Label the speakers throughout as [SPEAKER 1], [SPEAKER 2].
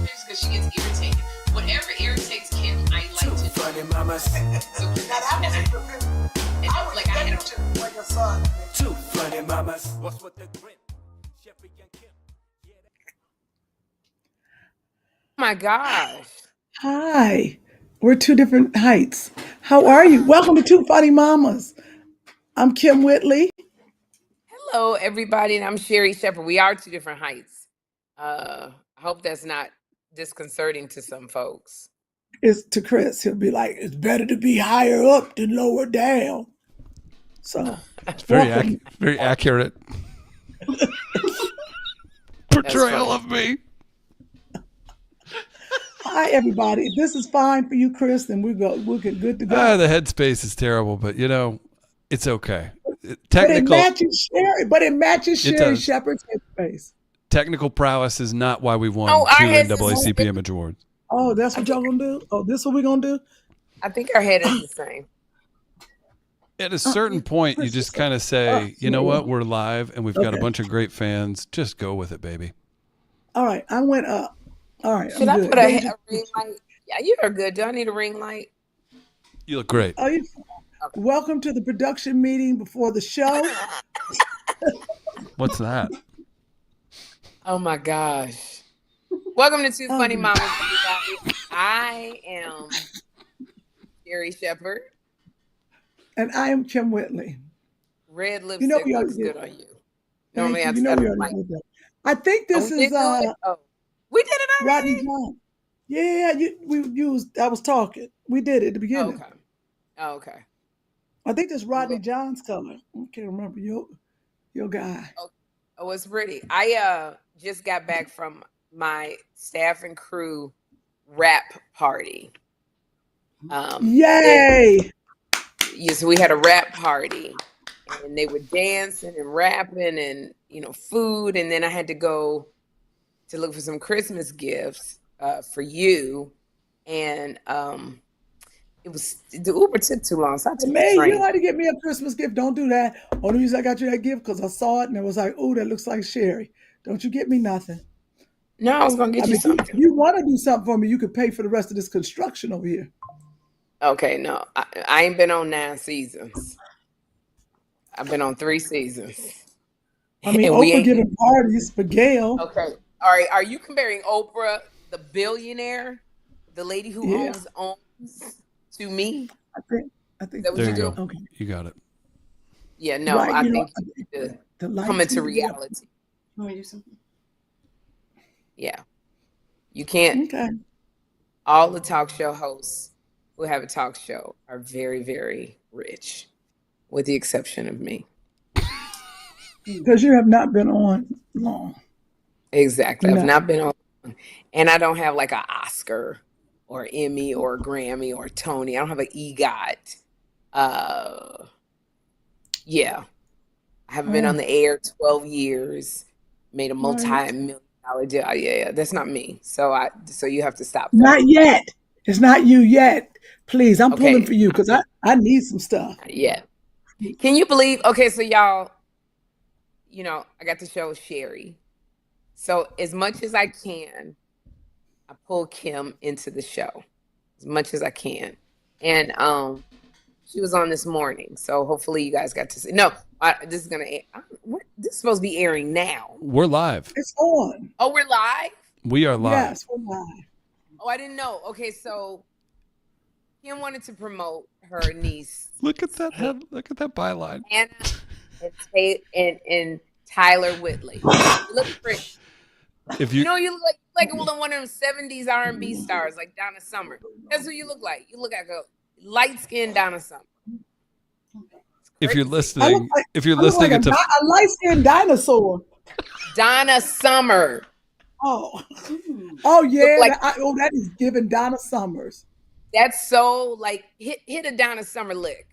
[SPEAKER 1] pictures because she gets irritated. Whatever irritates Kym, I like to do.
[SPEAKER 2] Funny mamas.
[SPEAKER 1] So like I had to
[SPEAKER 2] like a son. Two funny mamas. What's with the grin? Sherri and Kym.
[SPEAKER 1] Oh my gosh.
[SPEAKER 3] Hi. We're two different heights. How are you? Welcome to Two Funny Mamas. I'm Kym Whitley.
[SPEAKER 1] Hello, everybody, and I'm Sherri Shepherd. We are two different heights. I hope that's not disconcerting to some folks.
[SPEAKER 3] It's to Chris. He'll be like, it's better to be higher up than lower down. So
[SPEAKER 4] It's very accurate portrayal of me.
[SPEAKER 3] hi, everybody. If this is fine for you, Chris, then we're good to go.
[SPEAKER 4] The headspace is terrible, but it's okay.
[SPEAKER 3] But it matches Sherri
[SPEAKER 4] does.
[SPEAKER 3] Shepherd's headspace.
[SPEAKER 4] Technical prowess is not why we won
[SPEAKER 1] Oh, our
[SPEAKER 4] two
[SPEAKER 1] heads is
[SPEAKER 4] NAACP Image Awards.
[SPEAKER 3] Oh, that's what y'all gonna do? Oh, this what we gonna do?
[SPEAKER 1] I think our head is the same.
[SPEAKER 4] At a certain point, you just kind of say, you know what, we're live and we've got a bunch of great fans. Just go with it, baby.
[SPEAKER 3] All right, I went up. All right,
[SPEAKER 1] Should
[SPEAKER 3] I'm
[SPEAKER 1] I
[SPEAKER 3] good.
[SPEAKER 1] put a ring light? Yeah, you are good. Do I need a ring light?
[SPEAKER 4] You look great.
[SPEAKER 3] Oh, welcome to the production meeting before the show.
[SPEAKER 4] What's that?
[SPEAKER 1] Oh my gosh. Welcome to Two Funny Mamas, everybody. I am Sherri Shepherd.
[SPEAKER 3] And I am Kym Whitley.
[SPEAKER 1] Red lipstick
[SPEAKER 3] we
[SPEAKER 1] looks
[SPEAKER 3] already
[SPEAKER 1] good on you. Normally I
[SPEAKER 3] we already did that. I think this
[SPEAKER 1] we
[SPEAKER 3] is
[SPEAKER 1] we did it already.
[SPEAKER 3] Rodney John. Yeah, I was talking. We did it at the beginning.
[SPEAKER 1] Okay.
[SPEAKER 3] I think this Rodney John's coming. I can't remember your guy.
[SPEAKER 1] Oh, it's pretty. I just got back from my staff and crew rap party.
[SPEAKER 3] Yay!
[SPEAKER 1] So we had a rap party, and they were dancing and rapping, and food. And then I had to go to look for some Christmas gifts for you, and the Uber took too long, so I took the train.
[SPEAKER 3] You had to get me a Christmas gift. Don't do that. Only reason I got you that gift because I saw it and it was like, oh, that looks like Sherri. Don't you get me nothing.
[SPEAKER 1] No, I was gonna get you something.
[SPEAKER 3] If you want to do something for me, you could pay for the rest of this construction over here.
[SPEAKER 1] Okay, no, I ain't been on 9 seasons. I've been on 3 seasons.
[SPEAKER 3] I mean, Oprah giving parties for Gail.
[SPEAKER 1] Okay, all right. Are you comparing Oprah, the billionaire, the lady who owns, to me?
[SPEAKER 3] I think
[SPEAKER 4] There you go.
[SPEAKER 3] Okay.
[SPEAKER 4] You got it.
[SPEAKER 1] Yeah, no,
[SPEAKER 3] Right,
[SPEAKER 1] I think you need to come into reality.
[SPEAKER 5] You want to do something?
[SPEAKER 1] Yeah, you can't.
[SPEAKER 3] Okay.
[SPEAKER 1] All the talk show hosts who have a talk show are very, very rich, with the exception of me.
[SPEAKER 3] Because you have not been on long.
[SPEAKER 1] Exactly.
[SPEAKER 3] No.
[SPEAKER 1] I've not been on, and I don't have like an Oscar or Emmy or Grammy or Tony. I don't have an EGOT. Yeah. I haven't been on the air 12 years, made a multi-million-dollar deal. Yeah, that's not me. So you have to stop that.
[SPEAKER 3] Not yet. It's not you yet. Please, I'm pulling for you because I need some stuff.
[SPEAKER 1] Yeah. Can you believe? Okay, so y'all, I got to show Sherri. So as much as I can, I pull Kym into the show as much as I can. And she was on this morning. So hopefully you guys got to see. No, this is going to air. This is supposed to be airing now.
[SPEAKER 4] We're live.
[SPEAKER 3] It's on.
[SPEAKER 1] Oh, we're live?
[SPEAKER 4] We are live.
[SPEAKER 3] Yes, we're live.
[SPEAKER 1] Oh, I didn't know. Okay, so Kym wanted to promote her niece.
[SPEAKER 4] Look at that head. Look at that byline.
[SPEAKER 1] Hannah and Tyler Whitley. You look pretty.
[SPEAKER 4] If you
[SPEAKER 1] you look like one of them 70s R&B stars, like Donna Summer. That's what you look like. You look like a light-skinned Donna Summer.
[SPEAKER 4] if you're listening,
[SPEAKER 3] I look like a light-skinned dinosaur.
[SPEAKER 1] Donna Summer.
[SPEAKER 3] Oh yeah. That is giving Donna Summers.
[SPEAKER 1] That's so like hit a Donna Summer lick.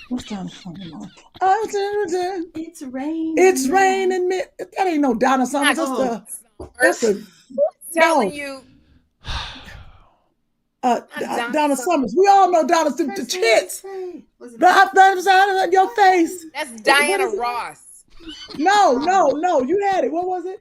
[SPEAKER 3] What's Donna Summer?
[SPEAKER 5] It's raining.
[SPEAKER 3] It's raining. That ain't no Donna Summer. That's a
[SPEAKER 1] telling you.
[SPEAKER 3] Donna Summers. We all know Donna's the chits. Your face.
[SPEAKER 1] That's Diana Ross.
[SPEAKER 3] No. You had it. What was it?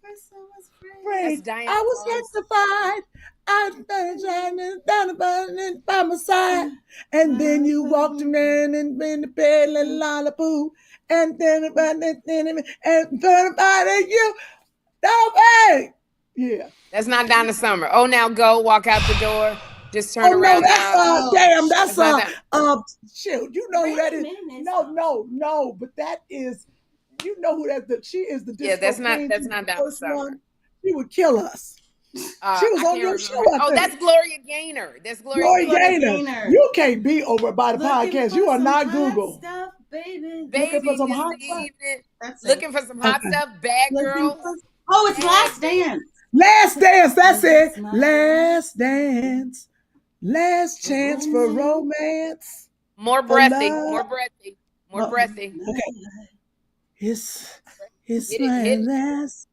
[SPEAKER 5] First I was afraid.
[SPEAKER 3] Afraid.
[SPEAKER 1] That's Diana
[SPEAKER 3] I was
[SPEAKER 1] Ross.
[SPEAKER 3] justified. I was shining down the button by my side. And then you walked around and been the bed, little lollipop. And then about and about you. Nobody. Yeah.
[SPEAKER 1] That's not Donna Summer. Oh, now go walk out the door. Just turn
[SPEAKER 3] Oh no,
[SPEAKER 1] around
[SPEAKER 3] that's
[SPEAKER 1] now.
[SPEAKER 3] damn, that's
[SPEAKER 1] not
[SPEAKER 3] shoot, you know who that is.
[SPEAKER 5] Wait a minute,
[SPEAKER 3] No, but that is, you know who she is, the disco
[SPEAKER 1] Yeah, that's not
[SPEAKER 3] queen.
[SPEAKER 1] that's
[SPEAKER 3] She's
[SPEAKER 1] not
[SPEAKER 3] the
[SPEAKER 1] Donna
[SPEAKER 3] first
[SPEAKER 1] Summer.
[SPEAKER 3] one. She would kill us. She was
[SPEAKER 1] I
[SPEAKER 3] on
[SPEAKER 1] can't
[SPEAKER 3] your
[SPEAKER 1] remember.
[SPEAKER 3] show, I
[SPEAKER 1] Oh,
[SPEAKER 3] think.
[SPEAKER 1] that's Gloria Gaynor. That's Gloria
[SPEAKER 3] Gloria
[SPEAKER 1] Gaynor.
[SPEAKER 3] Gaynor. You can't be over by the
[SPEAKER 5] Looking
[SPEAKER 3] podcast.
[SPEAKER 5] for
[SPEAKER 3] You are
[SPEAKER 5] some
[SPEAKER 3] not
[SPEAKER 5] hot
[SPEAKER 3] Google.
[SPEAKER 5] Stuff, baby.
[SPEAKER 3] Looking for
[SPEAKER 1] Baby
[SPEAKER 3] some
[SPEAKER 1] this
[SPEAKER 3] hot stuff.
[SPEAKER 1] evening.
[SPEAKER 5] That's it.
[SPEAKER 1] Looking for some hot
[SPEAKER 3] Okay.
[SPEAKER 1] stuff. Bad
[SPEAKER 5] Looking
[SPEAKER 1] girls.
[SPEAKER 5] for- Oh, it's
[SPEAKER 1] Bad
[SPEAKER 5] Last
[SPEAKER 1] Girls.
[SPEAKER 5] Dance.
[SPEAKER 3] Last dance, that's it.
[SPEAKER 5] Smile.
[SPEAKER 3] Last dance. Last chance for romance.
[SPEAKER 1] More
[SPEAKER 3] For
[SPEAKER 1] breathy.
[SPEAKER 3] love.
[SPEAKER 1] More breathy. More
[SPEAKER 3] Oh,
[SPEAKER 1] breathy.
[SPEAKER 3] Okay. It's
[SPEAKER 1] Hit
[SPEAKER 3] my
[SPEAKER 1] it.
[SPEAKER 3] last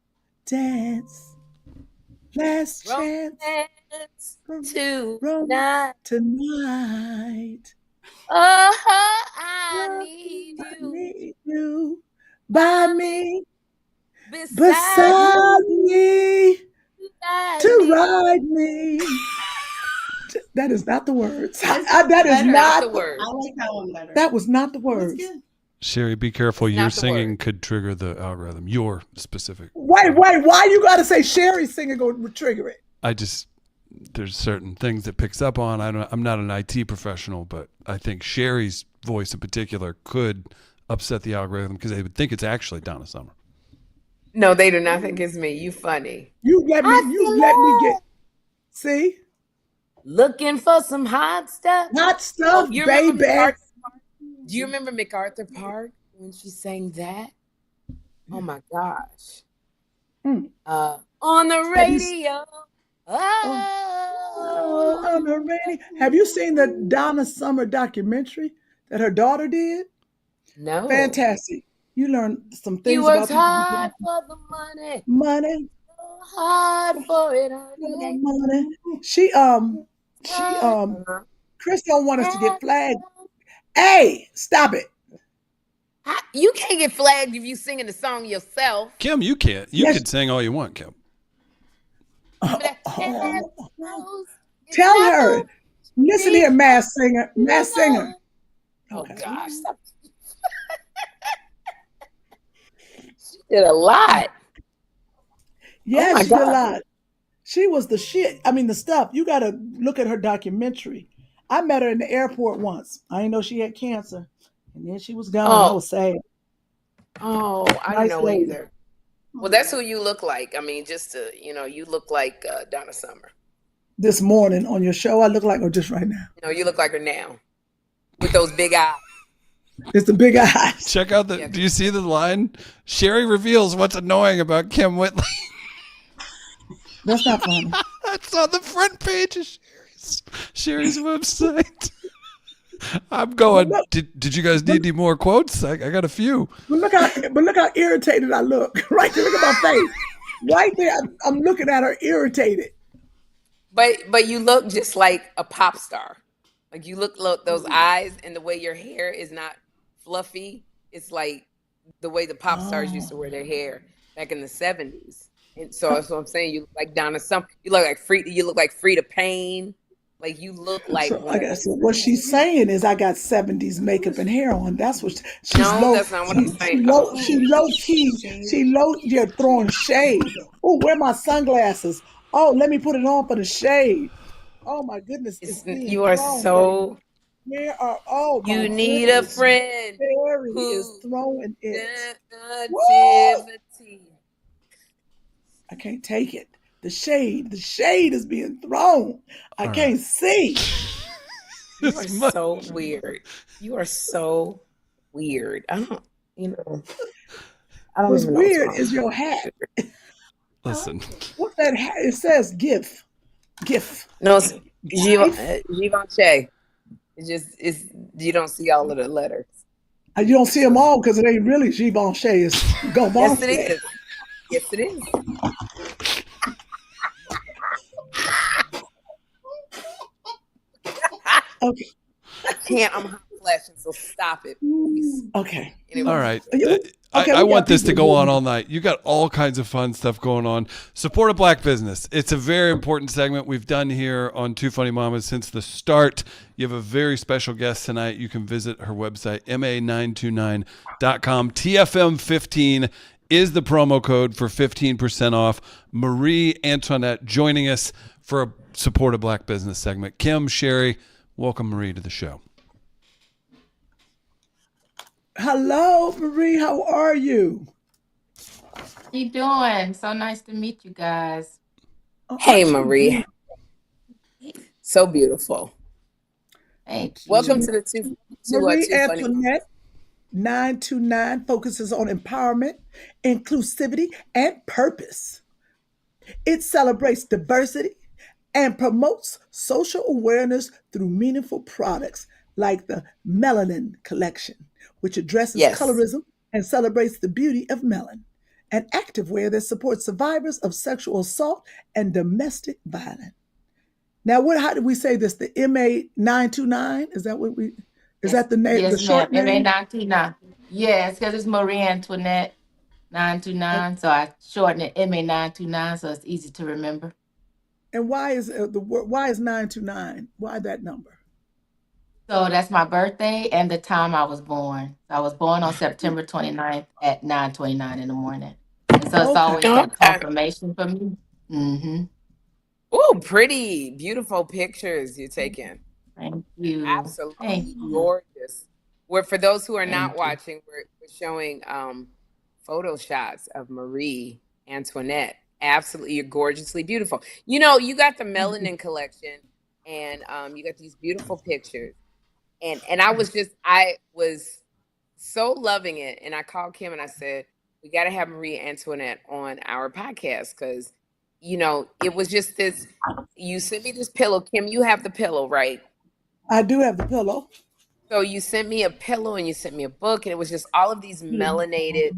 [SPEAKER 3] dance. Last chance
[SPEAKER 1] Romance
[SPEAKER 3] Rom-
[SPEAKER 1] tonight.
[SPEAKER 3] tonight.
[SPEAKER 1] Oh, I need
[SPEAKER 3] I
[SPEAKER 1] you
[SPEAKER 3] need you by me,
[SPEAKER 1] beside
[SPEAKER 3] beside me, to
[SPEAKER 1] me.
[SPEAKER 3] ride me. That is not the words. That is
[SPEAKER 5] better.
[SPEAKER 3] not
[SPEAKER 1] the word.
[SPEAKER 5] I like that one better.
[SPEAKER 3] That was not the
[SPEAKER 5] That was
[SPEAKER 3] words.
[SPEAKER 5] good.
[SPEAKER 4] Sherri, be careful.
[SPEAKER 1] It's
[SPEAKER 4] Your
[SPEAKER 1] not the
[SPEAKER 4] singing
[SPEAKER 1] word.
[SPEAKER 4] could trigger the algorithm. Your specific.
[SPEAKER 3] Wait. Why you got to say Sherri singing go trigger it?
[SPEAKER 4] There's certain things it picks up on. I'm not an IT professional, but I think Sherri's voice in particular could upset the algorithm because they would think it's actually Donna Summer.
[SPEAKER 1] No, they do not think it's me. You funny.
[SPEAKER 3] You let me get. See,
[SPEAKER 1] Looking for some hot stuff.
[SPEAKER 3] hot stuff,
[SPEAKER 1] You remember
[SPEAKER 3] baby.
[SPEAKER 1] MacArthur Park? Do you remember MacArthur Park when she sang that? Oh my gosh.
[SPEAKER 3] Mm.
[SPEAKER 1] On the radio.
[SPEAKER 3] Oh, on the radio. Have you seen the Donna Summer documentary that her daughter did?
[SPEAKER 1] No.
[SPEAKER 3] Fantastic. You learn some
[SPEAKER 1] She
[SPEAKER 3] things
[SPEAKER 1] works
[SPEAKER 3] about
[SPEAKER 1] hard for the money.
[SPEAKER 3] money.
[SPEAKER 1] Hard for it, honey.
[SPEAKER 3] Money. She Chris don't want us to get flagged. Hey, stop it.
[SPEAKER 1] You can't get flagged if you singing the song yourself.
[SPEAKER 4] Kym, you can't. You
[SPEAKER 3] Yes.
[SPEAKER 4] could sing all you want, Kym.
[SPEAKER 3] Tell her. Listen here, Mass Singer.
[SPEAKER 1] Oh
[SPEAKER 3] Okay.
[SPEAKER 1] gosh. Stop. She did a lot.
[SPEAKER 3] Yes,
[SPEAKER 1] Oh my
[SPEAKER 3] she did a
[SPEAKER 1] God.
[SPEAKER 3] lot. She was the shit. I mean, the stuff. You got to look at her documentary. I met her in the airport once. I didn't know she had cancer. And then she was gone. I
[SPEAKER 1] Oh.
[SPEAKER 3] was sad.
[SPEAKER 1] Oh, I
[SPEAKER 3] Nice
[SPEAKER 1] didn't know
[SPEAKER 3] lady.
[SPEAKER 1] either. Well, that's who you look like. I mean, just to, you look like Donna Summer.
[SPEAKER 3] This morning on your show, I look like her just right now.
[SPEAKER 1] You look like her now with those big eyes.
[SPEAKER 3] It's the big eyes.
[SPEAKER 4] Check out
[SPEAKER 1] Yeah.
[SPEAKER 4] do you see the line? Sherri reveals what's annoying about Kym Whitley.
[SPEAKER 3] That's not funny.
[SPEAKER 4] That's on the front page of Sherri's website. I'm going, did you guys need any more quotes? I got a few.
[SPEAKER 3] But look how irritated I look. Right there, look at my face. Right there, I'm looking at her irritated.
[SPEAKER 1] But you look just like a pop star. Like you look those eyes and the way your hair is not fluffy. It's like the way the pop stars used to wear their hair back in the 70s. And so that's what I'm saying. You look like Donna Summer. You look like Frida Payne. Like you look like
[SPEAKER 3] So I guess what she's saying is I got 70s makeup and hair on. That's what she's
[SPEAKER 1] No,
[SPEAKER 3] low.
[SPEAKER 1] that's not what I'm saying.
[SPEAKER 3] She low key. You're throwing shade. Oh, where are my sunglasses? Oh, let me put it on for the shade. Oh my goodness.
[SPEAKER 1] You are so.
[SPEAKER 3] Where are my
[SPEAKER 1] You need a
[SPEAKER 3] goodness.
[SPEAKER 1] friend.
[SPEAKER 3] Sherri
[SPEAKER 1] who-
[SPEAKER 3] is throwing it.
[SPEAKER 1] Negativity.
[SPEAKER 3] I can't take it. The shade is being thrown. I
[SPEAKER 4] All
[SPEAKER 3] can't see.
[SPEAKER 1] You are so weird. You are so weird. I don't even
[SPEAKER 3] What's
[SPEAKER 1] know
[SPEAKER 3] weird
[SPEAKER 1] wrong.
[SPEAKER 3] is your hat.
[SPEAKER 4] Listen,
[SPEAKER 3] What's that hat? It says GIF.
[SPEAKER 1] No, it's Givenchy. It's you don't see all of the letters.
[SPEAKER 3] You don't see them all because it ain't really Givenchy. It's
[SPEAKER 1] Yes, it is. Yes, it is.
[SPEAKER 3] Okay.
[SPEAKER 1] I can't. I'm hot flashing, so stop it, please.
[SPEAKER 3] Okay.
[SPEAKER 1] Anyway.
[SPEAKER 4] all right.
[SPEAKER 3] Okay,
[SPEAKER 4] I
[SPEAKER 3] we got
[SPEAKER 4] want this to
[SPEAKER 3] people
[SPEAKER 4] go on
[SPEAKER 3] doing-
[SPEAKER 4] all night. You got all kinds of fun stuff going on. Support a black business. It's a very important segment we've done here on Two Funny Mamas since the start. You have a very special guest tonight. You can visit her website, ma929.com. TFM15 is the promo code for 15% off. Marie Antoinette joining us for a Support a Black Business segment. Kym, Sherri, welcome Marie to the show.
[SPEAKER 3] Hello, Marie. How are you?
[SPEAKER 5] How you doing? So nice to meet you guys.
[SPEAKER 1] Hey,
[SPEAKER 3] aren't you
[SPEAKER 1] Marie. So beautiful.
[SPEAKER 5] Thank you.
[SPEAKER 1] Welcome to the two
[SPEAKER 3] Marie
[SPEAKER 1] Funny Mamas.
[SPEAKER 3] Antoinette 929 focuses on empowerment, inclusivity, and purpose. It celebrates diversity and promotes social awareness through meaningful products like the Melanin Collection, which addresses
[SPEAKER 1] Yes.
[SPEAKER 3] colorism and celebrates the beauty of melanin, an activewear that supports survivors of sexual assault and domestic violence. Now, how did we say this? The MA929? Is that what we? Is that the name?
[SPEAKER 5] Yes,
[SPEAKER 3] the short
[SPEAKER 5] ma'am.
[SPEAKER 3] name?
[SPEAKER 5] MA929. Yes, because it's Marie Antoinette 929. So I shorten it MA929 so it's easy to remember.
[SPEAKER 3] And why is why is 929? Why that number?
[SPEAKER 5] So that's my birthday and the time I was born. So I was born on September 29th at 9:29 in the morning. And so it's
[SPEAKER 3] Okay.
[SPEAKER 5] always that
[SPEAKER 1] Okay.
[SPEAKER 5] confirmation for me. Mm-hmm.
[SPEAKER 1] Oh, pretty, beautiful pictures you're taking.
[SPEAKER 5] Thank you.
[SPEAKER 1] Absolutely
[SPEAKER 5] Thank you.
[SPEAKER 1] gorgeous. For those who are not
[SPEAKER 5] Thank you.
[SPEAKER 1] watching, we're showing photo shots of Marie Antoinette. Absolutely, you're gorgeously beautiful. You know, you got the Melanin Collection, and you got these beautiful pictures. And I was so loving it. And I called Kym and I said, we got to have Marie Antoinette on our podcast because, you know, it was just this. You sent me this pillow. Kym, you have the pillow, right?
[SPEAKER 3] I do have the pillow.
[SPEAKER 1] So you sent me a pillow and you sent me a book, and it was just all of these melanated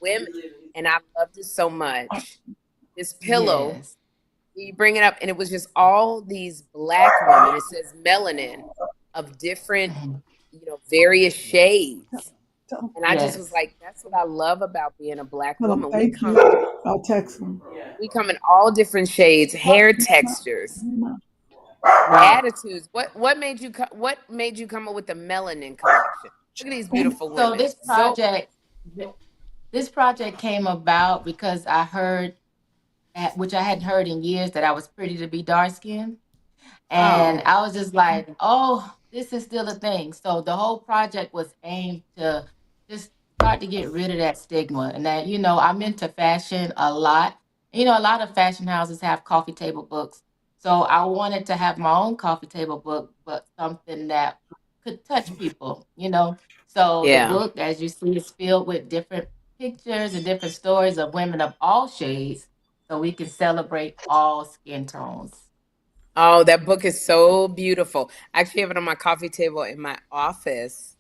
[SPEAKER 1] women. And I loved it so much. This pillow,
[SPEAKER 5] Yes.
[SPEAKER 1] you bring it up, and it was just all these black women. It says melanin of different, various shades. And I just was
[SPEAKER 5] Yes.
[SPEAKER 1] like, that's what I love about being a black
[SPEAKER 3] Tell 'em
[SPEAKER 1] woman.
[SPEAKER 3] thank you. I'll text them.
[SPEAKER 1] We come in all different shades, hair textures,
[SPEAKER 5] Right.
[SPEAKER 1] attitudes. What made you come up with the Melanin Collection? Look at these beautiful women.
[SPEAKER 5] So this project came about because I heard, which I hadn't heard in years, that I was pretty to be dark skinned. And I was just like, oh, this is still a thing. So the whole project was aimed to just start to get rid of that stigma. And that, I'm into fashion a lot. A lot of fashion houses have coffee table books. So I wanted to have my own coffee table book, but something that could touch people. So the
[SPEAKER 1] Yeah.
[SPEAKER 5] book, as you see, is filled with different pictures and different stories of women of all shades. So we can celebrate all skin tones.
[SPEAKER 1] Oh, that book is so beautiful. I actually have it on my coffee table in my office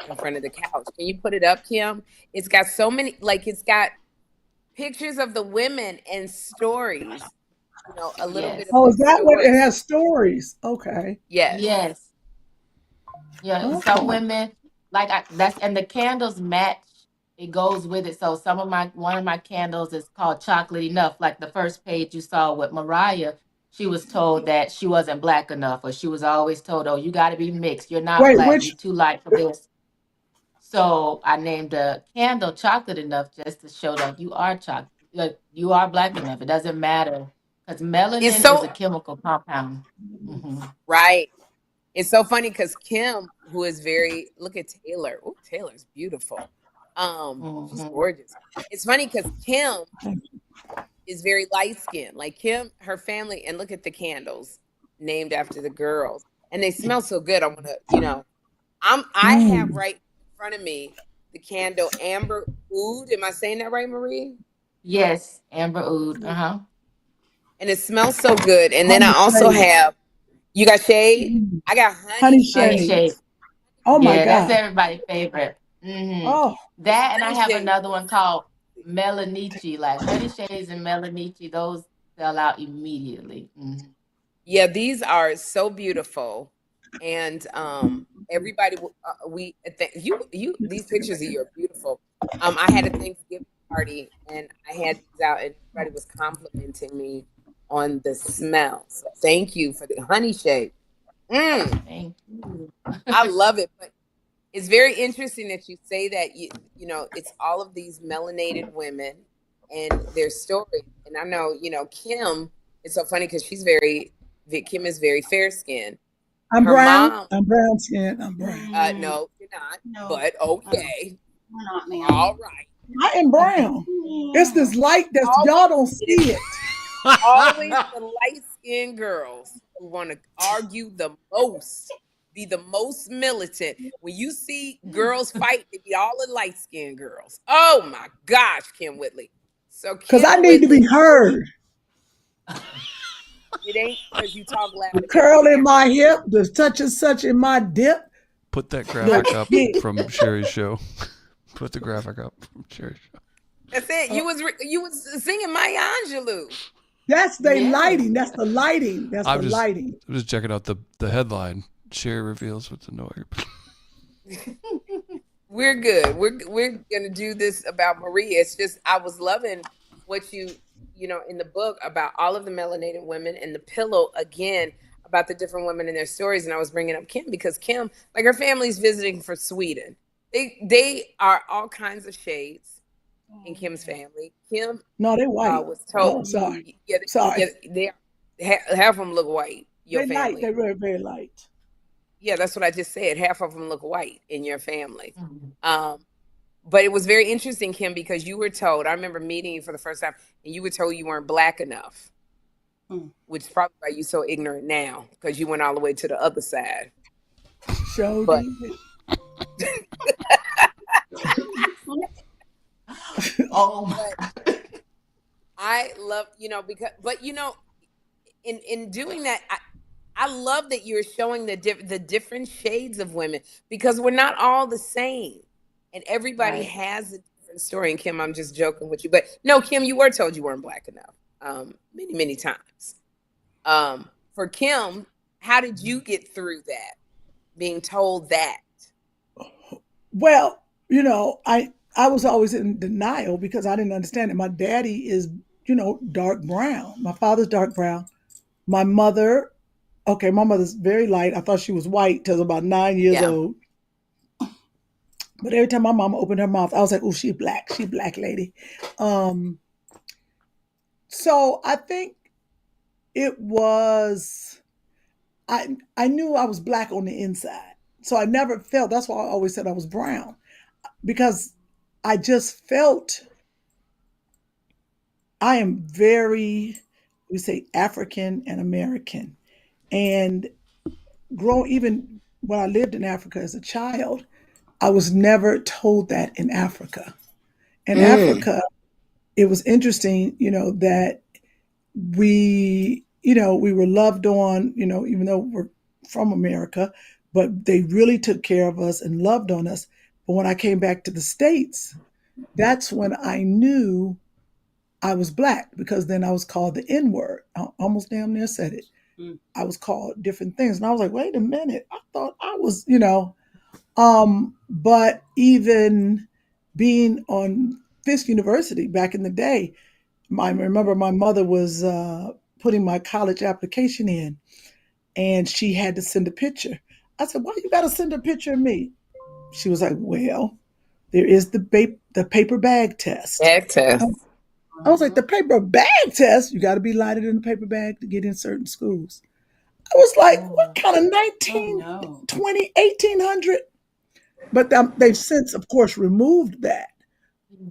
[SPEAKER 1] in front of the couch. Can you put it up, Kym? It's got so many, it's got pictures of the women and stories. A little
[SPEAKER 5] Yes.
[SPEAKER 1] bit of
[SPEAKER 3] Oh, is that what it
[SPEAKER 1] stories.
[SPEAKER 3] has? Stories. Okay.
[SPEAKER 1] Yes.
[SPEAKER 5] Yes. Yeah.
[SPEAKER 3] Okay.
[SPEAKER 5] Some women and the candles match. It goes with it. So one of my candles is called Chocolate Enough. Like the first page you saw with Mariah, she was told that she wasn't black enough, or she was always told, "Oh, you got to be mixed. You're not
[SPEAKER 3] Wait,
[SPEAKER 5] black. You're too light for this." So I named the candle Chocolate Enough just to show that you are chocolate. Like, you are black enough. It doesn't matter because melanin
[SPEAKER 1] It's
[SPEAKER 5] is
[SPEAKER 1] so
[SPEAKER 5] a chemical compound. Hmm.
[SPEAKER 1] right. It's so funny because Kym, who is look at Taylor. Oh, Taylor's beautiful. She's gorgeous. It's funny because Kym is very light skinned. Like Kym, her family, and look at the candles named after the girls, and they smell so good. I want to, I have right in front of me the candle Amber Oud. Am I saying that right, Marie?
[SPEAKER 5] Yes, Amber Oud. Uh-huh.
[SPEAKER 1] And it smells so good. And then I also have, you got shade? I got honey
[SPEAKER 5] Honey
[SPEAKER 1] shade.
[SPEAKER 5] shade.
[SPEAKER 3] Oh my
[SPEAKER 5] Yeah, that's
[SPEAKER 3] God.
[SPEAKER 5] everybody's favorite. Hmm.
[SPEAKER 3] Oh,
[SPEAKER 5] That, and I
[SPEAKER 1] Honey
[SPEAKER 5] have
[SPEAKER 1] shade.
[SPEAKER 5] another one called Melanici. Like honey shades and Melanici, those sell out immediately. Mhm.
[SPEAKER 1] Yeah, these are so beautiful. And everybody, these pictures of you are beautiful. I had a Thanksgiving party and I had these out, and everybody was complimenting me on the smell. So thank you for the honey shake.
[SPEAKER 5] Thank you.
[SPEAKER 1] I love it, but it's very interesting that you say that. It's all of these melanated women and their story. And I know, Kym. It's so funny because Kym is very fair skinned.
[SPEAKER 3] I'm
[SPEAKER 1] Her
[SPEAKER 3] brown.
[SPEAKER 1] mom.
[SPEAKER 3] I'm brown skin. I'm brown.
[SPEAKER 1] No, you're not.
[SPEAKER 6] No.
[SPEAKER 1] But okay.
[SPEAKER 6] We're not, ma'am.
[SPEAKER 1] All right.
[SPEAKER 3] I am brown. It's this light that y'all don't see it.
[SPEAKER 1] Always the light-skinned girls who want to argue the most, be the most militant. When you see girls fight, they be all the light-skinned girls. Oh my gosh, Kym Whitley. So
[SPEAKER 3] Because I
[SPEAKER 1] Kym
[SPEAKER 3] need to be
[SPEAKER 1] Whitley,
[SPEAKER 3] heard.
[SPEAKER 1] It ain't because you talk loud.
[SPEAKER 3] The curl in my hip, the such and such in my dip.
[SPEAKER 4] Put that graphic up from Sherri's show. Put the graphic up from Sherri's show.
[SPEAKER 1] That's it. You was singing Maya Angelou.
[SPEAKER 3] That's the lighting. That's the lighting. That's the lighting.
[SPEAKER 4] I'm just checking out the headline. Sherri reveals what's annoying.
[SPEAKER 1] We're good. We're gonna do this about Maria. It's just I was loving what you in the book about all of the melanated women, and the pillow again about the different women and their stories. And I was bringing up Kym because Kym, like her family's visiting for Sweden. They are all kinds of shades in Kym's family. Kym,
[SPEAKER 3] no, they white.
[SPEAKER 1] Was told.
[SPEAKER 3] Oh, sorry.
[SPEAKER 1] Yeah,
[SPEAKER 3] sorry.
[SPEAKER 1] Yeah, half of them look white. Your
[SPEAKER 3] they
[SPEAKER 1] family.
[SPEAKER 3] Light. They're very, very light.
[SPEAKER 1] Yeah, that's what I just said. Half of them look white in your family. But it was very interesting, Kym, because you were told, I remember meeting you for the first time, and you were told you weren't black enough, which is probably why you're so ignorant now, because you went all the way to the other side.
[SPEAKER 3] But
[SPEAKER 1] I love, in doing that, I love that you're showing the different shades of women, because we're not all the same. And everybody has a different story. And Kym, I'm just joking with you. But no, Kym, you were told you weren't black enough many, many times. For Kym, how did you get through that, being told that?
[SPEAKER 3] Well, I was always in denial because I didn't understand it. My daddy is, dark brown. My father's dark brown. My mother's very light. I thought she was white till I was about 9 years old. But every time my mama opened her mouth, I was like, oh, she black lady. So I think it was, I knew I was black on the inside. So I never felt, that's why I always said I was brown, because I just felt I am very, we say African and American. And even when I lived in Africa as a child, I was never told that in Africa. In Africa, it was interesting, that we were loved on, even though we're from America, but they really took care of us and loved on us. But when I came back to the States, that's when I knew I was black, because then I was called the N-word. I almost damn near said it. I was called different things. And I was like, wait a minute. I thought I was, but even being on Fisk University back in the day, I remember my mother was putting my college application in, and she had to send a picture. I said, why you got to send a picture of me? She was like, well, there is the paper bag test.
[SPEAKER 1] Bag test.
[SPEAKER 3] I was like, the paper bag test? You got to be lighted in the paper bag to get in certain schools. I was like, what kind of 1800? But they've since, of course, removed that.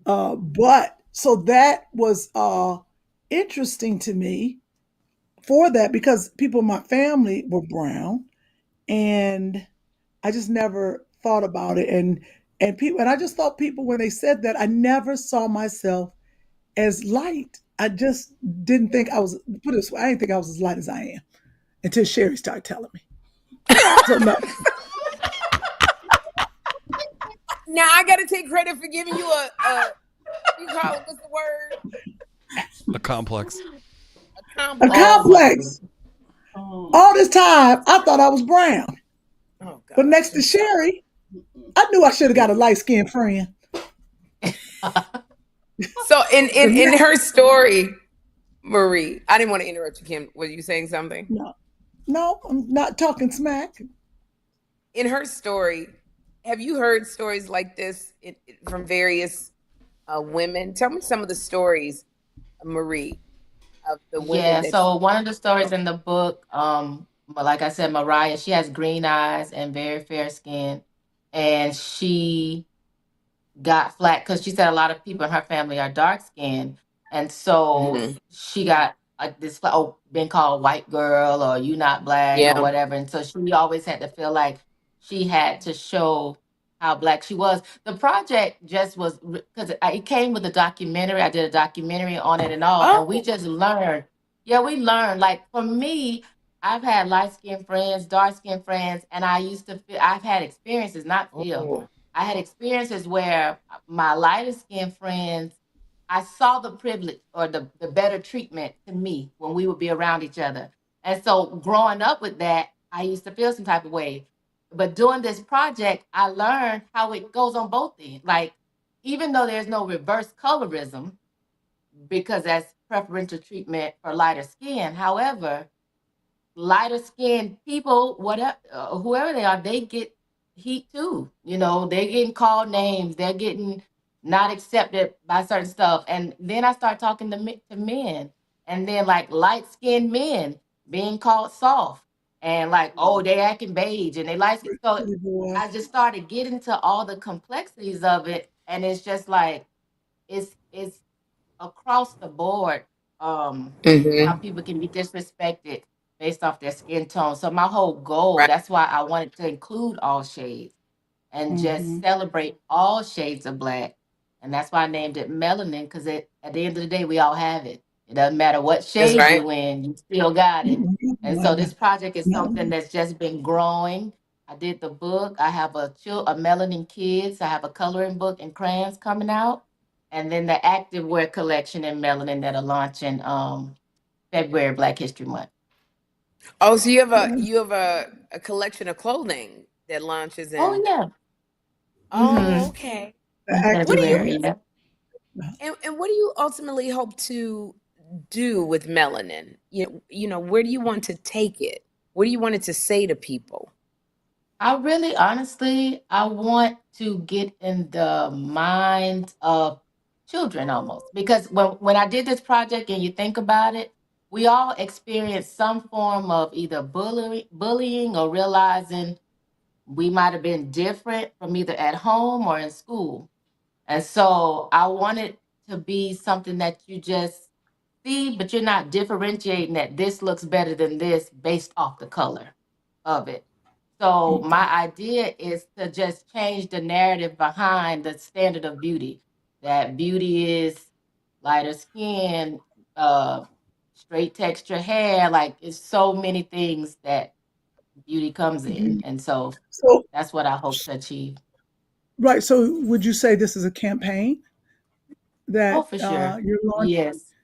[SPEAKER 3] But so that was interesting to me for that, because people in my family were brown, and I just never thought about it. And I just thought people, when they said that, I never saw myself as light. I just didn't think I was, put it this way, I didn't think I was as light as I am until Sherri started telling me. So no.
[SPEAKER 1] Now I got to take credit for giving you you call it, what's the word?
[SPEAKER 4] A complex.
[SPEAKER 3] A complex. All this time, I thought I was brown. But next to Sherri, I knew I should have got a light-skinned friend.
[SPEAKER 1] So in her story, Marie, I didn't want to interrupt you, Kym. Were you saying something?
[SPEAKER 3] No, I'm not talking smack.
[SPEAKER 1] In her story, have you heard stories like this from various women? Tell me some of the stories, Marie, of the women
[SPEAKER 5] Yeah,
[SPEAKER 1] that
[SPEAKER 5] so one of the stories in the book, like I said, Mariah, she has green eyes and very fair skin, and she got flat because she said a lot of people in her family are dark skinned, and so
[SPEAKER 1] Mhm.
[SPEAKER 5] she got like this been called white girl or you not black or
[SPEAKER 1] Yeah.
[SPEAKER 5] whatever, and so she always had to feel like she had to show how black she was. The project just was because it came with a documentary. I did a documentary on it and all, and we
[SPEAKER 1] Oh.
[SPEAKER 5] just learned. Yeah, we learned. Like for me, I've had light skinned friends, dark skinned friends, and I used to feel I've had experiences, not feel.
[SPEAKER 1] Oh.
[SPEAKER 5] I had experiences where my lighter skinned friends, I saw the privilege or the better treatment to me when we would be around each other. And so growing up with that, I used to feel some type of way. But doing this project, I learned how it goes on both ends. Like, even though there's no reverse colorism, because that's preferential treatment for lighter skin. However, lighter skinned people, whatever, whoever they are, they get heat too. You know, they're getting called names. They're getting not accepted by certain stuff. And then I start talking to men, and then like light skinned men being called soft, and like, oh, they acting beige, and they light skin. So
[SPEAKER 3] Boy.
[SPEAKER 5] I just started getting to all the complexities of it, and it's just like it's across the board, how
[SPEAKER 1] Hmm.
[SPEAKER 5] people can be disrespected based off their skin tone. So my whole goal,
[SPEAKER 1] Right.
[SPEAKER 5] that's why I wanted to include all shades and just
[SPEAKER 3] Mm-hmm.
[SPEAKER 5] celebrate all shades of black. And that's why I named it melanin, because at the end of the day, we all have it. It doesn't matter what
[SPEAKER 1] That's
[SPEAKER 5] shade
[SPEAKER 1] right.
[SPEAKER 5] you in, you still got it. And so this project is something
[SPEAKER 3] No.
[SPEAKER 5] that's just been growing. I did the book. I have a melanin kids. I have a coloring book and crayons coming out, and then the active wear collection in melanin that'll launch in February, Black History Month.
[SPEAKER 1] Oh, so you have a collection of clothing that launches
[SPEAKER 5] Oh
[SPEAKER 1] in.
[SPEAKER 5] yeah.
[SPEAKER 1] Oh,
[SPEAKER 5] Mm-hmm.
[SPEAKER 1] okay.
[SPEAKER 5] In
[SPEAKER 1] What do you
[SPEAKER 5] February, yeah.
[SPEAKER 1] and what do you ultimately hope to do with melanin? Where do you want to take it? What do you want it to say to people?
[SPEAKER 5] I really, honestly, I want to get in the minds of children almost, because when I did this project and you think about it, we all experienced some form of either bullying or realizing we might have been different from either at home or in school. And so I want it to be something that you just see, but you're not differentiating that this looks better than this based off the color of it. So my idea is to just change the narrative behind the standard of beauty. That beauty is lighter skin, uh, straight texture hair. Like it's so many things that beauty comes in,
[SPEAKER 3] Mhm.
[SPEAKER 5] and so
[SPEAKER 3] So,
[SPEAKER 5] that's what I hope to achieve.
[SPEAKER 3] right. So, would you say this is a campaign
[SPEAKER 5] Oh,
[SPEAKER 3] that
[SPEAKER 5] for sure.
[SPEAKER 3] you're launching
[SPEAKER 5] Yes.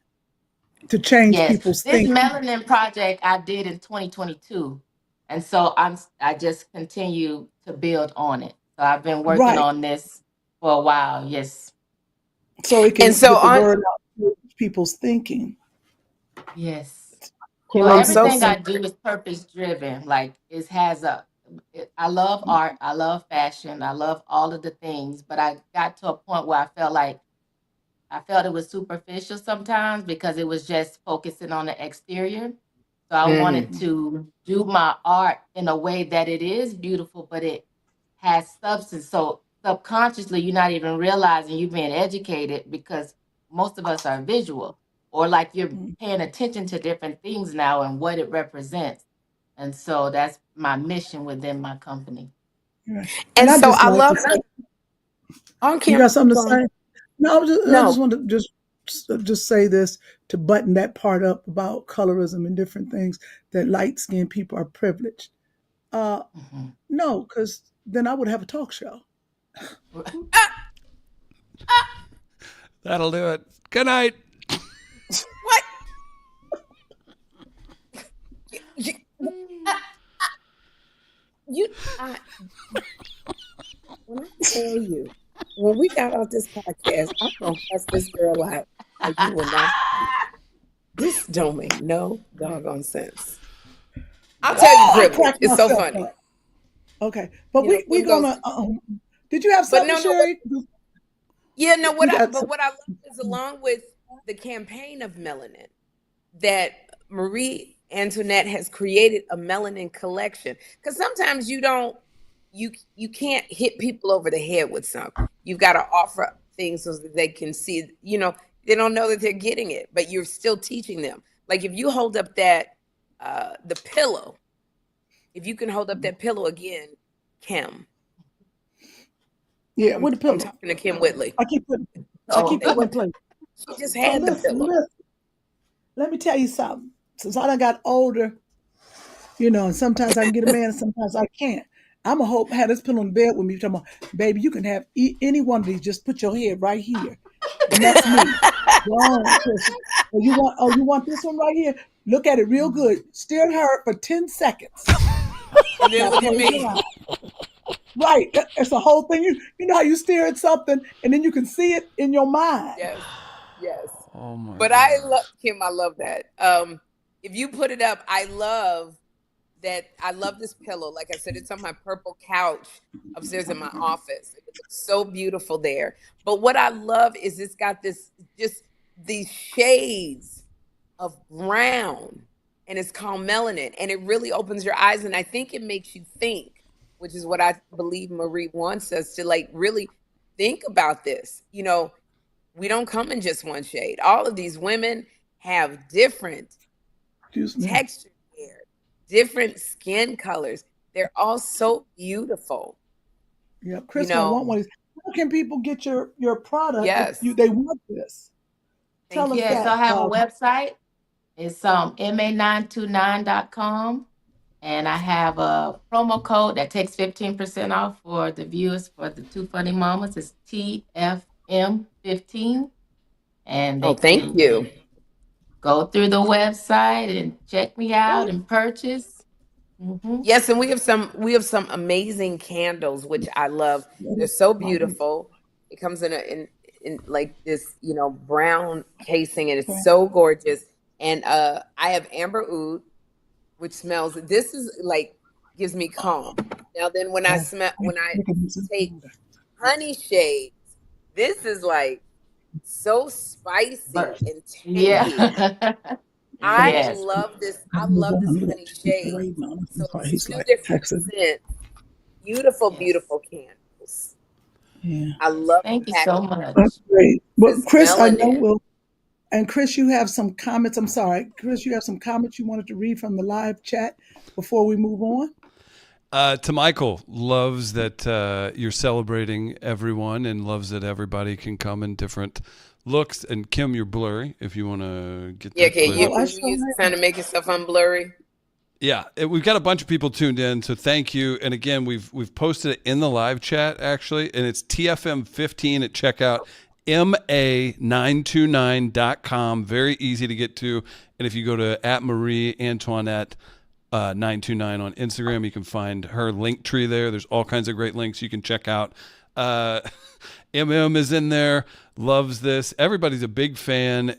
[SPEAKER 3] to change
[SPEAKER 5] Yes,
[SPEAKER 3] people's
[SPEAKER 5] this
[SPEAKER 3] thinking?
[SPEAKER 5] melanin project I did in 2022, and so I just continue to build on it. So I've been working
[SPEAKER 3] Right.
[SPEAKER 5] on this for a while. Yes,
[SPEAKER 3] So it
[SPEAKER 1] And
[SPEAKER 3] can
[SPEAKER 1] so
[SPEAKER 3] get the
[SPEAKER 1] on.
[SPEAKER 3] word out to people's thinking.
[SPEAKER 5] yes. So
[SPEAKER 1] I'm
[SPEAKER 3] Colorism.
[SPEAKER 1] so
[SPEAKER 5] everything
[SPEAKER 1] sorry.
[SPEAKER 5] I do is purpose driven. Like it has I love art. I love fashion. I love all of the things. But I got to a point where I felt it was superficial sometimes because it was just focusing on the exterior. So I
[SPEAKER 1] Mm.
[SPEAKER 5] wanted to do my art in a way that it is beautiful, but it has substance. So subconsciously, you're not even realizing you're being educated because most of us are visual, or like you're paying attention to different things now and what it represents. And so that's my mission within my company.
[SPEAKER 3] Right. And
[SPEAKER 1] And
[SPEAKER 3] I
[SPEAKER 1] so
[SPEAKER 3] just
[SPEAKER 1] I
[SPEAKER 3] like
[SPEAKER 1] love
[SPEAKER 3] to say,
[SPEAKER 1] on
[SPEAKER 3] you got
[SPEAKER 1] Kim.
[SPEAKER 3] something to
[SPEAKER 1] Go on.
[SPEAKER 3] say? No, I
[SPEAKER 1] No.
[SPEAKER 3] just want to just say this to button that part up about colorism and different things that light skinned people are privileged. Uh,
[SPEAKER 5] Mhm.
[SPEAKER 3] no, because then I would have a talk show.
[SPEAKER 1] Ah, ah,
[SPEAKER 4] That'll do it. Good night.
[SPEAKER 1] what? You, ah, you, I, when I tell you. when we got off this podcast, I'm gonna cuss this girl out. Like, you will not. This don't make no doggone sense. I'll tell you,
[SPEAKER 3] I
[SPEAKER 1] privilege.
[SPEAKER 3] cracked
[SPEAKER 1] It's so
[SPEAKER 3] myself
[SPEAKER 1] funny.
[SPEAKER 3] up. Okay, but
[SPEAKER 1] You know,
[SPEAKER 3] we
[SPEAKER 1] it goes-
[SPEAKER 3] gonna. Did you have
[SPEAKER 1] But
[SPEAKER 3] something,
[SPEAKER 1] no,
[SPEAKER 3] Sherri?
[SPEAKER 1] Yeah, no. What
[SPEAKER 3] You
[SPEAKER 1] I
[SPEAKER 3] got
[SPEAKER 1] but
[SPEAKER 3] some-
[SPEAKER 1] what I love is along with the campaign of melanin that Marie Antoinette has created a melanin collection. Because sometimes you can't hit people over the head with something. You've got to offer things so that they can see. You know, they don't know that they're getting it, but you're still teaching them. Like if you hold up that the pillow, if you can hold up that pillow again, Kym.
[SPEAKER 3] Yeah, with the
[SPEAKER 1] I'm
[SPEAKER 3] pillow.
[SPEAKER 1] talking to Kym Whitley.
[SPEAKER 3] I keep putting
[SPEAKER 5] Oh,
[SPEAKER 3] in place.
[SPEAKER 1] She just had the pillow.
[SPEAKER 3] Listen. Let me tell you something. Since I done got older, you know, and sometimes I can get a man, and sometimes I can't. I'm a hope have this pillow in bed with me. Talking about, baby, you can have any one of these. Just put your head right here, and that's me. Go on, Chris. You want this one right here? Look at it real good. Stare at her for 10 seconds.
[SPEAKER 1] And then
[SPEAKER 3] Now
[SPEAKER 1] look at
[SPEAKER 3] close
[SPEAKER 1] me.
[SPEAKER 3] your eyes. Right. It's the whole thing. You know how you stare at something and then you can see it in your mind.
[SPEAKER 1] Yes.
[SPEAKER 4] Oh my
[SPEAKER 1] But
[SPEAKER 4] God.
[SPEAKER 1] I love Kym. I love that. If you put it up, I love that. I love this pillow. Like I said, it's on my purple couch upstairs in my office. It looks so beautiful there. But what I love is it's got just these shades of brown, and it's called melanin, and it really opens your eyes. And I think it makes you think, which is what I believe Marie wants us to like really think about this. You know, we don't come in just one shade. All of these women have different texture hair, different skin colors. They're all so beautiful.
[SPEAKER 3] Yeah, Chris,
[SPEAKER 1] You know,
[SPEAKER 3] I want one of these. How can people get your product
[SPEAKER 1] Yes.
[SPEAKER 3] if they want this? Tell us
[SPEAKER 5] yes,
[SPEAKER 3] that.
[SPEAKER 5] I have a website. It's ma929.com. And I have a promo code that takes 15% off for the viewers for the Two Funny Mamas. It's TFM15. And they
[SPEAKER 1] thank
[SPEAKER 5] can
[SPEAKER 1] you.
[SPEAKER 5] go through the website and check me out and purchase.
[SPEAKER 1] Yes, and we have some amazing candles, which I love. They're so beautiful. It comes in like this, you know, brown casing, and it's so gorgeous. And I have amber oud, which smells. This is like gives me calm. Now then, when I take honey shades, this is like so spicy and tangy.
[SPEAKER 5] Yeah.
[SPEAKER 1] I
[SPEAKER 5] Yes.
[SPEAKER 1] love this. I love this honey shade. So it's two different scents. Beautiful, beautiful candles.
[SPEAKER 3] Yeah.
[SPEAKER 1] I love.
[SPEAKER 5] Thank you so much.
[SPEAKER 3] That's great. Well,
[SPEAKER 1] This
[SPEAKER 3] Chris, I know
[SPEAKER 1] melanin.
[SPEAKER 3] will. And Chris, you have some comments. I'm sorry, Chris, you have some comments you wanted to read from the live chat before we move on.
[SPEAKER 4] To Michael, loves that you're celebrating everyone and loves that everybody can come in different looks. And Kym, you're blurry if you want to get
[SPEAKER 1] Yeah,
[SPEAKER 4] that
[SPEAKER 1] okay.
[SPEAKER 4] clear.
[SPEAKER 1] You use this time to make yourself unblurry.
[SPEAKER 4] Yeah, we've got a bunch of people tuned in, so thank you. And again, we've posted it in the live chat actually, and it's TFM15 at checkout, ma929.com. Very easy to get to. And if you go to @MarieAntoinette 929 on Instagram, you can find her link tree there. There's all kinds of great links you can check out. MM is in there, loves this. Everybody's a big fan.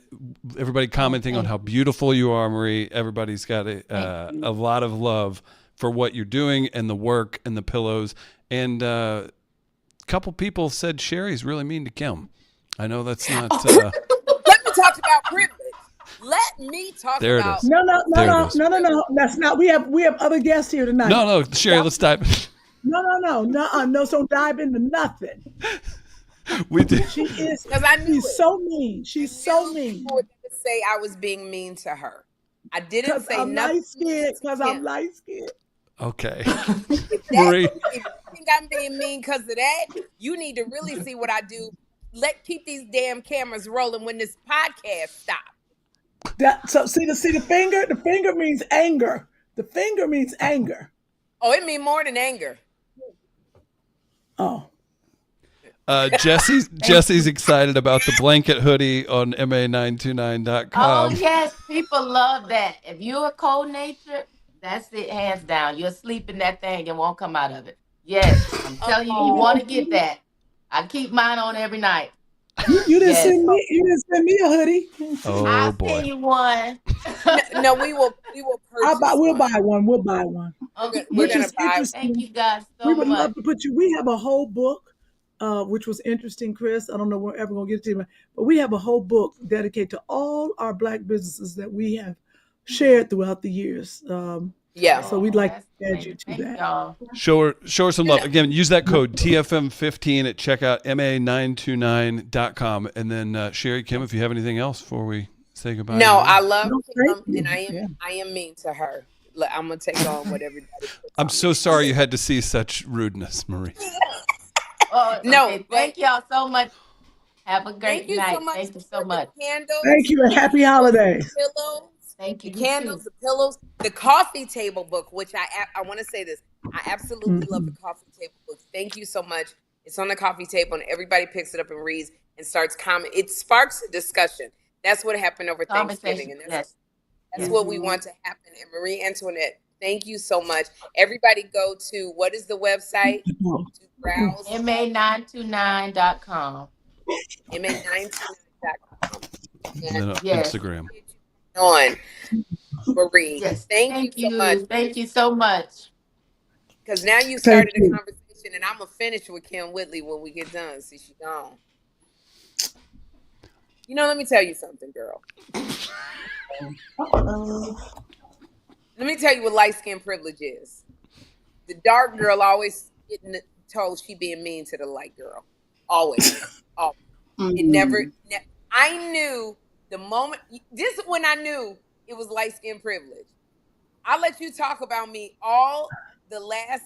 [SPEAKER 4] Everybody commenting on how beautiful you are, Marie. Everybody's got a lot of love for what you're doing and the work and the pillows. And a couple people said Sherri's really mean to Kym. I know that's not.
[SPEAKER 1] Let me talk about privilege. Let me talk
[SPEAKER 4] There it
[SPEAKER 1] about.
[SPEAKER 4] is.
[SPEAKER 3] No.
[SPEAKER 4] There it is.
[SPEAKER 3] No. That's not. We have other guests here tonight.
[SPEAKER 4] No, Sherri, let's dive.
[SPEAKER 3] No. So dive into nothing.
[SPEAKER 4] We did.
[SPEAKER 3] She is.
[SPEAKER 1] Because I knew
[SPEAKER 3] She's
[SPEAKER 1] it.
[SPEAKER 3] so mean. She's so mean.
[SPEAKER 1] People would never say I was being mean to her. I didn't
[SPEAKER 3] Because
[SPEAKER 1] say
[SPEAKER 3] I'm
[SPEAKER 1] nothing.
[SPEAKER 3] light skinned. Because I'm
[SPEAKER 1] Kym.
[SPEAKER 3] light skinned.
[SPEAKER 4] Okay.
[SPEAKER 1] Marie.
[SPEAKER 4] Marie.
[SPEAKER 1] If you think I'm being mean because of that, you need to really see what I do. Keep these damn cameras rolling when this podcast stops.
[SPEAKER 3] So see the finger. The finger means anger. The finger means anger.
[SPEAKER 1] Oh, it means more than anger.
[SPEAKER 3] Oh.
[SPEAKER 4] Jesse's excited about the blanket hoodie on ma929.com.
[SPEAKER 5] Oh, yes. People love that. If you're a cold nature, that's it, hands down. You'll sleep in that thing and won't come out of it. Yes. I'm telling you, you want to get that. I keep mine on every night.
[SPEAKER 3] You didn't
[SPEAKER 5] Yes.
[SPEAKER 3] send me. You didn't send me a hoodie.
[SPEAKER 4] Oh
[SPEAKER 5] I'll
[SPEAKER 4] boy.
[SPEAKER 5] send you one.
[SPEAKER 1] No, we will purchase
[SPEAKER 3] We'll
[SPEAKER 1] one.
[SPEAKER 3] buy one. We'll buy one.
[SPEAKER 5] Okay.
[SPEAKER 1] We're
[SPEAKER 3] Which
[SPEAKER 1] gonna
[SPEAKER 3] is
[SPEAKER 1] buy.
[SPEAKER 3] interesting.
[SPEAKER 5] Thank you guys so
[SPEAKER 3] We would
[SPEAKER 5] much.
[SPEAKER 3] love to put you. We have a whole book, which was interesting, Chris. I don't know we're ever gonna get to you, but we have a whole book dedicated to all our Black businesses that we have shared throughout the years.
[SPEAKER 1] Yeah.
[SPEAKER 3] So we'd like
[SPEAKER 5] That's
[SPEAKER 3] to add
[SPEAKER 5] great.
[SPEAKER 3] you to
[SPEAKER 5] Thank
[SPEAKER 3] that.
[SPEAKER 5] y'all.
[SPEAKER 4] Show her some love. Again, use that code TFM15 at checkout, ma929.com. And then Sherri, Kym, if you have anything else before we say goodbye.
[SPEAKER 1] No, I love
[SPEAKER 3] No,
[SPEAKER 1] Kym,
[SPEAKER 3] thank you.
[SPEAKER 1] and
[SPEAKER 3] Yeah.
[SPEAKER 1] I am mean to her. Look, I'm gonna take on what everybody puts
[SPEAKER 4] I'm
[SPEAKER 1] on
[SPEAKER 4] so
[SPEAKER 1] me.
[SPEAKER 4] sorry you had to see such rudeness, Marie.
[SPEAKER 5] Oh,
[SPEAKER 1] No,
[SPEAKER 5] okay. Thank y'all so much. Have a great
[SPEAKER 1] Thank you
[SPEAKER 5] night.
[SPEAKER 1] so much
[SPEAKER 5] Thank you so
[SPEAKER 1] for
[SPEAKER 5] much.
[SPEAKER 1] the candles.
[SPEAKER 3] Thank you and happy holidays.
[SPEAKER 1] Pillows.
[SPEAKER 5] Thank you.
[SPEAKER 1] The
[SPEAKER 5] You
[SPEAKER 1] candles,
[SPEAKER 5] too.
[SPEAKER 1] the pillows, the coffee table book, which I want to say this. I absolutely love the coffee table book. Thank you so much. It's on the coffee table, and everybody picks it up and reads and starts commenting. It sparks a discussion. That's what happened over Thanksgiving,
[SPEAKER 5] Conversation.
[SPEAKER 1] and
[SPEAKER 5] Yes.
[SPEAKER 1] that's what we want to happen. And Marie Antoinette, thank you so much. Everybody go to, what is the website to browse?
[SPEAKER 5] ma929.com.
[SPEAKER 1] ma929.com.
[SPEAKER 4] And then
[SPEAKER 5] Yes.
[SPEAKER 4] Instagram.
[SPEAKER 1] On Marie.
[SPEAKER 5] Yes.
[SPEAKER 1] Thank you so much.
[SPEAKER 5] Thank you so much.
[SPEAKER 1] Because now you
[SPEAKER 3] Thank
[SPEAKER 1] started a
[SPEAKER 3] you.
[SPEAKER 1] conversation, and I'm gonna finish with Kym Whitley when we get done. See, she gone. You know, let me tell you something, girl. Let me tell you what light skin privilege is. The dark girl always getting told she being mean to the light girl. Always. Always. It never. I knew the moment. This is when I knew it was light skin privilege. I let you talk about me all the last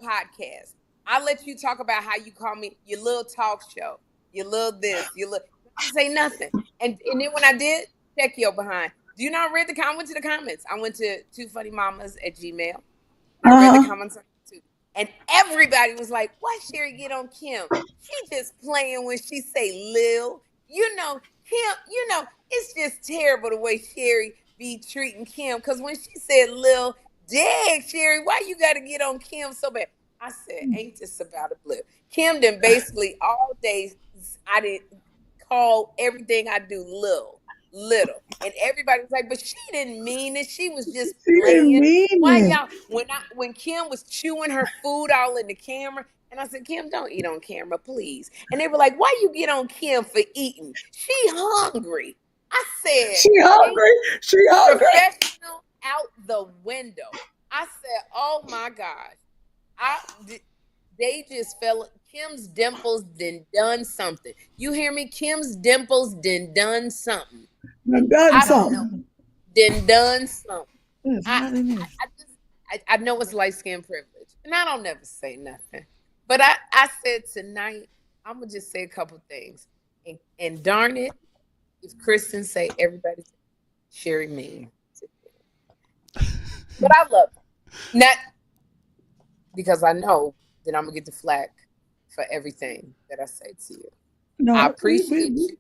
[SPEAKER 1] podcast. I let you talk about how you call me your little talk show, your little this, your little. You say nothing, and then when I did, check your behind. Do you not read the comments? I went to the comments. I went to 2funnymamas at Gmail. I read the comments on YouTube, and everybody was like, "Why Sherri get on Kym? She just playing when she say Lil. You know, Kym. You know, it's just terrible the way Sherri be treating Kym. Because when she said Lil, dang Sherri, why you got to get on Kym so bad?" I said, "Ain't this about a blip?" Kym then basically all day I didn't call everything I do little, and everybody was like, "But she didn't mean it. She was just
[SPEAKER 3] She didn't
[SPEAKER 1] playing."
[SPEAKER 3] mean
[SPEAKER 1] Why
[SPEAKER 3] it.
[SPEAKER 1] y'all? When Kym was chewing her food all in the camera, and I said, "Kym, don't eat on camera, please." And they were like, "Why you get on Kym for eating? She hungry." I said,
[SPEAKER 3] She hungry. She hungry.
[SPEAKER 1] professional out the window. I said, "Oh my gosh." They just fell. Kym's dimples done something. You hear me? Kym's dimples done something.
[SPEAKER 3] Done done
[SPEAKER 1] I don't
[SPEAKER 3] something.
[SPEAKER 1] know. Done something.
[SPEAKER 3] Yes,
[SPEAKER 1] I,
[SPEAKER 3] not in this.
[SPEAKER 1] I know it's light skin privilege, and I don't never say nothing. But I said tonight, I'm gonna just say a couple things, and darn it, if Kristen say everybody Sherri mean, but I love it. Not because I know that I'm gonna get the flack for everything that I say to you.
[SPEAKER 3] No,
[SPEAKER 1] I appreciate you.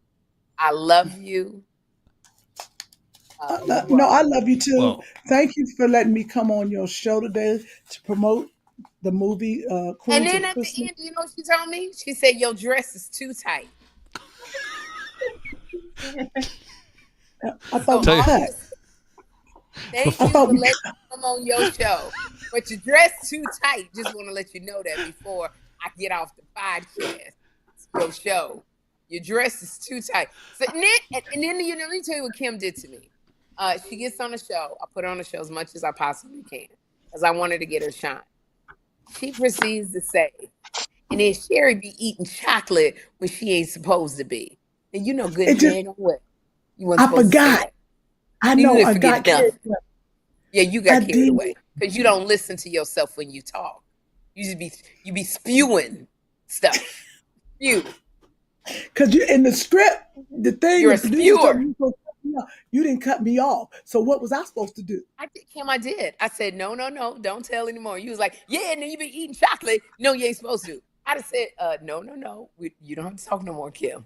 [SPEAKER 1] I love you.
[SPEAKER 3] No, I love you too.
[SPEAKER 4] Well-
[SPEAKER 3] Thank you for letting me come on your show today to promote the movie Queens
[SPEAKER 1] And then
[SPEAKER 3] of
[SPEAKER 1] at
[SPEAKER 3] Christmas.
[SPEAKER 1] the end, you know what she told me? She said, "Your dress is too tight."
[SPEAKER 3] I thought
[SPEAKER 4] Tell
[SPEAKER 3] you
[SPEAKER 4] you-
[SPEAKER 3] cut.
[SPEAKER 1] Thank you for letting me come on your show. But your dress too tight. Just want to let you know that before I get off the podcast. It's your show. Your dress is too tight. So, and then you know, let me tell you what Kym did to me. She gets on the show. I put her on the show as much as I possibly can because I wanted to get her shine. She proceeds to say, and then Sherri be eating chocolate when she ain't supposed to be. And you know good
[SPEAKER 3] It
[SPEAKER 1] you
[SPEAKER 3] just-
[SPEAKER 1] ain't gonna what? You weren't
[SPEAKER 3] I
[SPEAKER 1] supposed to say
[SPEAKER 3] forgot.
[SPEAKER 1] that.
[SPEAKER 3] I
[SPEAKER 1] You
[SPEAKER 3] know.
[SPEAKER 1] didn't
[SPEAKER 3] I
[SPEAKER 1] forget
[SPEAKER 3] got carried
[SPEAKER 1] nothing.
[SPEAKER 3] away.
[SPEAKER 1] Yeah, you got
[SPEAKER 3] I
[SPEAKER 1] carried
[SPEAKER 3] did.
[SPEAKER 1] away because you don't listen to yourself when you talk. You be spewing stuff. Spew.
[SPEAKER 3] Because you in the script, the thing
[SPEAKER 1] You're a
[SPEAKER 3] the producer told
[SPEAKER 1] spewer.
[SPEAKER 3] me, you didn't cut me off. So what was I supposed to do?
[SPEAKER 1] I did, Kym. I did. I said no, don't tell anymore. You was like, yeah, and then you been eating chocolate. No, you ain't supposed to. I'd have said, no. You don't have to talk no more, Kym.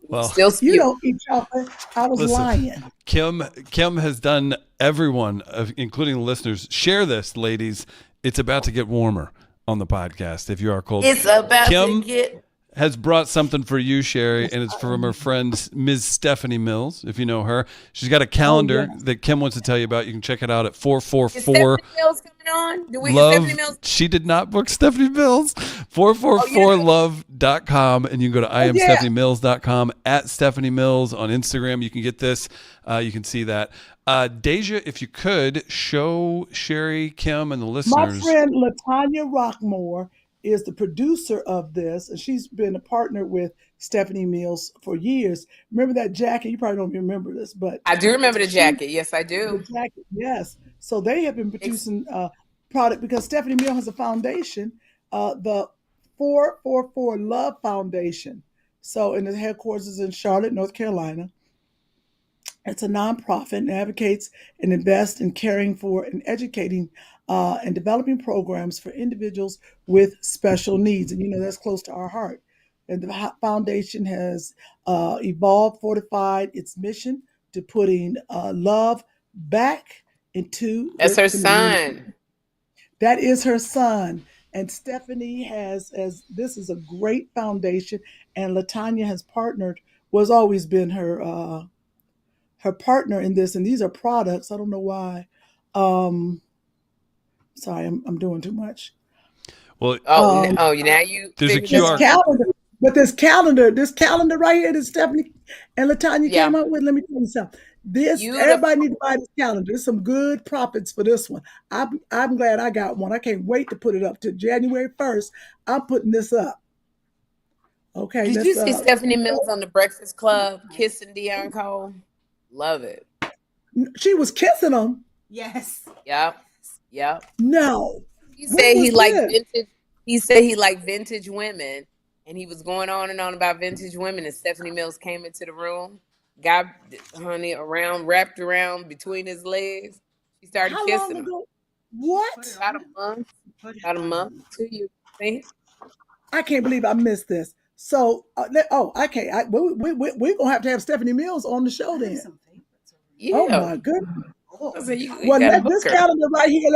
[SPEAKER 4] Well,
[SPEAKER 1] Still spew.
[SPEAKER 3] You don't eat chocolate. I was
[SPEAKER 4] Listen.
[SPEAKER 3] lying.
[SPEAKER 4] Kym has done everyone, including the listeners, share this, ladies. It's about to get warmer. on the podcast if you are cold.
[SPEAKER 1] It's about
[SPEAKER 4] Kym
[SPEAKER 1] to get.
[SPEAKER 4] has brought something for you, Sherri, and it's from her friend Ms. Stephanie Mills, if you know her. She's got a calendar that Kym wants to tell you about. You can check it out at
[SPEAKER 1] Is
[SPEAKER 4] 444
[SPEAKER 1] Stephanie Mills coming on? Do we
[SPEAKER 4] Love.
[SPEAKER 1] Stephanie Mills?
[SPEAKER 4] She did not book Stephanie Mills. 444love.com, and you can go to iamstephaniemills.com, at Stephanie Mills on Instagram. You can get this. You can see that. Deja, if you could, show Sherri, Kym, and the
[SPEAKER 3] My
[SPEAKER 4] listeners.
[SPEAKER 3] friend LaTanya Rockmore is the producer of this, and she's been a partner with Stephanie Mills for years. Remember that jacket? You probably don't remember this, but
[SPEAKER 1] I do remember the jacket. Yes, I
[SPEAKER 3] the
[SPEAKER 1] do.
[SPEAKER 3] jacket, yes. So they have been producing product because Stephanie Mills has a foundation, the 444 Love Foundation. So, and the headquarters is in Charlotte, North Carolina. It's a nonprofit and advocates and invests in caring for and educating and developing programs for individuals with special needs. And, you know, that's close to our heart. And the foundation has evolved, fortified its mission to putting love back into
[SPEAKER 1] That's
[SPEAKER 3] the
[SPEAKER 1] her
[SPEAKER 3] community.
[SPEAKER 1] son.
[SPEAKER 3] That is her son. And Stephanie has, as this is a great foundation, and LaTanya has partnered, was always been her her partner in this. And these are products. I don't know why. Sorry, I'm doing too much.
[SPEAKER 4] Well,
[SPEAKER 1] Oh,
[SPEAKER 3] Um,
[SPEAKER 1] now you
[SPEAKER 4] There's a
[SPEAKER 1] figured
[SPEAKER 3] This
[SPEAKER 4] QR
[SPEAKER 1] it out.
[SPEAKER 3] calendar, but this calendar right here that Stephanie and LaTanya
[SPEAKER 1] Yeah.
[SPEAKER 3] came up with, let me tell you something. This
[SPEAKER 1] Beautiful.
[SPEAKER 3] everybody need to buy this calendar. There's some good profits for this one. I'm glad I got one. I can't wait to put it up to January 1st. I'm putting this up. Okay,
[SPEAKER 1] Did
[SPEAKER 3] let's,
[SPEAKER 1] you see Stephanie Mills on the Breakfast Club kissing Dion Cole? Love it.
[SPEAKER 3] she was kissing him.
[SPEAKER 6] Yes.
[SPEAKER 1] Yep. Yep.
[SPEAKER 3] No.
[SPEAKER 1] He
[SPEAKER 3] When
[SPEAKER 1] said he
[SPEAKER 3] was
[SPEAKER 1] liked
[SPEAKER 3] this?
[SPEAKER 1] vintage. He said he liked vintage women, and he was going on and on about vintage women. And Stephanie Mills came into the room, got honey wrapped around between his legs. She started
[SPEAKER 3] How long
[SPEAKER 1] kissing him.
[SPEAKER 3] ago? What?
[SPEAKER 1] About a month, 2 years. I think.
[SPEAKER 3] I can't believe I missed this. So, okay. We're gonna have to have Stephanie Mills on the show then.
[SPEAKER 1] Yeah.
[SPEAKER 3] Oh my goodness.
[SPEAKER 1] I said, you
[SPEAKER 3] Well,
[SPEAKER 1] gotta
[SPEAKER 3] this
[SPEAKER 1] book her.
[SPEAKER 3] calendar right here,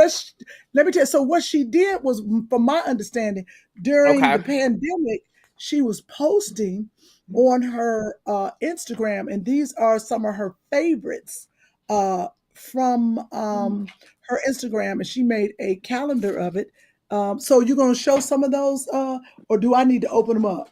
[SPEAKER 3] let me tell you. So what she did was, from my understanding, during
[SPEAKER 1] Okay.
[SPEAKER 3] the pandemic, she was posting on her Instagram, and these are some of her favorites from her Instagram, and she made a calendar of it. So you're going to show some of those, or do I need to open them up?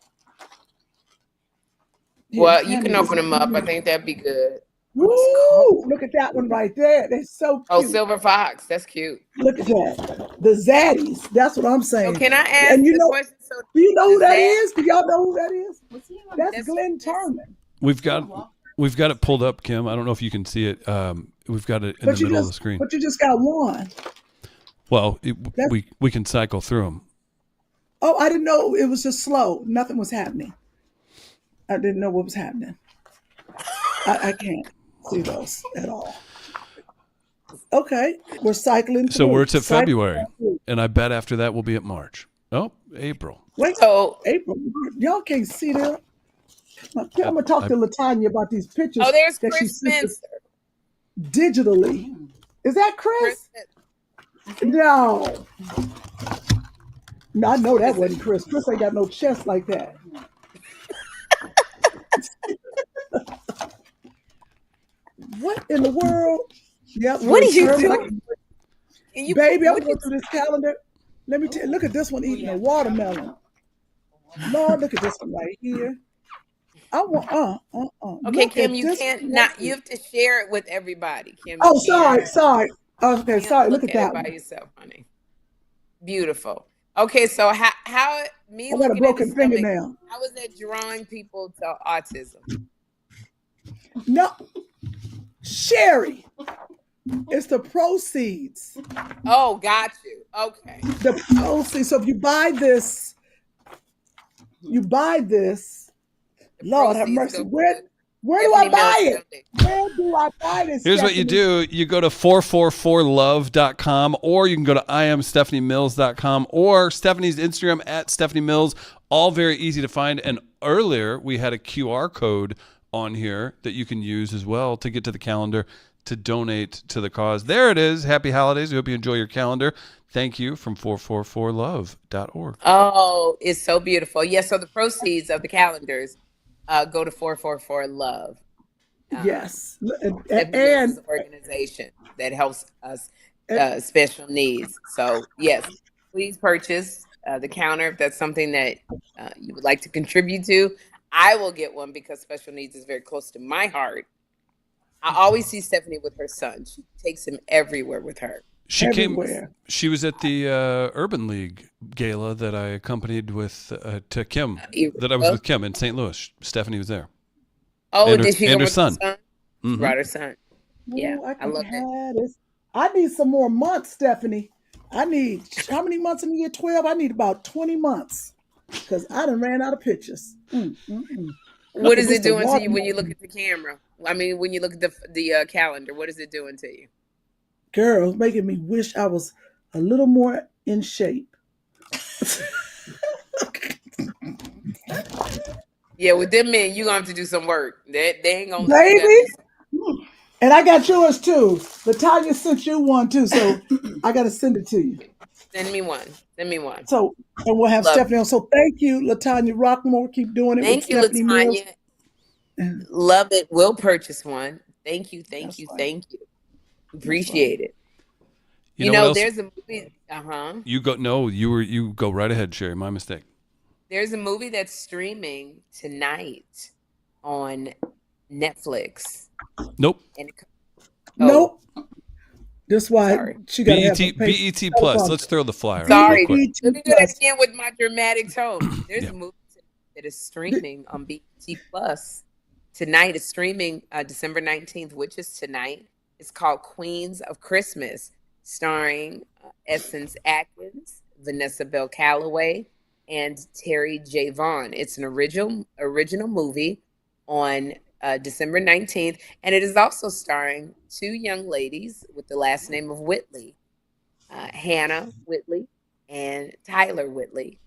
[SPEAKER 1] Well,
[SPEAKER 3] Here,
[SPEAKER 1] you
[SPEAKER 3] hand
[SPEAKER 1] can
[SPEAKER 3] me
[SPEAKER 1] open
[SPEAKER 3] this.
[SPEAKER 1] them up. I think that'd be good.
[SPEAKER 3] Woo! Look at that one right there. They're so
[SPEAKER 1] Oh,
[SPEAKER 3] cute.
[SPEAKER 1] Silver Fox. That's cute.
[SPEAKER 3] Look at that. The Zaddies. That's what I'm saying.
[SPEAKER 1] So can I ask
[SPEAKER 3] And you
[SPEAKER 1] the
[SPEAKER 3] know,
[SPEAKER 1] question? So
[SPEAKER 3] do you know who
[SPEAKER 1] the
[SPEAKER 3] that
[SPEAKER 1] Zad-
[SPEAKER 3] is? Do y'all know who that is? That's
[SPEAKER 1] That's-
[SPEAKER 3] Glenn
[SPEAKER 1] that's-
[SPEAKER 3] Turman.
[SPEAKER 4] we've got it pulled up, Kym. I don't know if you can see it. We've got it in
[SPEAKER 3] But
[SPEAKER 4] the
[SPEAKER 3] you
[SPEAKER 4] middle of the
[SPEAKER 3] just,
[SPEAKER 4] screen.
[SPEAKER 3] but you just got one.
[SPEAKER 4] Well,
[SPEAKER 3] That's-
[SPEAKER 4] we can cycle through them.
[SPEAKER 3] Oh, I didn't know it was just slow. Nothing was happening. I didn't know what was happening. I can't see those at all. Okay, we're cycling.
[SPEAKER 4] So
[SPEAKER 3] through.
[SPEAKER 4] we're to
[SPEAKER 3] Cycling
[SPEAKER 4] February,
[SPEAKER 3] through.
[SPEAKER 4] and I bet after that we'll be at March. Oh, April.
[SPEAKER 3] Wait,
[SPEAKER 1] So
[SPEAKER 3] April, y'all can't see that. I'm gonna talk to LaTanya about these pictures
[SPEAKER 1] there's
[SPEAKER 3] that she
[SPEAKER 1] Chris
[SPEAKER 3] sent us
[SPEAKER 1] Spencer.
[SPEAKER 3] digitally. Is that Chris? No. No, I know that wasn't Chris. Chris ain't got no chest like that. What in the world? Yep.
[SPEAKER 1] What are you
[SPEAKER 3] Chris,
[SPEAKER 1] doing? Can you-
[SPEAKER 3] Baby, I'm
[SPEAKER 1] what
[SPEAKER 3] going
[SPEAKER 1] is-
[SPEAKER 3] through this calendar. Let me tell you, look at this one eating a watermelon. Lord, look at this one right here. I want
[SPEAKER 1] Okay,
[SPEAKER 3] Look
[SPEAKER 1] Kym,
[SPEAKER 3] at
[SPEAKER 1] you
[SPEAKER 3] this
[SPEAKER 1] can't
[SPEAKER 3] one
[SPEAKER 1] not.
[SPEAKER 3] right
[SPEAKER 1] You
[SPEAKER 3] here.
[SPEAKER 1] have to share it with everybody, Kym.
[SPEAKER 3] Oh,
[SPEAKER 1] You can't-
[SPEAKER 3] sorry. Okay,
[SPEAKER 1] can't
[SPEAKER 3] sorry. Look at that
[SPEAKER 1] it by
[SPEAKER 3] one.
[SPEAKER 1] yourself, honey. Beautiful. Okay, so how me
[SPEAKER 3] I got a
[SPEAKER 1] looking
[SPEAKER 3] broken
[SPEAKER 1] at the stomach,
[SPEAKER 3] fingernail.
[SPEAKER 1] how is that drawing people to autism?
[SPEAKER 3] No, Sherri. It's the proceeds.
[SPEAKER 1] Oh, got you. Okay.
[SPEAKER 3] The proceeds. So if you buy this, Lord have
[SPEAKER 1] proceeds
[SPEAKER 3] mercy.
[SPEAKER 1] go
[SPEAKER 3] Where do I
[SPEAKER 1] Stephanie
[SPEAKER 3] buy
[SPEAKER 1] Mills
[SPEAKER 3] it?
[SPEAKER 1] Foundation.
[SPEAKER 3] Where do I buy this?
[SPEAKER 4] Here's what you
[SPEAKER 3] Stephanie?
[SPEAKER 4] do. You go to 444love.com, or you can go to iamstephaniemills.com, or Stephanie's Instagram at Stephanie Mills. All very easy to find. And earlier we had a QR code on here that you can use as well to get to the calendar to donate to the cause. There it is. Happy holidays. We hope you enjoy your calendar. thank you from 444love.org.
[SPEAKER 1] Oh, it's so beautiful. Yes, so the proceeds of the calendars go to 444 Love.
[SPEAKER 3] Yes.
[SPEAKER 1] And organization that helps us special needs. So yes, please purchase the counter if that's something that you would like to contribute to. I will get one because special needs is very close to my heart. I always see Stephanie with her son. She takes him everywhere with her.
[SPEAKER 4] She
[SPEAKER 3] everywhere.
[SPEAKER 4] She was at the Urban League gala that I accompanied with to Kym. That I was with Kym in St. Louis. Stephanie was there.
[SPEAKER 1] Oh, did she go with her son?
[SPEAKER 4] Mm-hmm.
[SPEAKER 1] Brought her son. Yeah,
[SPEAKER 3] Ooh,
[SPEAKER 1] I love it.
[SPEAKER 3] I need some more months, Stephanie. I need, how many months in the year? 12? I need about 20 months because I done ran out of pictures.
[SPEAKER 1] What is it doing to you when you look at the camera? I mean, when you look at the calendar, what is it doing to you?
[SPEAKER 3] Girl, it's making me wish I was a little more in shape.
[SPEAKER 1] Yeah, with them men, you're going to have to do some work. They ain't going to...
[SPEAKER 3] Baby! And I got yours too. LaTanya sent you one too, so I got to send it to you.
[SPEAKER 1] Send me one.
[SPEAKER 3] So, and we'll have Stephanie on. So thank you, LaTanya Rockmore. Keep doing it.
[SPEAKER 1] Thank you, LaTanya. Love it. We'll purchase one. Thank you. Appreciate it. You know there's a movie.
[SPEAKER 4] You go. No, you go right ahead, Sherri. My mistake.
[SPEAKER 1] There's a movie that's streaming tonight on Netflix.
[SPEAKER 4] Nope.
[SPEAKER 3] Nope. That's why she got
[SPEAKER 4] BET Plus. Let's throw the flyer.
[SPEAKER 1] Sorry. Let me do that again with my dramatic tone. There's a movie that is streaming on BET Plus tonight. It's streaming December 19th, which is tonight. It's called Queens of Christmas, starring Essence Atkins, Vanessa Bell Calloway, and Terry J. Vaughn. It's an original movie on December 19th, and it is also starring two young ladies with the last name of Whitley, Hannah Whitley and Tyler Whitley.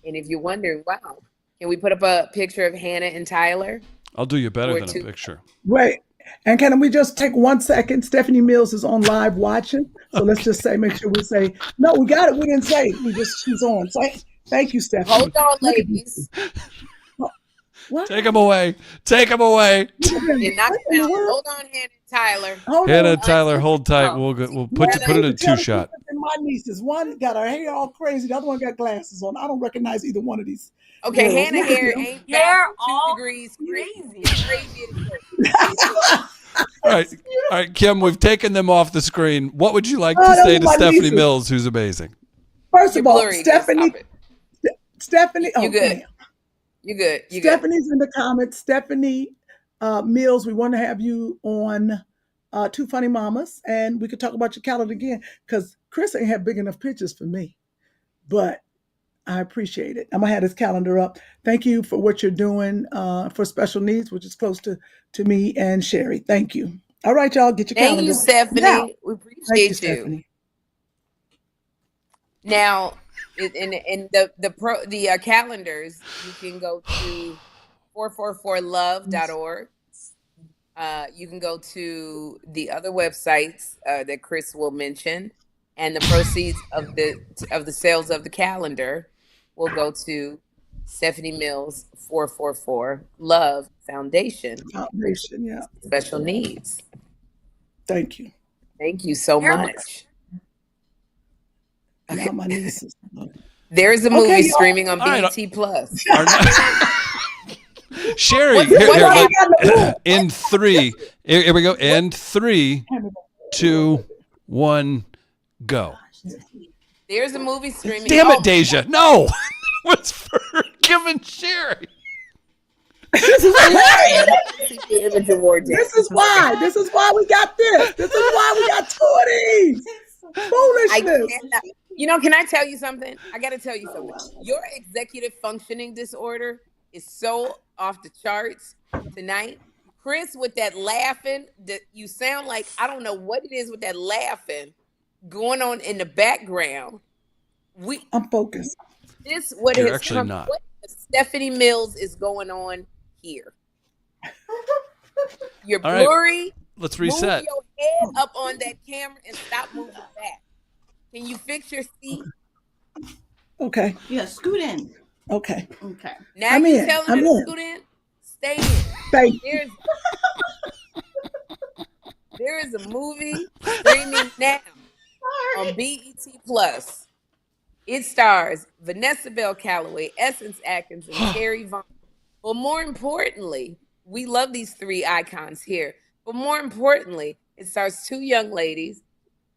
[SPEAKER 1] And if you're wondering, wow, can we put up a picture of Hannah and Tyler?
[SPEAKER 4] I'll do you better than a picture.
[SPEAKER 3] Wait, and can we just take 1 second? Stephanie Mills is on live watching, so let's just say, make sure we say, no, we got it. We didn't say it. She's on. So, thank you, Stephanie.
[SPEAKER 1] Hold on, ladies.
[SPEAKER 3] What?
[SPEAKER 4] Take them away. You're
[SPEAKER 1] not gonna hold on, Hannah and Tyler.
[SPEAKER 4] Hannah and Tyler, hold tight. We'll put it in a 2-shot.
[SPEAKER 3] My nieces, one got her hair all crazy. The other one got glasses on. I don't recognize either one of these.
[SPEAKER 1] Okay,
[SPEAKER 3] girls.
[SPEAKER 1] Hannah hair ain't
[SPEAKER 5] They're
[SPEAKER 1] 2
[SPEAKER 5] all
[SPEAKER 1] degrees
[SPEAKER 5] crazy.
[SPEAKER 4] All right, Kym, we've taken them off the screen. What would you like to say to Stephanie
[SPEAKER 3] nieces.
[SPEAKER 4] Mills, who's amazing?
[SPEAKER 3] First of all, Stephanie.
[SPEAKER 1] You good? You good?
[SPEAKER 3] Stephanie's in the comments. Stephanie Mills, we want to have you on Two Funny Mamas, and we could talk about your calendar again because Chris ain't have big enough pictures for me, but I appreciate it. I'm gonna have this calendar up. Thank you for what you're doing for special needs, which is close to me and Sherri. Thank you. All right, y'all, get your calendar.
[SPEAKER 1] Thank you, Stephanie. Now, we appreciate you.
[SPEAKER 3] Stephanie.
[SPEAKER 1] Now, in the calendars, you can go to 444love.org. You can go to the other websites that Chris will mention, and the proceeds of the sales of the calendar will go to Stephanie Mills 444 Love Foundation,
[SPEAKER 3] yeah.
[SPEAKER 1] Special Needs.
[SPEAKER 3] Thank you.
[SPEAKER 1] Thank you so much.
[SPEAKER 3] Okay. My nieces.
[SPEAKER 1] There's a movie streaming on BET Plus.
[SPEAKER 4] Sherri, in 3. Here we go. In 3, 2, 1, go.
[SPEAKER 1] There's a movie streaming.
[SPEAKER 4] Damn it, Deja. No. What's for Kym and Sherri?
[SPEAKER 3] This is hilarious. This is why we got this. This is why we got 2 of these. Foolishness.
[SPEAKER 1] Can I tell you something? I got to tell you something. Your executive functioning disorder is so off the charts tonight. Chris, with that laughing, that you sound like, I don't know what it is with that laughing going on in the background.
[SPEAKER 3] I'm focused.
[SPEAKER 4] You're actually not.
[SPEAKER 1] What Stephanie Mills is going on here. You're blurry.
[SPEAKER 4] Right, let's reset.
[SPEAKER 1] Move your head up on that camera and stop moving back. Can you fix your seat?
[SPEAKER 3] Okay.
[SPEAKER 6] Yeah, scoot in.
[SPEAKER 3] Okay.
[SPEAKER 6] Okay.
[SPEAKER 1] Now
[SPEAKER 3] I'm
[SPEAKER 1] you
[SPEAKER 3] in.
[SPEAKER 1] telling
[SPEAKER 3] I'm
[SPEAKER 1] her to
[SPEAKER 3] in.
[SPEAKER 1] scoot in? Stay in.
[SPEAKER 3] Thank you.
[SPEAKER 1] There is a movie streaming now on BET Plus. It stars Vanessa Bell Calloway, Essence Atkins, and Terry Vaughn. But more importantly, we love these three icons here. But more importantly, it stars two young ladies,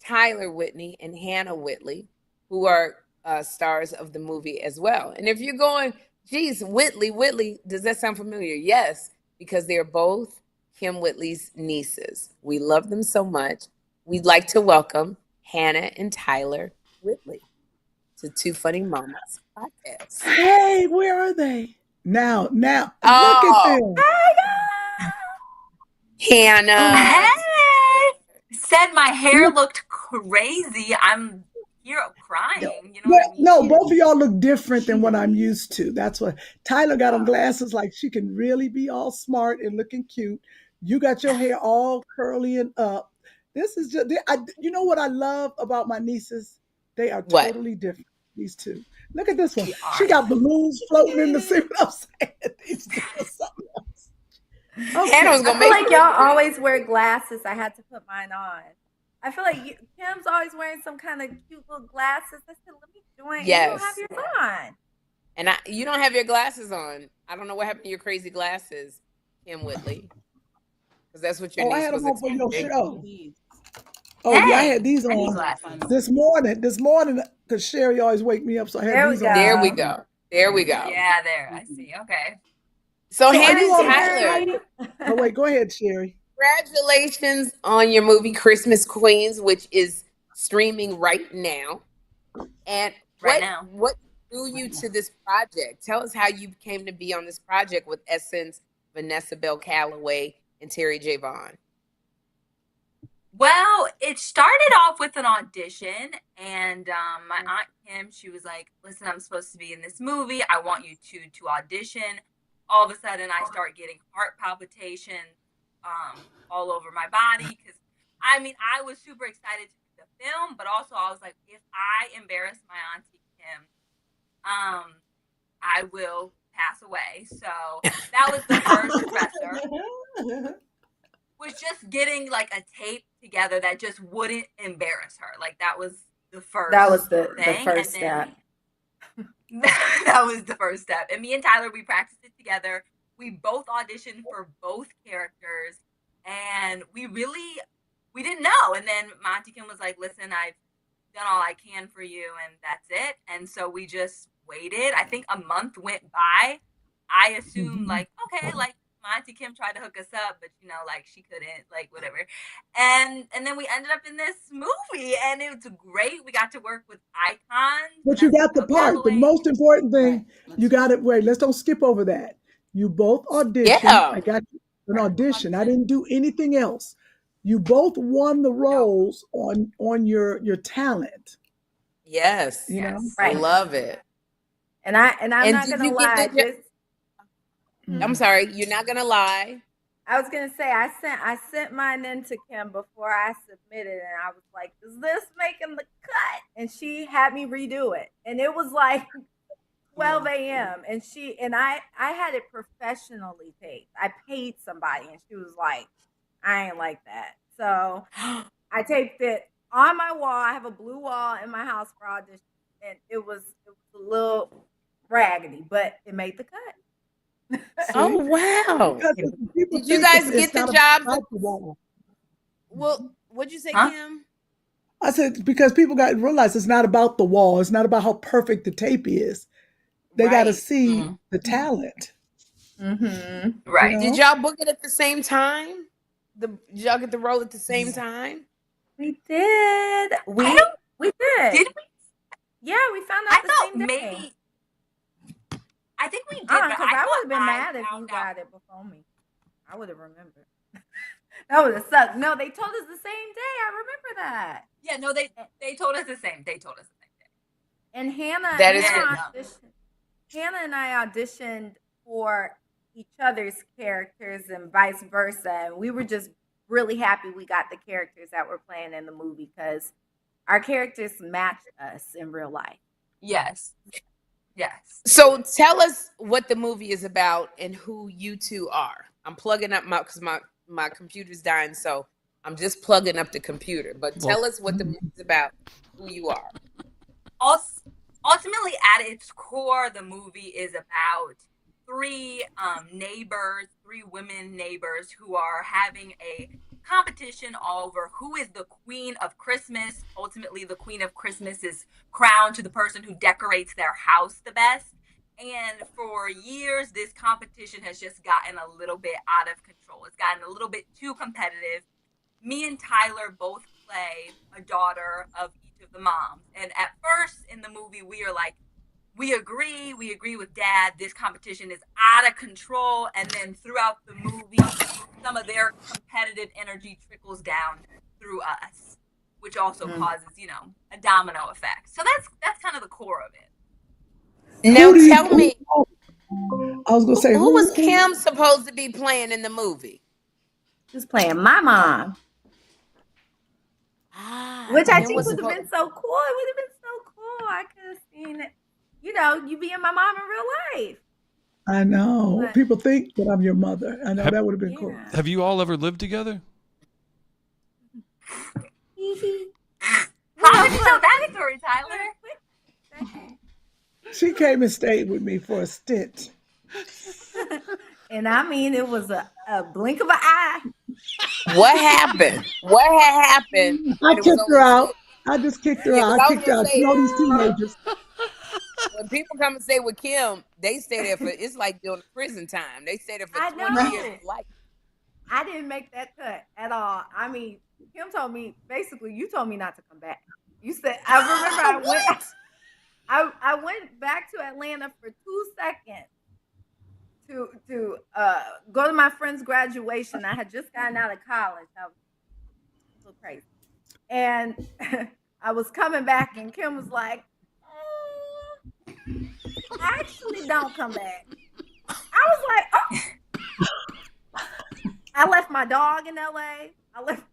[SPEAKER 1] Tyler Whitney and Hannah Whitley, who are stars of the movie as well. And if you're going, geez, Whitley, does that sound familiar? Yes, because they're both Kym Whitley's nieces. We love them so much. We'd like to welcome Hannah and Tyler Whitley to Two Funny Mamas podcast.
[SPEAKER 3] Hey, where are they? Now, look at them.
[SPEAKER 1] Hannah.
[SPEAKER 7] Hey! Said my hair looked crazy. I'm here crying. You know what I mean?
[SPEAKER 3] No, both of y'all look different than what I'm used to. That's what Tyler got on glasses like she can really be all smart and looking cute. You got your hair all curly and up. This is just, you know what I love about my nieces? They are
[SPEAKER 1] What?
[SPEAKER 3] totally different. These two. Look at this one.
[SPEAKER 7] They are.
[SPEAKER 3] She got balloons floating in the sea. What I'm saying? These two are something else.
[SPEAKER 1] Hannah was
[SPEAKER 8] I
[SPEAKER 1] gonna
[SPEAKER 8] feel
[SPEAKER 1] make
[SPEAKER 8] like y'all always wear glasses. I had to put mine on. I feel like Kim's always wearing some kind of cute little glasses. I said, let me join. You don't have
[SPEAKER 1] Yes.
[SPEAKER 8] yours on.
[SPEAKER 1] And you don't have your glasses on. I don't know what happened to your crazy glasses, Kym Whitley. Because that's what your
[SPEAKER 3] Oh, I
[SPEAKER 1] niece
[SPEAKER 3] had
[SPEAKER 1] was
[SPEAKER 3] them on for your
[SPEAKER 1] expecting.
[SPEAKER 3] show. Oh, yeah, I had these
[SPEAKER 7] I need
[SPEAKER 3] on
[SPEAKER 7] glasses.
[SPEAKER 3] this morning, because Sherri always wake me up, so I had
[SPEAKER 8] There we
[SPEAKER 3] these on.
[SPEAKER 8] go.
[SPEAKER 1] There we go. There we go.
[SPEAKER 7] Yeah, there. I see. Okay.
[SPEAKER 1] So
[SPEAKER 3] So are
[SPEAKER 1] Hannah
[SPEAKER 3] you
[SPEAKER 1] and
[SPEAKER 3] on
[SPEAKER 1] Tyler,
[SPEAKER 3] Oh, wait, go ahead, Sherri.
[SPEAKER 1] congratulations on your movie Christmas Queens, which is streaming right now. And
[SPEAKER 7] Right now.
[SPEAKER 1] what drew you to this project? Tell us how you came to be on this project with Essence, Vanessa Bell Calloway, and Terry J. Vaughn.
[SPEAKER 7] Well, it started off with an audition, and my Aunt Kym, she was like, listen, I'm supposed to be in this movie. I want you to audition. All of a sudden, I start getting heart palpitations all over my body. Because, I mean, I was super excited to do the film, but also I was like, if I embarrass my Auntie Kym, I will pass away. So that was the first stressor. Was just getting like a tape together that just wouldn't embarrass her. Like that was the first.
[SPEAKER 8] That was the
[SPEAKER 7] thing.
[SPEAKER 8] first
[SPEAKER 7] And then
[SPEAKER 8] step.
[SPEAKER 7] that was the first step. And me and Tyler, we practiced it together. We both auditioned for both characters, and we didn't know. And then my Auntie Kym was like, "Listen, I've done all I can for you, and that's it." And so we just waited. I think a month went by. I assumed like, okay, like my Auntie Kym tried to hook us up, but you know, like she couldn't, like whatever. And then we ended up in this movie, and it was great. We got to work with icons.
[SPEAKER 3] But you got the part. The most important thing, you got it. Wait, let's don't skip over that. You both auditioned.
[SPEAKER 1] Yeah.
[SPEAKER 3] I got an audition. I didn't do anything else. You both won the roles on your talent.
[SPEAKER 1] Yes.
[SPEAKER 3] You know?
[SPEAKER 1] I love it.
[SPEAKER 8] And I'm not
[SPEAKER 1] did
[SPEAKER 8] gonna
[SPEAKER 1] you get
[SPEAKER 8] lie.
[SPEAKER 1] I'm sorry, you're not gonna lie.
[SPEAKER 8] I was gonna say I sent mine in to Kym before I submitted, and I was like, "Is this making the cut?" And she had me redo it, and it was like 12 a.m. and I had it professionally taped. I paid somebody, and she was like, "I ain't like that." So I taped it on my wall. I have a blue wall in my house for audition, and it was a little raggedy, but it made the cut.
[SPEAKER 1] Oh wow!
[SPEAKER 3] Because people
[SPEAKER 1] Did you
[SPEAKER 3] think
[SPEAKER 1] guys
[SPEAKER 3] it's
[SPEAKER 1] get the
[SPEAKER 3] not
[SPEAKER 1] job?
[SPEAKER 3] about the wall.
[SPEAKER 1] Well, what'd you say,
[SPEAKER 7] Huh?
[SPEAKER 1] Kym?
[SPEAKER 3] I said because people got to realize it's not about the wall. It's not about how perfect the tape is. They got to
[SPEAKER 1] Right.
[SPEAKER 3] see the talent.
[SPEAKER 8] Mm-hmm.
[SPEAKER 7] Right.
[SPEAKER 3] You know?
[SPEAKER 1] Did y'all book it at the same time? Did y'all get the role at the same time?
[SPEAKER 8] We did. We did.
[SPEAKER 7] Did we?
[SPEAKER 8] Yeah, we found
[SPEAKER 7] I
[SPEAKER 8] out the
[SPEAKER 7] thought
[SPEAKER 8] same day.
[SPEAKER 7] maybe. I think we did,
[SPEAKER 8] Because
[SPEAKER 7] but
[SPEAKER 8] I would have been mad if you got it before me. I would have remembered. That would have sucked. No, they told us the same day. I remember that.
[SPEAKER 7] Yeah, no, they told us the same. They told us the same day.
[SPEAKER 8] And Hannah,
[SPEAKER 1] That is
[SPEAKER 8] Hannah and I auditioned for each other's characters and vice versa. And we were just really happy we got the characters that were playing in the movie because our characters match us in real life.
[SPEAKER 7] Yes. Yes.
[SPEAKER 1] So tell us what the movie is about and who you two are. I'm plugging up because my computer's dying, so I'm just plugging up the computer. But tell us what the movie's about, who you are.
[SPEAKER 7] Ultimately, at its core, the movie is about three women neighbors who are having a competition over who is the queen of Christmas. Ultimately, the queen of Christmas is crowned to the person who decorates their house the best. And for years, this competition has just gotten a little bit out of control. It's gotten a little bit too competitive. Me and Tyler both play a daughter of each of the moms. And at first in the movie, we are like, we agree with Dad, this competition is out of control. And then throughout the movie, some of their competitive energy trickles down through us, which also causes, a domino effect. So that's kind of the core of it.
[SPEAKER 1] Now tell me,
[SPEAKER 3] I was gonna say,
[SPEAKER 1] who was Kym supposed to be playing in the movie?
[SPEAKER 8] She was playing my mom. Which I think would have been so cool. It would have been so cool. I could have seen it. You being my mom in real life.
[SPEAKER 3] I know.
[SPEAKER 8] But-
[SPEAKER 3] People think that I'm your mother. I know that would have been cool.
[SPEAKER 4] Have you all ever lived together?
[SPEAKER 7] How did you tell that story, Tyler?
[SPEAKER 3] She came and stayed with me for a stint.
[SPEAKER 8] And I mean, it was a blink of an eye.
[SPEAKER 1] What happened? What had happened?
[SPEAKER 3] I kicked her out. I just kicked her out. I kicked her out.
[SPEAKER 1] Say,
[SPEAKER 3] These teenagers.
[SPEAKER 1] When people come and stay with Kym, they stay there for, it's like doing prison time. They stay there for 20 years of life.
[SPEAKER 8] I didn't make that cut at all. I mean, Kym told me, basically, you told me not to come back. You said, I remember I went back to Atlanta for 2 seconds to go to my friend's graduation. I had just gotten out of college. I was so crazy. And I was coming back, and Kym was like, actually, don't come back. I was like, oh. I left my dog in LA. I left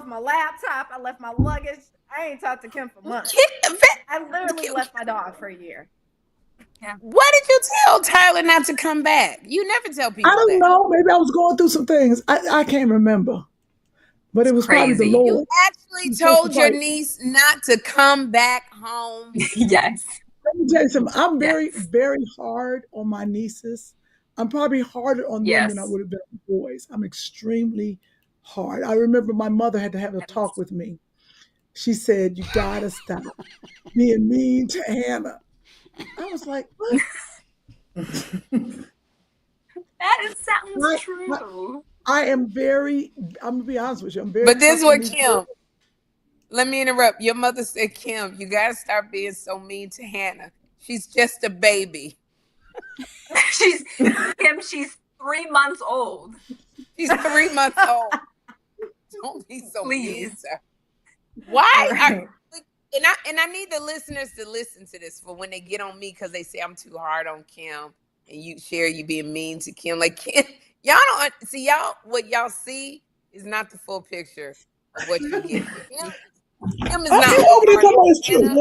[SPEAKER 8] my laptop. I left my luggage. I ain't talked to Kym for months. I literally left my dog for a year.
[SPEAKER 1] Yeah. Why did you tell Tyler not to come back? You never tell people
[SPEAKER 3] I don't know. Maybe I was going through some things. I can't remember. But it was
[SPEAKER 1] crazy.
[SPEAKER 3] Probably the Lord.
[SPEAKER 1] You actually told your niece not to come back home.
[SPEAKER 7] Yes.
[SPEAKER 3] Let me tell you something. I'm very, very hard on my nieces. I'm probably harder on them than I would have been on boys. I'm extremely hard. I remember my mother had to have a talk with me. She said, "You gotta stop being mean to Hannah." I was like, "What?"
[SPEAKER 7] That sounds true.
[SPEAKER 3] I'm gonna be honest with you. I'm very.
[SPEAKER 1] But this is what Kym. Let me interrupt. Your mother said, "Kym, you gotta start being so mean to Hannah. She's just a baby."
[SPEAKER 7] She's 3 months old.
[SPEAKER 1] She's 3 months old. Don't be so mean to her. Why? And I need the listeners to listen to this for when they get on me because they say I'm too hard on Kym and you being mean to Kym. Like Kym, y'all don't see what y'all see is not the full picture of what you get. Kym is not hard on Hannah.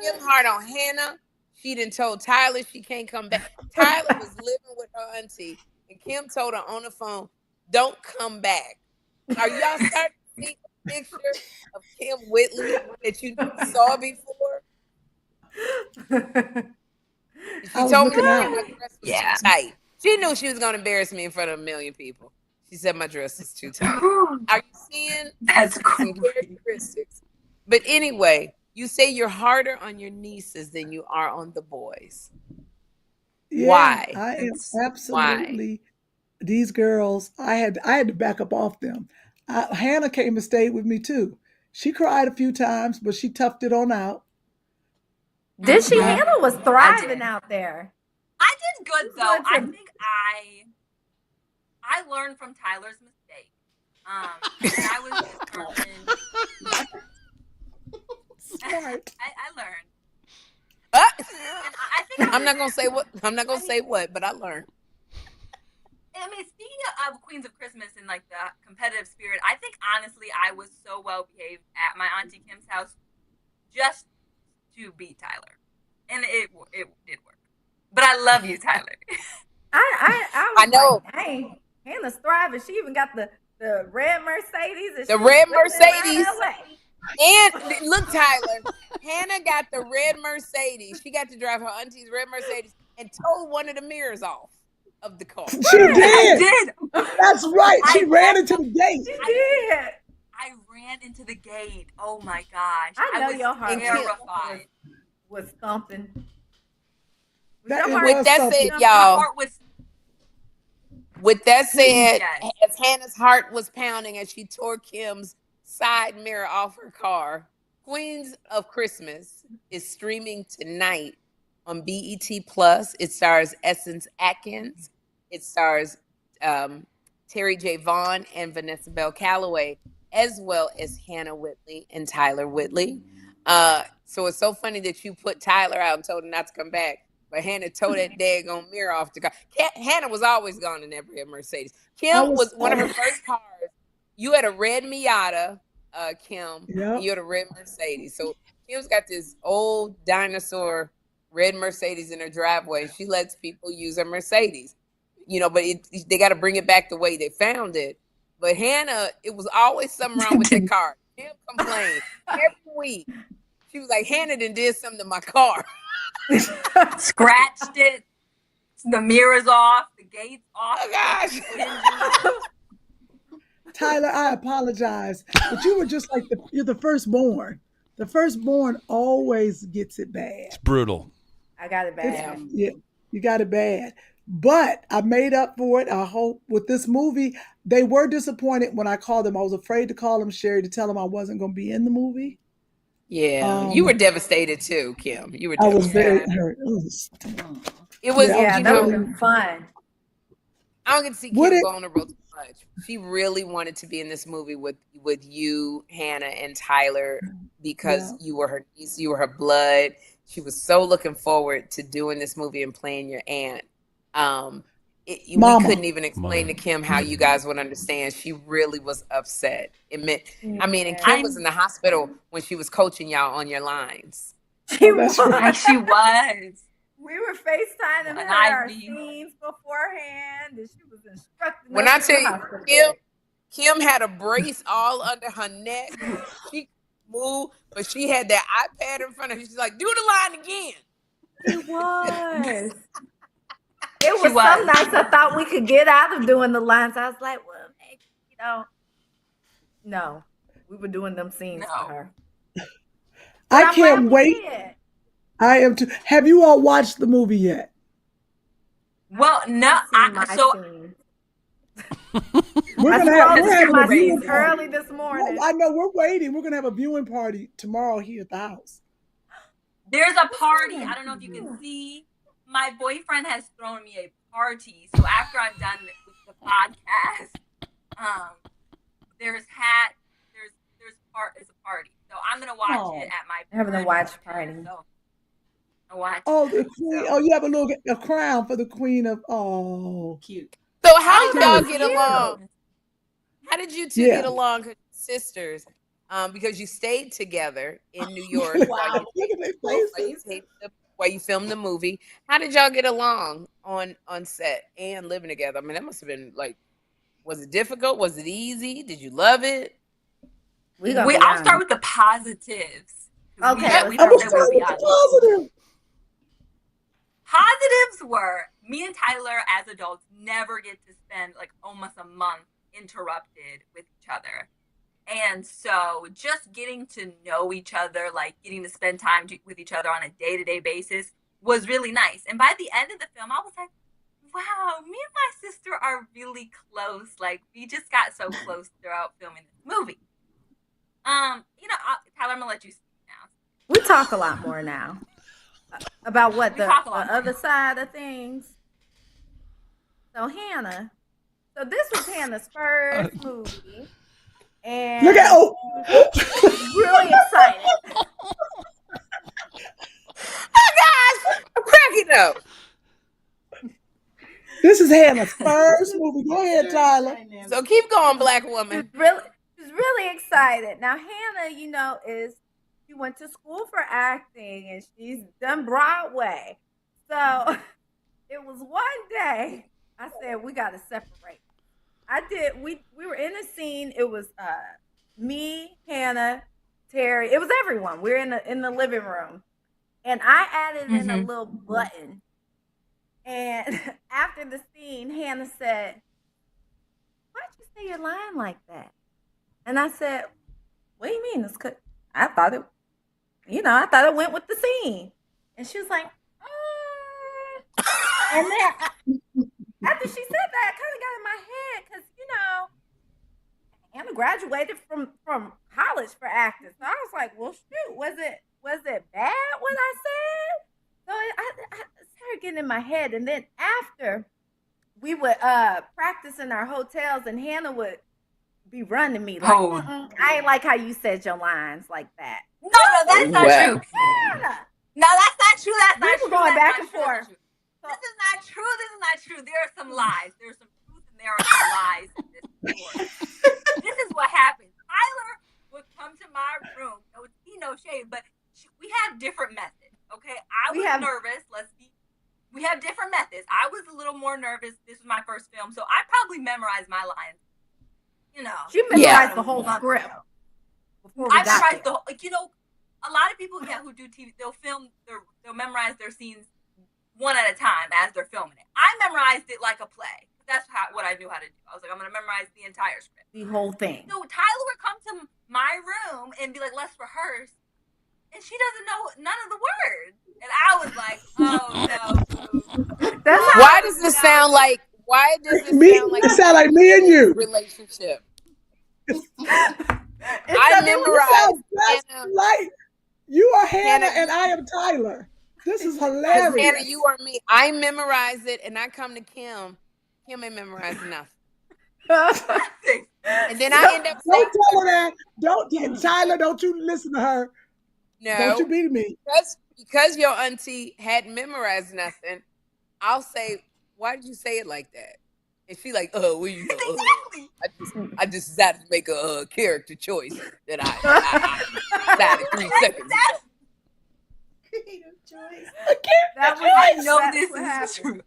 [SPEAKER 1] Kym hard on Hannah. She done told Tyler she can't come back. Tyler was living with her auntie, and Kym told her on the phone, "Don't come back." Are y'all starting to see a picture of Kym Whitley that you saw before? She told me that my dress was too tight. She knew she was going to embarrass me in front of 1 million people. She said my dress is too tight. Are you seeing some characteristics? But anyway, you say you're harder on your nieces than you are on the boys.
[SPEAKER 3] Yeah,
[SPEAKER 1] why?
[SPEAKER 3] I am absolutely. Why? These girls, I had to back up off them. Hannah came and stayed with me too. She cried a few times, but she toughed it on out.
[SPEAKER 8] Did she? Hannah was thriving out there.
[SPEAKER 7] I did good though. I think I learned from Tyler's mistake. And I was determined.
[SPEAKER 3] Smart.
[SPEAKER 7] I learned.
[SPEAKER 1] I'm not gonna say what, but I learned.
[SPEAKER 7] I mean, speaking of Queens of Christmas and like the competitive spirit, I think honestly I was so well behaved at my Auntie Kym's house just to beat Tyler, and it did work. But I love you, Tyler.
[SPEAKER 8] I
[SPEAKER 1] know.
[SPEAKER 8] like, dang, Hannah's thriving. She even got the red Mercedes. And
[SPEAKER 1] The
[SPEAKER 8] she
[SPEAKER 1] red
[SPEAKER 8] was whipping
[SPEAKER 1] Mercedes.
[SPEAKER 8] around LA.
[SPEAKER 1] And look, Tyler, Hannah got the red Mercedes. She got to drive her auntie's red Mercedes and towed one of the mirrors off of the car.
[SPEAKER 3] She did.
[SPEAKER 7] I did.
[SPEAKER 3] That's right. She ran into the gate.
[SPEAKER 8] She did.
[SPEAKER 7] I ran into the gate. Oh my gosh!
[SPEAKER 8] I know
[SPEAKER 7] was
[SPEAKER 8] your heart
[SPEAKER 7] terrified.
[SPEAKER 8] was thumping.
[SPEAKER 3] That
[SPEAKER 8] Your
[SPEAKER 3] was
[SPEAKER 8] heart-
[SPEAKER 1] With that
[SPEAKER 3] something.
[SPEAKER 1] said,
[SPEAKER 7] My
[SPEAKER 1] y'all,
[SPEAKER 7] heart was
[SPEAKER 1] with that said,
[SPEAKER 7] Yes.
[SPEAKER 1] as Hannah's heart was pounding as she tore Kym's side mirror off her car, Queens of Christmas is streaming tonight on BET Plus. It stars Essence Atkins. It stars Terry J. Vaughn and Vanessa Bell Calloway, as well as Hannah Whitley and Tyler Whitley. So it's so funny that you put Tyler out and told him not to come back. But Hannah tore that daggone mirror off the car. Hannah was always gone in that red Mercedes. Kym was one of her first cars. You had a red Miata, Kym.
[SPEAKER 3] Yep.
[SPEAKER 1] And you had a red Mercedes. So Kym's got this old dinosaur red Mercedes in her driveway. She lets people use her Mercedes. You know, but they got to bring it back the way they found it. But Hannah, it was always something wrong with that car. Kym complained every week. She was like, Hannah did something to my car.
[SPEAKER 7] scratched it. The mirrors off. The gates off.
[SPEAKER 1] Oh gosh.
[SPEAKER 3] Tyler, I apologize, but you were just like you're the firstborn. The firstborn always gets it bad.
[SPEAKER 4] It's brutal.
[SPEAKER 8] I got it bad.
[SPEAKER 3] Yeah, you got it bad. But I made up for it. I hope with this movie, they were disappointed when I called them. I was afraid to call them, Sherri, to tell them I wasn't going to be in the movie.
[SPEAKER 1] Yeah, you were devastated too, Kym. You were.
[SPEAKER 3] I was
[SPEAKER 1] devastated.
[SPEAKER 3] very hurt.
[SPEAKER 1] It was.
[SPEAKER 8] Yeah,
[SPEAKER 1] you
[SPEAKER 8] that
[SPEAKER 1] know,
[SPEAKER 8] would have been fun.
[SPEAKER 1] I don't get to see Kym vulnerable too much. She really wanted to be in this movie with you, Hannah, and Tyler because you were her niece, you were her blood. She was so looking forward to doing this movie and playing your aunt. We couldn't even explain to Kym how you guys would understand. She really was upset. It meant, I mean, and Kym was in the hospital when she was coaching y'all on your lines.
[SPEAKER 8] She was.
[SPEAKER 7] She was.
[SPEAKER 8] We were FaceTiming her our scenes beforehand, and she was instructing
[SPEAKER 1] When
[SPEAKER 8] us.
[SPEAKER 1] I tell you, Kym had a brace all under her neck. She moved, but she had that iPad in front of her. She's like, do the line again.
[SPEAKER 8] It was. It was some nights I thought we could get out of doing the lines. I was like, well, maybe, no. We were doing them scenes for her.
[SPEAKER 3] I can't wait. I am too. Have you all watched the movie yet?
[SPEAKER 7] Well, no.
[SPEAKER 3] We're having a viewing
[SPEAKER 8] early this morning.
[SPEAKER 3] I know we're waiting. We're gonna have a viewing party tomorrow here at the house.
[SPEAKER 7] There's a party. I don't know if you can see. My boyfriend has thrown me a party. So after I'm done with the podcast, there's a party. So I'm gonna watch it at my
[SPEAKER 8] having a watch party.
[SPEAKER 7] So I watch.
[SPEAKER 3] Oh, the queen. Oh, you have a crown for the queen of. Oh,
[SPEAKER 1] cute. So how did y'all get along? How did you two get along, sisters? Because you stayed together in New York while you filmed the movie. How did y'all get along on set and living together? I mean, that must have been like, was it difficult? Was it easy? Did you love it?
[SPEAKER 7] I'll start with the positives.
[SPEAKER 8] Okay,
[SPEAKER 3] I was starting with the positive.
[SPEAKER 7] Positives were me and Tyler as adults never get to spend like almost a month interrupted with each other. And so just getting to know each other, like getting to spend time with each other on a day-to-day basis was really nice. And by the end of the film, I was like, wow, me and my sister are really close. Like we just got so close throughout filming this movie. Tyler, I'm gonna let you speak now.
[SPEAKER 8] We talk a lot more now. About what? The other side of things. So Hannah. So this was Hannah's first movie. And
[SPEAKER 3] look at
[SPEAKER 8] really excited.
[SPEAKER 1] Oh gosh, I'm cracking up.
[SPEAKER 3] This is Hannah's first movie. Go ahead, Tyler.
[SPEAKER 1] So keep going, Black woman.
[SPEAKER 8] She's really excited. Now Hannah, she went to school for acting and she's done Broadway. So it was one day I said we gotta separate. We were in a scene. It was me, Hannah, Terry. It was everyone. We were in the living room. And I added in a little button. And after the scene, Hannah said, "Why'd you say your line like that?" And I said, "What do you mean? I thought it went with the scene." And she was like, And then after she said that, I kind of got in my head because, Hannah graduated from college for acting. So I was like, well, shoot, was it bad what I said? So I started getting in my head. And then after we would practice in our hotels and Hannah would be running me like, I ain't like how you said your lines like that.
[SPEAKER 7] No, that's not true.
[SPEAKER 8] Hannah.
[SPEAKER 7] No, that's not true. That's not true.
[SPEAKER 8] We were going back and forth.
[SPEAKER 7] This is not true. This is not true. There are some lies. There's some truth and there are some lies in this story. This is what happened. Tyler would come to my room. No shade, but we have different methods. Okay, I was nervous. We have different methods. I was a little more nervous. This was my first film, so I probably memorized my lines.
[SPEAKER 8] She memorized the whole script.
[SPEAKER 7] I memorized a lot of people who do TV, they'll memorize their scenes one at a time as they're filming it. I memorized it like a play. That's what I knew how to do. I was like, I'm going to memorize the entire script.
[SPEAKER 8] The whole thing.
[SPEAKER 7] So Tyler would come to my room and be like, let's rehearse. And she doesn't know none of the words. And I was like, oh, no.
[SPEAKER 1] Why does this sound like
[SPEAKER 3] it sound like me and you
[SPEAKER 1] relationship? I memorized Hannah.
[SPEAKER 3] Like you are Hannah and I am Tyler. This is hilarious.
[SPEAKER 1] Hannah, you are me. I memorize it and I come to Kym. Kym ain't memorized enough. And then I end up
[SPEAKER 3] don't tell her that. Tyler, don't you listen to her.
[SPEAKER 1] No.
[SPEAKER 3] Don't you beat me.
[SPEAKER 1] Because your auntie hadn't memorized nothing, I'll say, why did you say it like that? And she like, well, I just decided to make a character choice that I decided 3 seconds ago.
[SPEAKER 3] Creative choice.
[SPEAKER 7] I know this is true.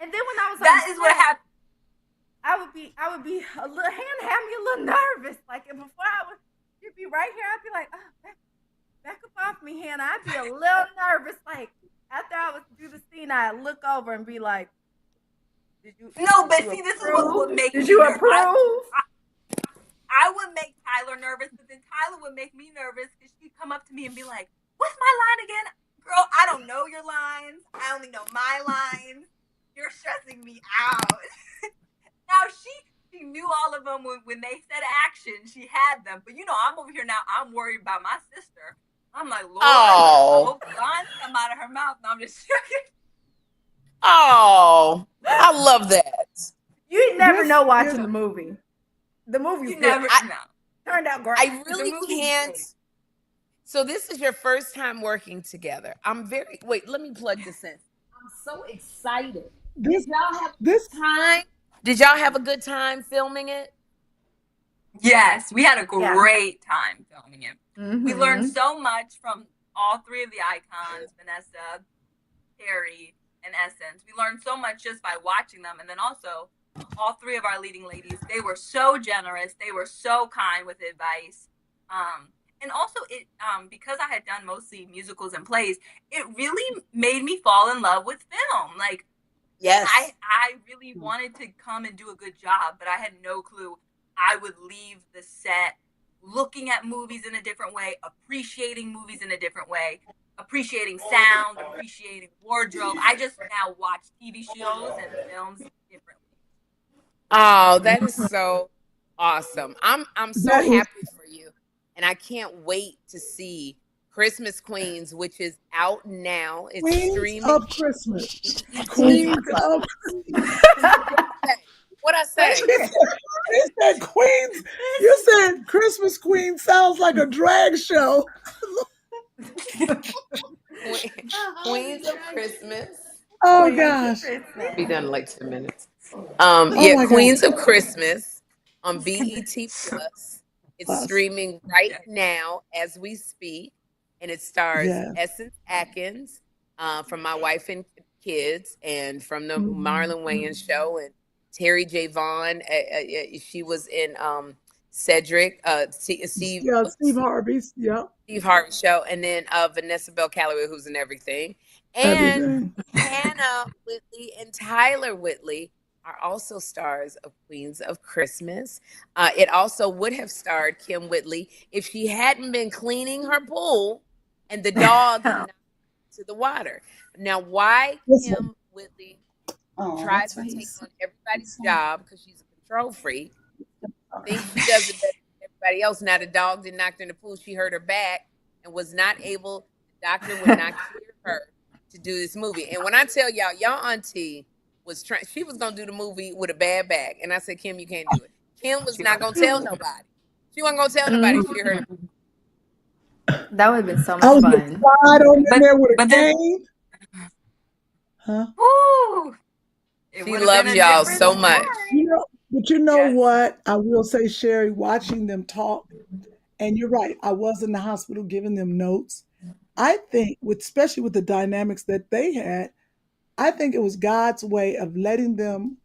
[SPEAKER 8] And then when I was
[SPEAKER 7] that is what happened.
[SPEAKER 8] I would be a little Hannah had me a little nervous. Like before you'd be right here, I'd be like, back up off me, Hannah. I'd be a little nervous. Like after I would do the scene, I'd look over and be like, this is what would make me nervous. Did you approve?
[SPEAKER 7] I would make Tyler nervous, but then Tyler would make me nervous because she'd come up to me and be like, what's my line again? Girl, I don't know your lines. I only know my lines. You're stressing me out. Now, she knew all of them when they said action. She had them. But, I'm over here now. I'm worried about my sister. I'm like, Lord, I hope the lines come out of her mouth. No, I'm just joking.
[SPEAKER 1] Oh, I love that.
[SPEAKER 8] You never know watching the movie. The movie turned out great.
[SPEAKER 1] I really can't. So this is your first time working together. Wait, let me plug this in. I'm so excited. Did y'all have a good time filming it?
[SPEAKER 7] Yes, we had a great time filming it. Mm-hmm. We learned so much from all 3 of the icons, Vanessa, Terry, and Essence. We learned so much just by watching them. And then also, all 3 of our leading ladies, they were so generous. They were so kind with advice. And also, because I had done mostly musicals and plays, it really made me fall in love with film. Like,
[SPEAKER 1] yes,
[SPEAKER 7] I really wanted to come and do a good job, but I had no clue. I would leave the set looking at movies in a different way, appreciating movies in a different way, appreciating sound, appreciating wardrobe. I just now watch TV shows and films differently.
[SPEAKER 1] Oh, that is so awesome. I'm so happy for you. And I can't wait to see Christmas Queens, which is out now. It's streaming.
[SPEAKER 3] Queens of Christmas. Queens of Christmas.
[SPEAKER 1] What I say?
[SPEAKER 3] You said Queens. You said Christmas Queen sounds like a drag show.
[SPEAKER 1] Queens of Christmas.
[SPEAKER 3] Oh
[SPEAKER 8] Queens of
[SPEAKER 3] gosh.
[SPEAKER 8] Christmas.
[SPEAKER 1] Be done in like 10 minutes.
[SPEAKER 3] Oh
[SPEAKER 1] Yeah,
[SPEAKER 3] my
[SPEAKER 1] Queens
[SPEAKER 3] God.
[SPEAKER 1] of Christmas on BET Plus. It's
[SPEAKER 3] Us.
[SPEAKER 1] streaming right
[SPEAKER 7] Yes.
[SPEAKER 1] now as we speak, and it stars
[SPEAKER 3] Yeah.
[SPEAKER 1] Essence Atkins from My Wife and Kids, and from the
[SPEAKER 3] Mhm.
[SPEAKER 1] Marlon Wayans show, and Terry J. Vaughn. She was in Cedric. Steve
[SPEAKER 3] Yeah, Steve Harvey's. Yep.
[SPEAKER 1] Steve Harvey show, and then Vanessa Bell Calloway, who's in everything, and
[SPEAKER 3] Everything.
[SPEAKER 1] Hannah Whitley and Tyler Whitley are also stars of Queens of Christmas. It also would have starred Kym Whitley if she hadn't been cleaning her pool and the dog knocked into the water. Now, why
[SPEAKER 3] Listen.
[SPEAKER 1] Kym Whitley
[SPEAKER 6] Oh,
[SPEAKER 1] tries
[SPEAKER 6] that's
[SPEAKER 1] to
[SPEAKER 6] right.
[SPEAKER 1] take
[SPEAKER 6] He's
[SPEAKER 1] on everybody's
[SPEAKER 6] so
[SPEAKER 1] job because she's a control freak,
[SPEAKER 6] sorry.
[SPEAKER 1] thinks she does it better than everybody else. Now the dog did knock her in the pool. She hurt her back and was not able. The doctor would not clear her to do this movie. And when I tell y'all auntie was trying, she was gonna do the movie with a bad back, and I said, Kym, you can't do it. Kym was not gonna tell nobody. She wasn't gonna tell nobody she hurt her.
[SPEAKER 8] That would have been so
[SPEAKER 3] I
[SPEAKER 8] much
[SPEAKER 3] was
[SPEAKER 8] fun.
[SPEAKER 3] slide on in
[SPEAKER 7] But-
[SPEAKER 3] there with a
[SPEAKER 7] but then-
[SPEAKER 3] cane. Huh?
[SPEAKER 7] Woo! It
[SPEAKER 1] She
[SPEAKER 7] would've
[SPEAKER 1] loves
[SPEAKER 7] been a
[SPEAKER 1] y'all
[SPEAKER 7] different
[SPEAKER 1] so much.
[SPEAKER 7] story.
[SPEAKER 3] But you know
[SPEAKER 7] Yes.
[SPEAKER 3] what? I will say, Sherri, watching them talk, and you're right. I was in the hospital giving them notes. I think, especially with the dynamics that they had, I think it was God's way of letting them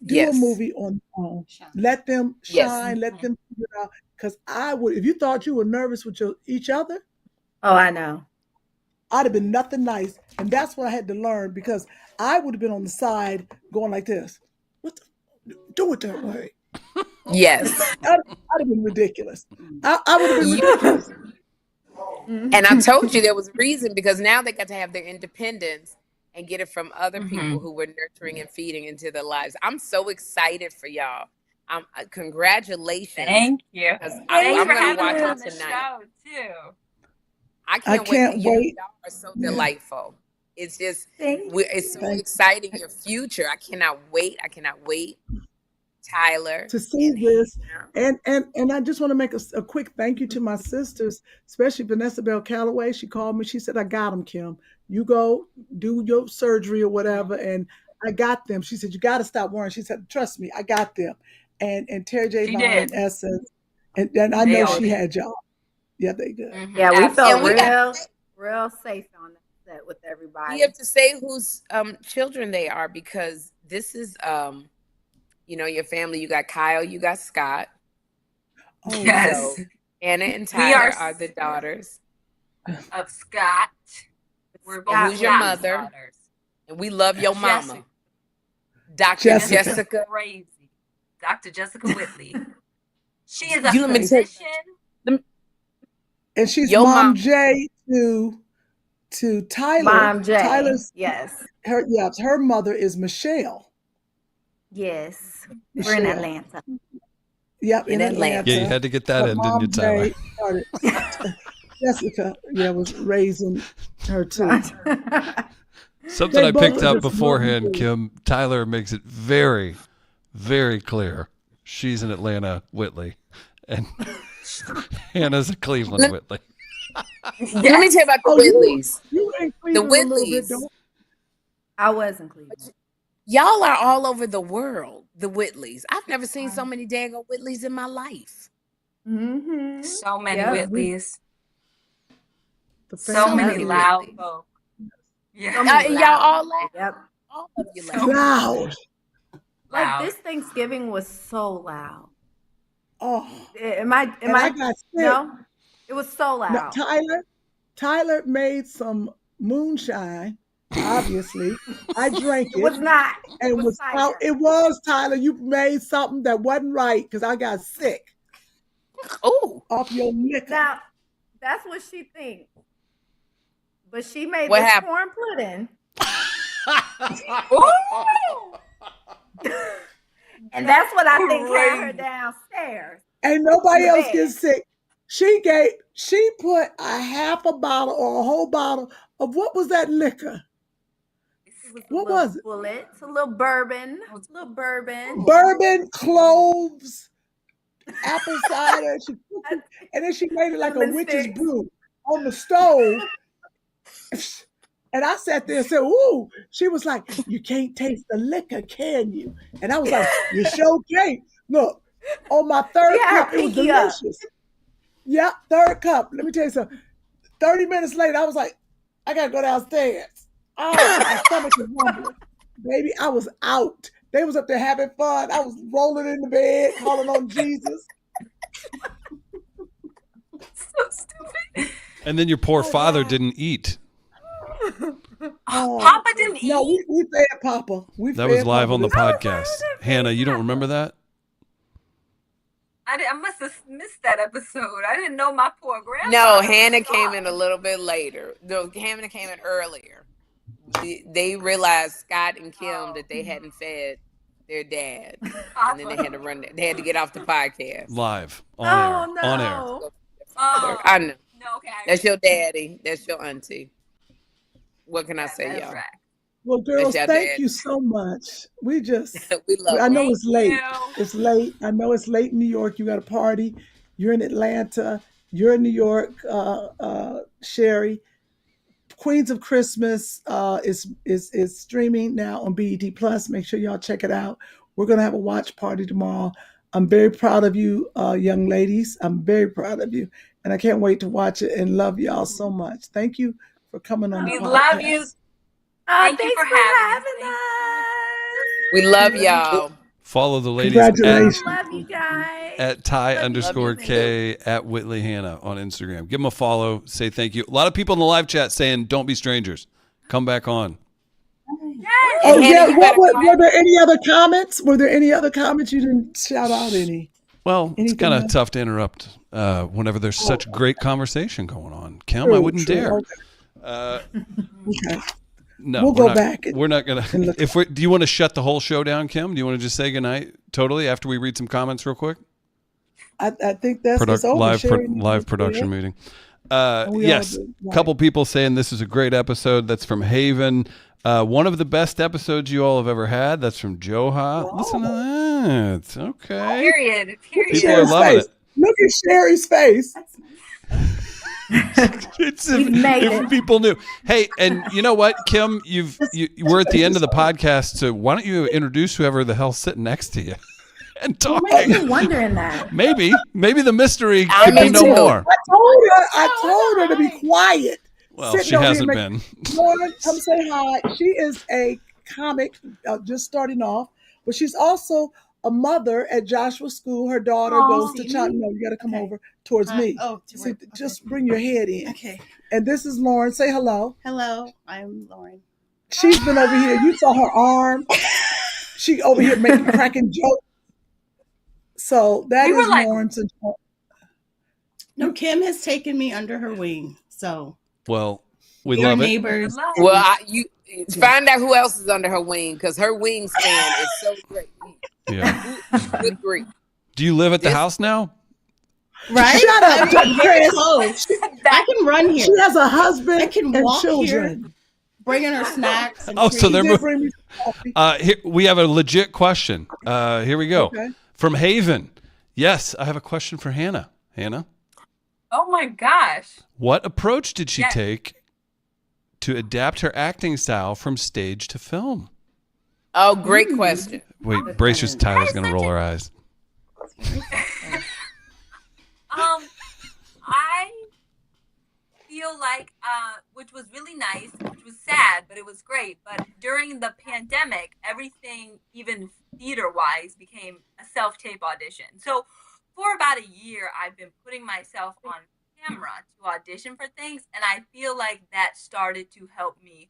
[SPEAKER 3] do
[SPEAKER 1] Yes.
[SPEAKER 3] a movie on their own.
[SPEAKER 6] Shine.
[SPEAKER 3] Let them
[SPEAKER 1] Yes.
[SPEAKER 3] shine. Let them figure it out. Because I would, if you thought you were nervous with each other,
[SPEAKER 8] Oh, I know.
[SPEAKER 3] I'd have been nothing nice. And that's what I had to learn, because I would have been on the side going like this. What the, do it that way.
[SPEAKER 1] Yes.
[SPEAKER 3] I'd have been ridiculous. I would have been ridiculous.
[SPEAKER 1] And I told you there was a reason, because now they got to have their independence and get it from other people who were nurturing and feeding into their lives. I'm so excited for y'all. Congratulations.
[SPEAKER 7] Thank you.
[SPEAKER 1] Because
[SPEAKER 7] Thanks
[SPEAKER 1] I'm
[SPEAKER 7] for
[SPEAKER 1] gonna
[SPEAKER 7] having
[SPEAKER 1] watch
[SPEAKER 7] me
[SPEAKER 1] it
[SPEAKER 7] on the
[SPEAKER 1] tonight.
[SPEAKER 7] show too.
[SPEAKER 1] I
[SPEAKER 3] I
[SPEAKER 1] can't
[SPEAKER 3] can't
[SPEAKER 1] wait. You know,
[SPEAKER 3] wait.
[SPEAKER 1] y'all are so
[SPEAKER 3] Yeah.
[SPEAKER 1] delightful. It's just,
[SPEAKER 8] Thank
[SPEAKER 1] it's so
[SPEAKER 3] Thank-
[SPEAKER 1] exciting, your future. I cannot wait. I cannot wait. Tyler.
[SPEAKER 3] to see
[SPEAKER 1] and
[SPEAKER 3] this.
[SPEAKER 1] Hannah.
[SPEAKER 3] And I just want to make a quick thank you to my sisters, especially Vanessa Bell Calloway. She called me. She said, I got them, Kym. You go do your surgery or whatever. And I got them. She said, you got to stop worrying. She said, trust me, I got them. And Terry J.
[SPEAKER 7] She
[SPEAKER 3] Vaughn
[SPEAKER 7] did.
[SPEAKER 3] and Essence. And I
[SPEAKER 7] They
[SPEAKER 3] know
[SPEAKER 7] all
[SPEAKER 3] she
[SPEAKER 7] did.
[SPEAKER 3] had y'all. Yeah, they good.
[SPEAKER 8] Yeah, we felt
[SPEAKER 1] And we got-
[SPEAKER 8] real safe on that set with everybody.
[SPEAKER 1] You have to say whose children they are, because this is you know, your family. You got Kyle, you got Scott.
[SPEAKER 3] Oh,
[SPEAKER 7] Yes.
[SPEAKER 1] So Anna and
[SPEAKER 7] We are
[SPEAKER 1] Tyler are the daughters.
[SPEAKER 7] Of Scott. We're both
[SPEAKER 1] And who's your
[SPEAKER 7] Scott's
[SPEAKER 1] mother?
[SPEAKER 7] daughters.
[SPEAKER 1] And we love your mama.
[SPEAKER 7] Jessica.
[SPEAKER 1] Dr.
[SPEAKER 3] Jessica.
[SPEAKER 1] Jessica.
[SPEAKER 7] Crazy. Dr. Jessica Whitley. She is a
[SPEAKER 1] You let me tell you-
[SPEAKER 7] physician.
[SPEAKER 3] And she's
[SPEAKER 1] Your
[SPEAKER 3] Mom
[SPEAKER 1] mom-
[SPEAKER 3] J to Tyler.
[SPEAKER 8] Mom J.
[SPEAKER 3] Tyler's
[SPEAKER 8] Yes.
[SPEAKER 3] her mother is Michelle.
[SPEAKER 8] Yes. We're in
[SPEAKER 3] Michelle.
[SPEAKER 8] Atlanta.
[SPEAKER 3] Yep,
[SPEAKER 1] In
[SPEAKER 3] in
[SPEAKER 1] Atlanta.
[SPEAKER 3] Atlanta.
[SPEAKER 4] Yeah, you had to get that
[SPEAKER 3] But
[SPEAKER 4] in, didn't
[SPEAKER 3] Mom
[SPEAKER 4] you, Tyler?
[SPEAKER 3] J started. Jessica, was raising her too.
[SPEAKER 4] Something
[SPEAKER 3] They
[SPEAKER 4] I
[SPEAKER 3] both
[SPEAKER 4] picked
[SPEAKER 3] are
[SPEAKER 4] up
[SPEAKER 3] just
[SPEAKER 4] beforehand,
[SPEAKER 3] lovely.
[SPEAKER 4] Kym. Tyler makes it very, very clear she's an Atlanta Whitley, and Hannah's a Cleveland Whitley.
[SPEAKER 1] Let me tell you about the
[SPEAKER 3] Oh,
[SPEAKER 1] Whitleys.
[SPEAKER 3] You ain't Cleveland a little bit,
[SPEAKER 1] Whitleys.
[SPEAKER 3] don't-
[SPEAKER 8] I was in Cleveland.
[SPEAKER 1] Y'all are all over the world, the Whitleys. I've never seen so many dang old Whitleys in my life.
[SPEAKER 8] Mm-hmm.
[SPEAKER 7] So many
[SPEAKER 8] Yeah.
[SPEAKER 7] Whitleys.
[SPEAKER 3] the
[SPEAKER 7] So
[SPEAKER 3] family
[SPEAKER 7] many
[SPEAKER 1] Whitleys.
[SPEAKER 7] loud folk. Yeah.
[SPEAKER 1] Y'all all laugh.
[SPEAKER 8] Yep.
[SPEAKER 1] All of you
[SPEAKER 7] So
[SPEAKER 1] laugh.
[SPEAKER 3] loud.
[SPEAKER 8] Like
[SPEAKER 7] Loud.
[SPEAKER 8] this Thanksgiving was so loud.
[SPEAKER 3] Oh,
[SPEAKER 8] Am I?
[SPEAKER 3] and I got sick.
[SPEAKER 8] No, it was so
[SPEAKER 3] No,
[SPEAKER 8] loud.
[SPEAKER 3] Tyler made some moonshine. Obviously, I drank
[SPEAKER 8] It was
[SPEAKER 3] it.
[SPEAKER 8] not.
[SPEAKER 3] And
[SPEAKER 8] It was
[SPEAKER 3] Tyler.
[SPEAKER 8] cider.
[SPEAKER 3] It was Tyler. You made something that wasn't right because I got sick
[SPEAKER 1] Oh,
[SPEAKER 3] off your liquor.
[SPEAKER 8] Now, that's what she thinks. But she made
[SPEAKER 1] What
[SPEAKER 8] this
[SPEAKER 1] happened?
[SPEAKER 8] corn pudding, and that's what I think had her
[SPEAKER 7] Crazy.
[SPEAKER 8] downstairs.
[SPEAKER 3] Ain't nobody else
[SPEAKER 8] bed.
[SPEAKER 3] get sick. She put a half a bottle or a whole bottle of what was that liquor?
[SPEAKER 8] It was
[SPEAKER 3] What
[SPEAKER 8] a little
[SPEAKER 3] was it?
[SPEAKER 8] bullet, a little bourbon,
[SPEAKER 3] Bourbon, cloves, apple cider. And then she made it like a
[SPEAKER 8] Lemon
[SPEAKER 3] witch's
[SPEAKER 8] sticks.
[SPEAKER 3] brew on the stove. And I sat there and said, ooh. She was like, you can't taste the liquor, can you? And I was like, you sure can't. Look, on my third cup, it was delicious. Yeah, third cup. Let me tell you something. 30 minutes later, I was like, I got to go downstairs. Oh, my stomach is rumbling. Baby, I was out. They was up there having fun. I was rolling in the bed, calling on Jesus.
[SPEAKER 7] So stupid.
[SPEAKER 4] And then your poor father didn't eat.
[SPEAKER 7] Papa didn't eat?
[SPEAKER 3] No, we fed Papa.
[SPEAKER 4] That was live on the podcast. Hannah, you don't remember that?
[SPEAKER 7] I must have missed that episode. I didn't know my poor grandma.
[SPEAKER 1] No, Hannah came in a little bit later. No, Hannah came in earlier. They realized, Scott and Kym, that they hadn't fed their dad. And then they had to run. They had to get off the podcast.
[SPEAKER 4] Live. On air.
[SPEAKER 8] no.
[SPEAKER 4] On air.
[SPEAKER 7] Oh,
[SPEAKER 1] I know.
[SPEAKER 7] no, okay.
[SPEAKER 1] That's your daddy. That's your auntie. What can I say, y'all?
[SPEAKER 7] Right.
[SPEAKER 3] Well, girls,
[SPEAKER 1] That's your
[SPEAKER 3] thank
[SPEAKER 1] dad.
[SPEAKER 3] you so much. We just,
[SPEAKER 1] We love
[SPEAKER 3] I know
[SPEAKER 7] Thank
[SPEAKER 3] it's late.
[SPEAKER 7] you.
[SPEAKER 3] It's late. I know it's late in New York. You got a party. You're in Atlanta. You're in New York, Sherri. Queens of Christmas is streaming now on BET Plus. Make sure y'all check it out. We're gonna have a watch party tomorrow. I'm very proud of you, young ladies. I'm very proud of you, and I can't wait to watch it and love y'all so much. Thank you for coming on.
[SPEAKER 7] We
[SPEAKER 3] the
[SPEAKER 7] love
[SPEAKER 3] podcast.
[SPEAKER 7] you.
[SPEAKER 8] Thanks
[SPEAKER 7] you
[SPEAKER 8] for
[SPEAKER 7] for
[SPEAKER 8] having
[SPEAKER 7] having
[SPEAKER 8] us.
[SPEAKER 1] We love y'all.
[SPEAKER 4] Follow the ladies
[SPEAKER 3] Congratulations.
[SPEAKER 8] Love you guys.
[SPEAKER 4] at Ty_K at Whitley Hannah on Instagram. Give them a follow. Say thank you. A lot of people in the live chat saying, don't be strangers. Come back on.
[SPEAKER 3] Oh,
[SPEAKER 1] Hannah,
[SPEAKER 3] yeah.
[SPEAKER 1] you better
[SPEAKER 3] Were there any other comments? Were there any other comments? You didn't shout out any.
[SPEAKER 4] Well, it's
[SPEAKER 3] Anything
[SPEAKER 4] kind of
[SPEAKER 3] else?
[SPEAKER 4] tough to interrupt whenever there's such great conversation going on. Kym, I wouldn't dare.
[SPEAKER 3] Okay.
[SPEAKER 4] No,
[SPEAKER 3] We'll
[SPEAKER 4] we're
[SPEAKER 3] go
[SPEAKER 4] not,
[SPEAKER 3] back
[SPEAKER 4] We're not gonna. Do you want to shut the whole show down, Kym? Do you want to just say goodnight totally after we read some comments real quick?
[SPEAKER 3] I think it's over.
[SPEAKER 4] Live production meeting.
[SPEAKER 3] We
[SPEAKER 4] Yes,
[SPEAKER 3] all do.
[SPEAKER 4] a couple people saying this is a great episode. That's from Haven. One of the best episodes you all have ever had. That's from Joha. Listen to that. Okay.
[SPEAKER 7] Period.
[SPEAKER 4] People are loving it.
[SPEAKER 3] Look at Sherri's face.
[SPEAKER 4] It's
[SPEAKER 8] We've made
[SPEAKER 4] if
[SPEAKER 8] it.
[SPEAKER 4] people knew. Hey, and you know what, Kym? We're at the end of the podcast, so why don't you introduce whoever the hell's sitting next to you and
[SPEAKER 8] You
[SPEAKER 4] talking?
[SPEAKER 8] made me wondering that.
[SPEAKER 4] Maybe the mystery
[SPEAKER 1] I
[SPEAKER 4] could be
[SPEAKER 1] mean,
[SPEAKER 4] no
[SPEAKER 1] too.
[SPEAKER 4] more.
[SPEAKER 3] I told her to be quiet.
[SPEAKER 4] Well,
[SPEAKER 3] Sitting
[SPEAKER 4] she
[SPEAKER 3] over here
[SPEAKER 4] hasn't
[SPEAKER 3] making-
[SPEAKER 4] been.
[SPEAKER 3] Lauren, come say hi. She is a comic, just starting off, but she's also a mother at Joshua School. Her daughter goes to China. No, you got to come over towards me. Just bring your head in.
[SPEAKER 6] Okay.
[SPEAKER 3] And this is Lauren. Say hello.
[SPEAKER 6] Hello, I'm Lauren.
[SPEAKER 3] She's been over here. You saw her arm. She over here cracking jokes. So that
[SPEAKER 7] We were
[SPEAKER 3] is
[SPEAKER 7] like-
[SPEAKER 3] Lauren's.
[SPEAKER 6] No, Kym has taken me under her wing, so
[SPEAKER 4] Well, we
[SPEAKER 6] your
[SPEAKER 4] love it.
[SPEAKER 6] neighbors.
[SPEAKER 1] Well, you find out who else is under her wing, because her wingspan is so great.
[SPEAKER 4] Yeah.
[SPEAKER 1] Good grief.
[SPEAKER 4] Do you live at the house now?
[SPEAKER 6] Right?
[SPEAKER 3] Shut up,
[SPEAKER 6] I'm very
[SPEAKER 3] Chris.
[SPEAKER 6] close. I can run here.
[SPEAKER 3] She has a husband
[SPEAKER 6] I can
[SPEAKER 3] and
[SPEAKER 6] walk
[SPEAKER 3] children.
[SPEAKER 6] here, bringing her snacks. And
[SPEAKER 4] Oh, so
[SPEAKER 6] treats.
[SPEAKER 4] they're
[SPEAKER 3] She did
[SPEAKER 4] moving.
[SPEAKER 3] bring me some coffee.
[SPEAKER 4] Here, we have a legit question. Here we go.
[SPEAKER 3] Okay.
[SPEAKER 4] From Haven. Yes, I have a question for Hannah. Hannah,
[SPEAKER 7] Oh my gosh.
[SPEAKER 4] what approach did she
[SPEAKER 7] Yes.
[SPEAKER 4] take to adapt her acting style from stage to film?
[SPEAKER 1] Oh, great question.
[SPEAKER 4] Wait, brace yourself. Tyler's going to roll her eyes.
[SPEAKER 7] I feel like, which was really nice, which was sad, but it was great. But during the pandemic, everything, even theater-wise, became a self-tape audition. So for about a year, I've been putting myself on camera to audition for things, and I feel like that started to help me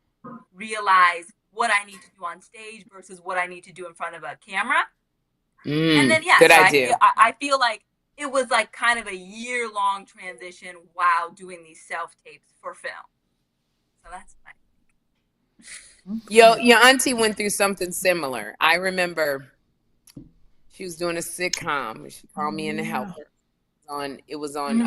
[SPEAKER 7] realize what I need to do on stage versus what I need to do in front of a camera. And then, yeah,
[SPEAKER 1] good
[SPEAKER 7] so
[SPEAKER 1] idea.
[SPEAKER 7] I feel like it was like kind of a year-long transition while doing these self-tapes for film. So that's my
[SPEAKER 1] Your auntie went through something similar. I remember she was doing a sitcom, and she called me in to help her. It was on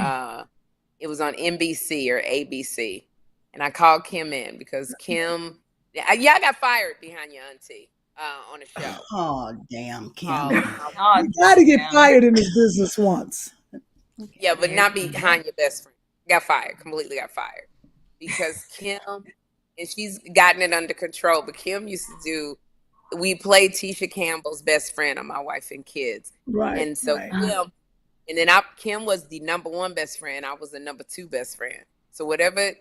[SPEAKER 1] NBC or ABC, and I called Kym in because Kym, I got fired behind your auntie on a show.
[SPEAKER 6] Oh, damn, Kym.
[SPEAKER 7] Oh,
[SPEAKER 3] You got to get
[SPEAKER 7] damn.
[SPEAKER 3] fired in this business once.
[SPEAKER 1] Yeah, but not behind your best friend. Got fired, completely got fired. Because Kym and she's gotten it under control. But Kym used to do. We played Tisha Campbell's best friend on My Wife and Kids,
[SPEAKER 3] Right.
[SPEAKER 1] and so
[SPEAKER 3] right.
[SPEAKER 1] Kym, and then Kym was the number 1 best friend. I was the number 2 best friend. So whatever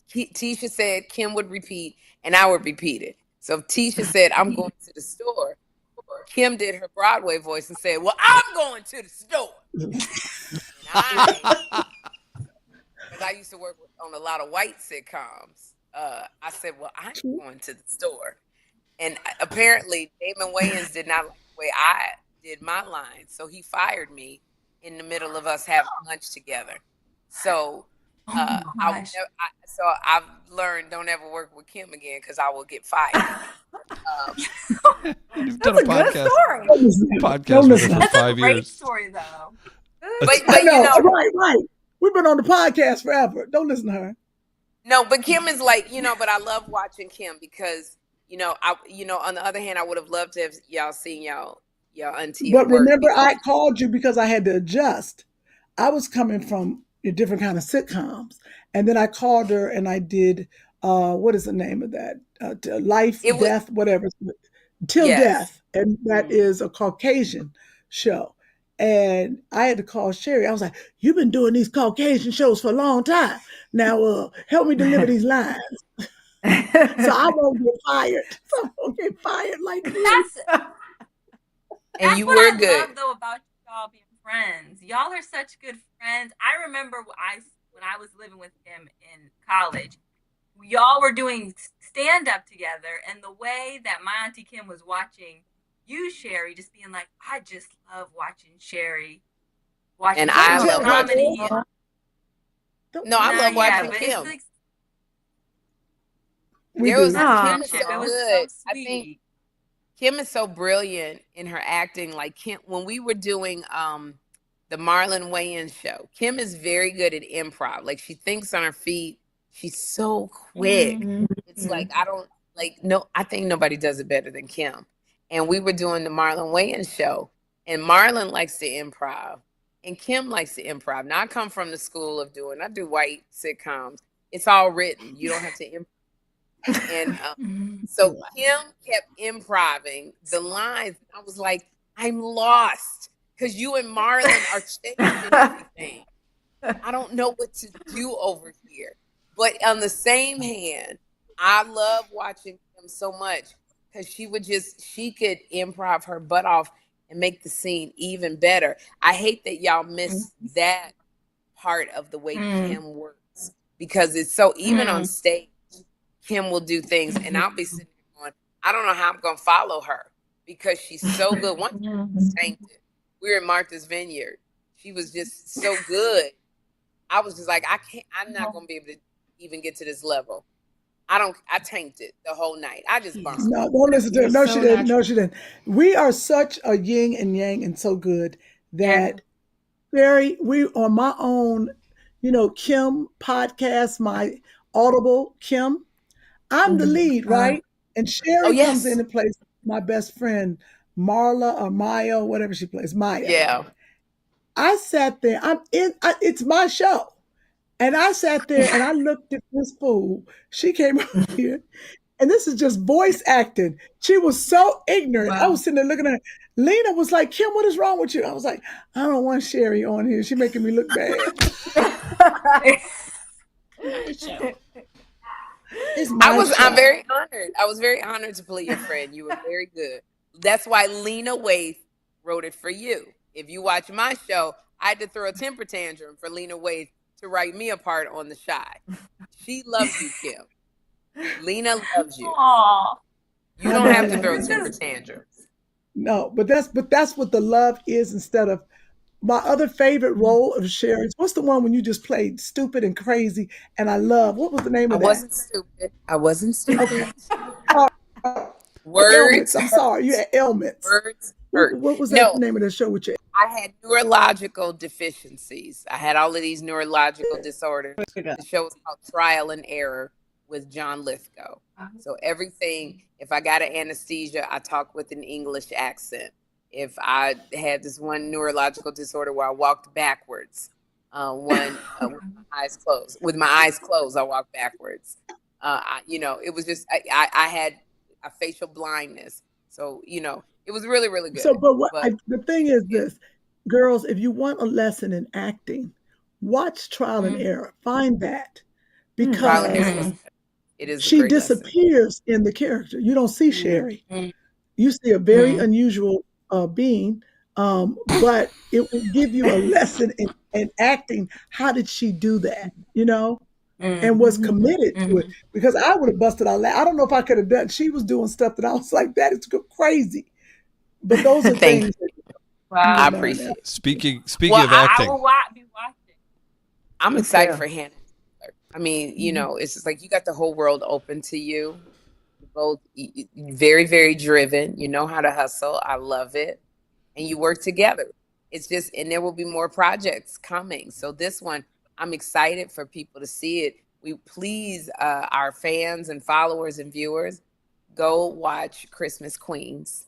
[SPEAKER 1] Tisha said, Kym would repeat, and I would repeat it. So if Tisha said, "I'm going to the store," Kym did her Broadway voice and said, "Well, I'm going to the store." Because I used to work on a lot of white sitcoms. I said, "Well, I'm going to the store." And apparently, Damon Wayans did not like the way I did my line. So he fired me in the middle of us having lunch together. So I've learned don't ever work with Kym again because I will get fired.
[SPEAKER 4] You've done a podcast.
[SPEAKER 3] Don't
[SPEAKER 4] With her for
[SPEAKER 7] That's
[SPEAKER 4] 5
[SPEAKER 7] a great
[SPEAKER 4] years.
[SPEAKER 7] story, though.
[SPEAKER 1] But
[SPEAKER 3] I know,
[SPEAKER 1] you know,
[SPEAKER 3] right. We've been on the podcast forever. Don't listen to her.
[SPEAKER 1] no, but Kym is like, but I love watching Kym because, on the other hand, I would have loved to have y'all seen y'all auntie.
[SPEAKER 3] But remember, I called you because I had to adjust. I was coming from a different kind of sitcoms. And then I called her and I did, what is the name of that? Life, Death, whatever. Till Death. And that is a Caucasian show. And I had to call Sherri. I was like, "You've been doing these Caucasian shows for a long time. Now, help me deliver these lines." So I won't get fired. So I won't get fired like this.
[SPEAKER 1] And you
[SPEAKER 7] what
[SPEAKER 1] were
[SPEAKER 7] I
[SPEAKER 1] good.
[SPEAKER 7] love, though, about y'all being friends. Y'all are such good friends. I remember when I was living with him in college, y'all were doing stand-up together, and the way that my Auntie Kym was watching you, Sherri, just being like, "I just love watching Sherri.
[SPEAKER 1] And I love
[SPEAKER 7] comedy."
[SPEAKER 1] watching I love watching Kym.
[SPEAKER 7] Like,
[SPEAKER 1] There was
[SPEAKER 3] Kym
[SPEAKER 1] is so good. I think Kym is so brilliant in her acting. Like Kym, when we were doing the Marlon Wayans show, Kym is very good at improv. Like she thinks on her feet. She's so quick. It's like I think nobody does it better than Kym. And we were doing the Marlon Wayans show, and Marlon likes to improv, and Kym likes to improv. Now I come from the school of I do white sitcoms. It's all written. You don't have to improv. And so Kym kept improving the lines. I was like, I'm lost because you and Marlon are changing everything. I don't know what to do over here. But on the same hand, I love watching Kym so much because she could improv her butt off and make the scene even better. I hate that y'all miss that part of the way Kym works because it's so, even on stage, Kym will do things and I'll be sitting there going, I don't know how I'm going to follow her because she's so good. Once she was tainted, we were in Martha's Vineyard. She was just so good. I was just like, I'm not going to be able to even get to this level. I tanked it the whole night. I just bombed.
[SPEAKER 3] No, don't listen to her. No, she didn't. No, she didn't. We are such a yin and yang and so good that we on my own, Kym podcast, my Audible Kym, I'm the lead, right? And Sherri comes in and plays my best friend, Marla or Maya, whatever she plays, Maya.
[SPEAKER 1] Yeah.
[SPEAKER 3] I sat there. It's my show. And I sat there and I looked at this fool. She came over here, and this is just voice acting. She was so ignorant. Wow. I was sitting there looking at her. Lena was like, "Kym, what is wrong with you?" I was like, "I don't want Sherri on here. She's making me look bad."
[SPEAKER 1] I'm very honored. I was very honored to play your friend. You were very good. That's why Lena Waithe wrote it for you. If you watch my show, I had to throw a temper tantrum for Lena Waithe to write me a part on The Shy. She loves you, Kym. Lena loves you.
[SPEAKER 7] Aww.
[SPEAKER 1] You don't have to throw temper tantrums.
[SPEAKER 3] No, but that's what the love is. Instead of my other favorite role of Sherri's, what's the one when you just played stupid and crazy? And I love, what was the name of that?
[SPEAKER 1] I wasn't stupid.
[SPEAKER 3] Words. I'm sorry, you had ailments.
[SPEAKER 1] Words.
[SPEAKER 3] What was that name of the show with you?
[SPEAKER 1] I had neurological deficiencies. I had all of these neurological disorders. The show was called Trial and Error with John Lithgow. So everything, if I got an anesthesia, I talk with an English accent. If I had this one neurological disorder where I walked backwards, with my eyes closed, I walked backwards. It was just I had a facial blindness, so it was really really good.
[SPEAKER 3] So, but the thing is this, girls, if you want a lesson in acting, watch Trial and Error. Find that, because
[SPEAKER 1] it is.
[SPEAKER 3] She disappears in the character. You don't see Sherri. You see a very unusual being, but it will give you a lesson in acting. How did she do that? And was committed to it, because I would have busted out laughing. I don't know if I could have done. She was doing stuff that I was like, that is crazy. But those are things.
[SPEAKER 1] Wow, I appreciate it.
[SPEAKER 4] Speaking of acting,
[SPEAKER 7] I will be watching.
[SPEAKER 1] I'm excited for Hannah. I mean, it's just like you got the whole world open to you. Both very, very driven. You know how to hustle. I love it. And you work together. It's just, and there will be more projects coming. So this one, I'm excited for people to see it. We please our fans and followers and viewers, go watch Christmas Queens.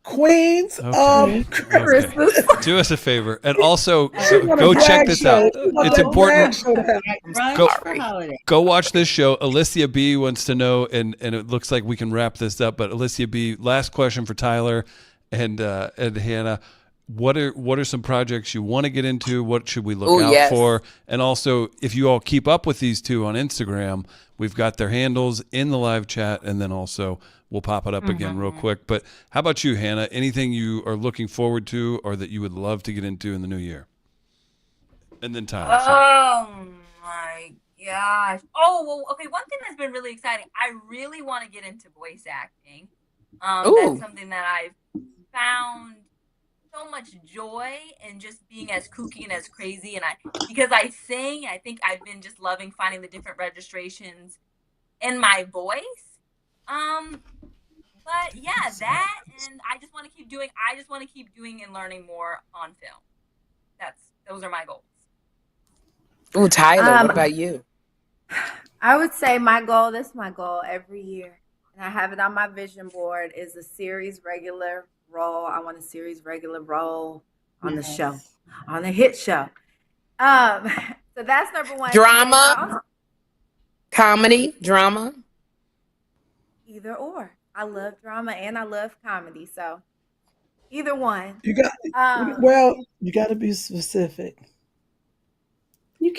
[SPEAKER 3] Queens of Christmas.
[SPEAKER 4] Do us a favor, and also go check this out. It's important. Go watch this show. Alicia B wants to know, and it looks like we can wrap this up. But Alicia B, last question for Tyler and Hannah. What are some projects you want to get into? What should we look out for? And also, if you all keep up with these two on Instagram, we've got their handles in the live chat, and then also we'll pop it up again real quick. But how about you, Hannah? Anything you are looking forward to or that you would love to get into in the new year? And then Tyler.
[SPEAKER 7] Oh my gosh. Oh, well, okay. One thing that's been really exciting, I really want to get into voice acting. That's something that I've found so much joy in, just being as kooky and as crazy. And because I sing, I think I've been just loving finding the different registrations in my voice. But yeah, that, and I just want to keep doing and learning more on film. Those are my goals.
[SPEAKER 1] Oh, Tyler, what about you?
[SPEAKER 8] I would say this is my goal every year, and I have it on my vision board, is a series regular role. I want a series regular role on the show, on a hit show. So that's number one.
[SPEAKER 1] Drama, comedy, drama.
[SPEAKER 8] Either or. I love drama and I love comedy, so either one.
[SPEAKER 3] You got to be specific.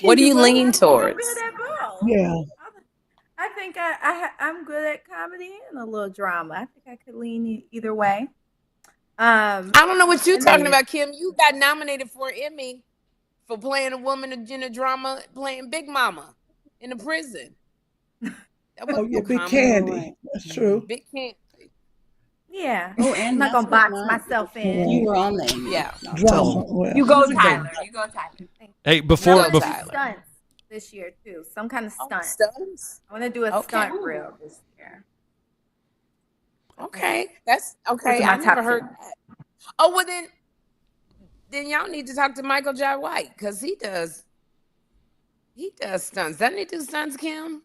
[SPEAKER 1] What do you lean towards?
[SPEAKER 8] I'm good at both.
[SPEAKER 3] Yeah.
[SPEAKER 8] I think I'm good at comedy and a little drama. I think I could lean either way.
[SPEAKER 1] I don't know what you're talking about, Kym. You got nominated for an Emmy for playing a woman in a drama, playing Big Mama in a prison.
[SPEAKER 3] Big Candy. That's true.
[SPEAKER 1] Big Candy.
[SPEAKER 8] Yeah. Oh, and I'm not gonna box myself in.
[SPEAKER 6] You were on there.
[SPEAKER 1] Yeah.
[SPEAKER 3] Drama.
[SPEAKER 7] You go, Tyler.
[SPEAKER 4] Hey, before
[SPEAKER 8] stunts this year too. Some kind of stunt.
[SPEAKER 1] Stunts.
[SPEAKER 8] I want to do a stunt reel this year.
[SPEAKER 1] Okay, that's okay. I've never heard that. Oh well, then y'all need to talk to Michael Jai White, because he does stunts. Doesn't he do stunts, Kym?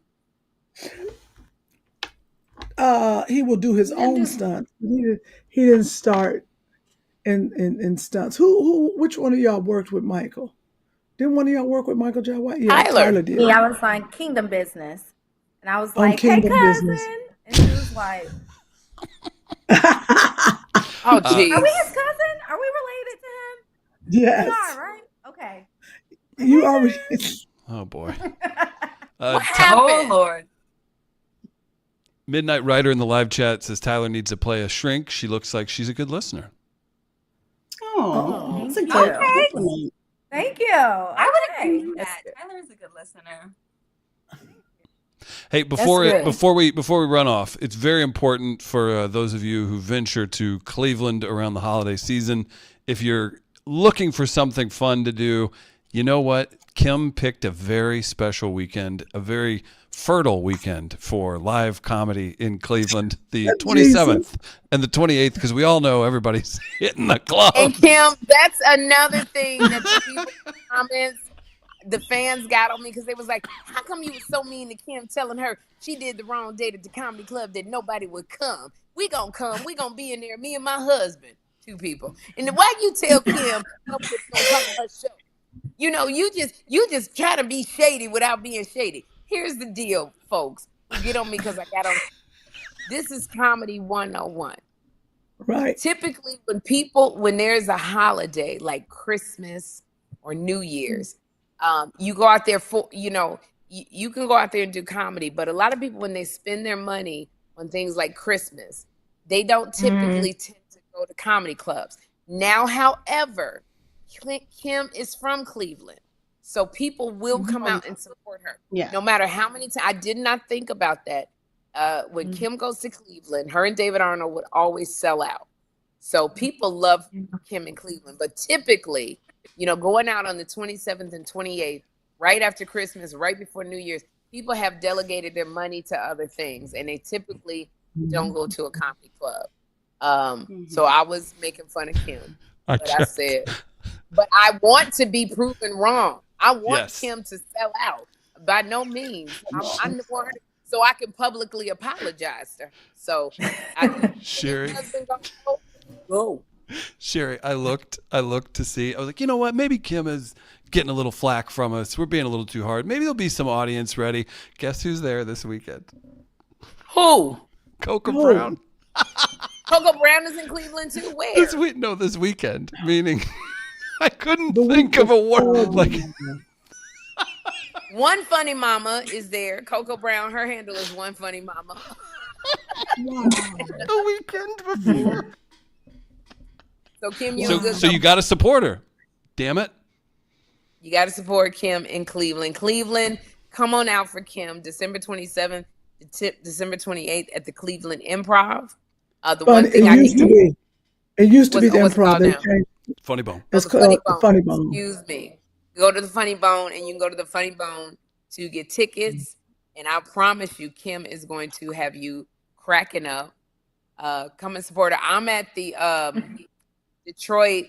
[SPEAKER 3] He will do his own stunts. He didn't start in stunts. Which one of y'all worked with Michael? Didn't one of y'all work with Michael Jai White? Yeah, Tyler did.
[SPEAKER 8] Yeah, I was on Kingdom Business, and I was like, "Hey, cousin," Business. And he was like,
[SPEAKER 1] "Oh, geez,
[SPEAKER 8] are we his cousin? Are we related to him?"
[SPEAKER 3] Yes.
[SPEAKER 8] We are, right? Okay.
[SPEAKER 3] You already.
[SPEAKER 4] Oh boy.
[SPEAKER 1] What happened?
[SPEAKER 7] Oh Lord.
[SPEAKER 4] Midnight Rider in the live chat says Tyler needs to play a shrink. She looks like she's a good listener.
[SPEAKER 6] Oh, that's a
[SPEAKER 8] good
[SPEAKER 6] compliment.
[SPEAKER 8] Thank you.
[SPEAKER 7] I would agree with that. Tyler is a good listener.
[SPEAKER 4] Hey, before we run off, it's very important for those of you who venture to Cleveland around the holiday season. If you're looking for something fun to do, you know what? Kym picked a very special weekend, a very fertile weekend for live comedy in Cleveland, the 27th and the 28th, because we all know everybody's hitting the club.
[SPEAKER 1] And Kym, that's another thing that the people in the comments, the fans got on me, because they was like, how come you was so mean to Kym, telling her she did the wrong date at the comedy club, that nobody would come? We gonna come. We gonna be in there, me and my husband, 2 people. And then why you tell Kym nobody's gonna come to her show? You know, you just try to be shady without being shady. here's the deal, folks. Get on me because I got on. This is comedy 101.
[SPEAKER 3] Right.
[SPEAKER 1] Typically, when there's a holiday like Christmas or New Year's, you go out there for, you can go out there and do comedy, but a lot of people, when they spend their money on things like Christmas, they don't typically tend to go to comedy clubs. Now, however, Kym is from Cleveland, so people will come out and support her.
[SPEAKER 6] Yeah.
[SPEAKER 1] No matter how many times. I did not think about that. When Kym goes to Cleveland, her and David Arnold would always sell out. So people love Kym in Cleveland. But typically, going out on the 27th and 28th, right after Christmas, right before New Year's, people have delegated their money to other things, and they typically don't go to a comedy club. So I was making fun of Kym. I said, but I want to be proven wrong. I want Kym to sell out. By no means. I want her, so I can publicly apologize to her. So,
[SPEAKER 4] Sherri.
[SPEAKER 1] Go.
[SPEAKER 4] Sherri, I looked to see. I was like, you know what? Maybe Kym is getting a little flack from us. We're being a little too hard. Maybe there'll be some audience ready. Guess who's there this weekend?
[SPEAKER 1] Who?
[SPEAKER 4] Coco Brown.
[SPEAKER 1] Coco Brown is in Cleveland too. Where?
[SPEAKER 4] This weekend. Meaning, I couldn't think of a word like.
[SPEAKER 1] One Funny Mama is there. Coco Brown, her handle is One Funny Mama.
[SPEAKER 4] The weekend before.
[SPEAKER 1] So Kym,
[SPEAKER 4] so you got to support her. Damn it.
[SPEAKER 1] You got to support Kym in Cleveland. Cleveland, come on out for Kym. December 27th to December 28th at the Cleveland Improv. It
[SPEAKER 3] used to be the Improv.
[SPEAKER 4] Funny Bone.
[SPEAKER 3] It's called Funny Bone.
[SPEAKER 1] Excuse me. Go to the Funny Bone, and you can go to the Funny Bone to get tickets. And I promise you, Kym is going to have you cracking up. Come and support her. I'm at the Detroit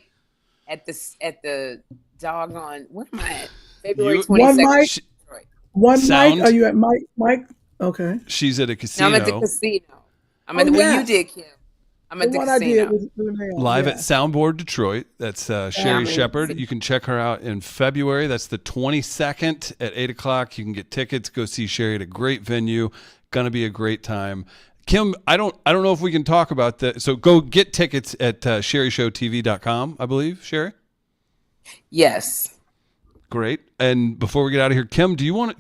[SPEAKER 1] at the doggone. Where am I at? February 22nd.
[SPEAKER 3] One mic. Are you at Mike? Okay.
[SPEAKER 4] She's at a casino.
[SPEAKER 1] No, I'm at the casino. I'm at you did, Kym. I'm at the casino.
[SPEAKER 4] Live at Soundboard Detroit. That's Sherri Shepherd. You can check her out in February. That's the 22nd at 8 o'clock. You can get tickets. Go see Sherri at a great venue. Gonna be a great time. Kym, I don't know if we can talk about that. So go get tickets at sherryshowtv.com, I believe, Sherri?
[SPEAKER 1] Yes.
[SPEAKER 4] Great. And before we get out of here, Kym,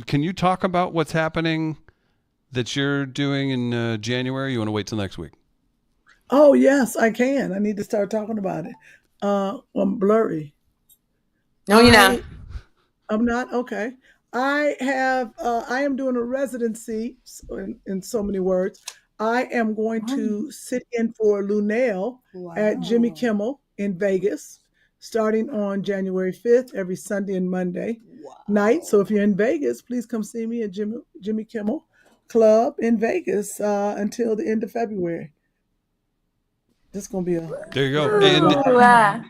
[SPEAKER 4] can you talk about what's happening that you're doing in January? You want to wait till next week?
[SPEAKER 3] Oh, yes, I can. I need to start talking about it. I'm blurry.
[SPEAKER 1] No, you're not.
[SPEAKER 3] I'm not? Okay. I am doing a residency, in so many words. I am going to sit in for Lunel at Jimmy Kimmel in Vegas, starting on January 5th, every Sunday and Monday night. So if you're in Vegas, please come see me at Jimmy Kimmel Club in Vegas until the end of February. This is gonna be
[SPEAKER 4] There you go.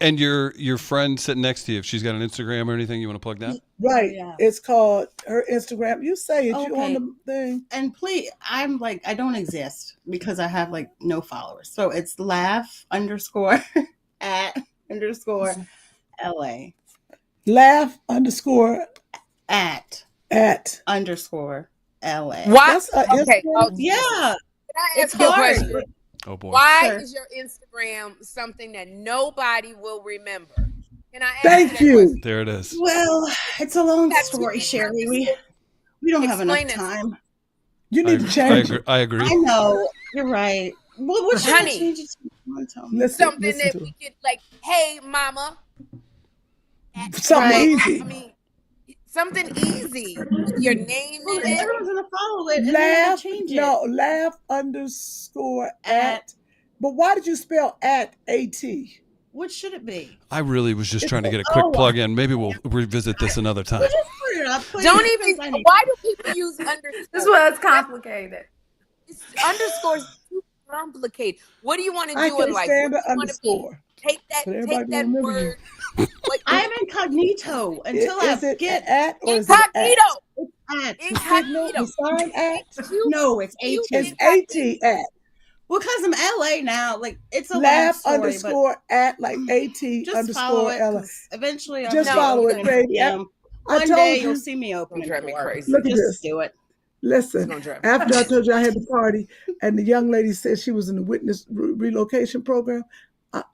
[SPEAKER 4] And your friend sitting next to you, if she's got an Instagram or anything, you want to plug that?
[SPEAKER 3] Right. Yeah. It's called her Instagram. You say it. Okay. You on the thing.
[SPEAKER 6] And please, I don't exist because I have no followers. So it's laugh_at_LA.
[SPEAKER 3] Laugh_at_LA.
[SPEAKER 1] What?
[SPEAKER 3] Okay.
[SPEAKER 6] Yeah.
[SPEAKER 1] It's hard.
[SPEAKER 4] Oh boy.
[SPEAKER 1] Why is your Instagram something that nobody will remember? Can I ask
[SPEAKER 3] Thank you.
[SPEAKER 1] Question?
[SPEAKER 4] There it is.
[SPEAKER 6] Well, it's a long story, Sherri. We don't have enough time.
[SPEAKER 3] You need to change.
[SPEAKER 4] I agree.
[SPEAKER 6] I know. You're right. Well, what should I change it to?
[SPEAKER 1] Something that we could hey, mama.
[SPEAKER 3] Something easy.
[SPEAKER 1] Something easy with your name in it.
[SPEAKER 6] Everyone's gonna follow it. Change it.
[SPEAKER 3] No, laugh_at. But why did you spell at AT?
[SPEAKER 6] What should it be?
[SPEAKER 4] I really was just trying to get a quick plug in. Maybe we'll revisit this another time.
[SPEAKER 1] Don't even. Why do people use underscore?
[SPEAKER 8] This was complicated.
[SPEAKER 1] Underscores too complicated. What do you want to do
[SPEAKER 3] I
[SPEAKER 1] in
[SPEAKER 3] can't
[SPEAKER 1] life?
[SPEAKER 3] stand an underscore.
[SPEAKER 1] Take that word.
[SPEAKER 6] I'm incognito until I get
[SPEAKER 3] at or
[SPEAKER 1] incognito.
[SPEAKER 3] Incognito. Sign at.
[SPEAKER 6] No, it's AT.
[SPEAKER 3] It's AT at.
[SPEAKER 6] Well, because I'm LA now, it's a
[SPEAKER 3] laugh
[SPEAKER 6] long story,
[SPEAKER 3] _at AT
[SPEAKER 6] just follow it.
[SPEAKER 3] LA.
[SPEAKER 6] Eventually,
[SPEAKER 3] just follow it, baby.
[SPEAKER 6] One day you'll see me open.
[SPEAKER 1] Drive me crazy.
[SPEAKER 3] Look at
[SPEAKER 6] just
[SPEAKER 3] this.
[SPEAKER 6] Do it.
[SPEAKER 3] Listen,
[SPEAKER 1] gonna drive.
[SPEAKER 3] after I told you I had the party and the young lady said she was in the witness relocation program,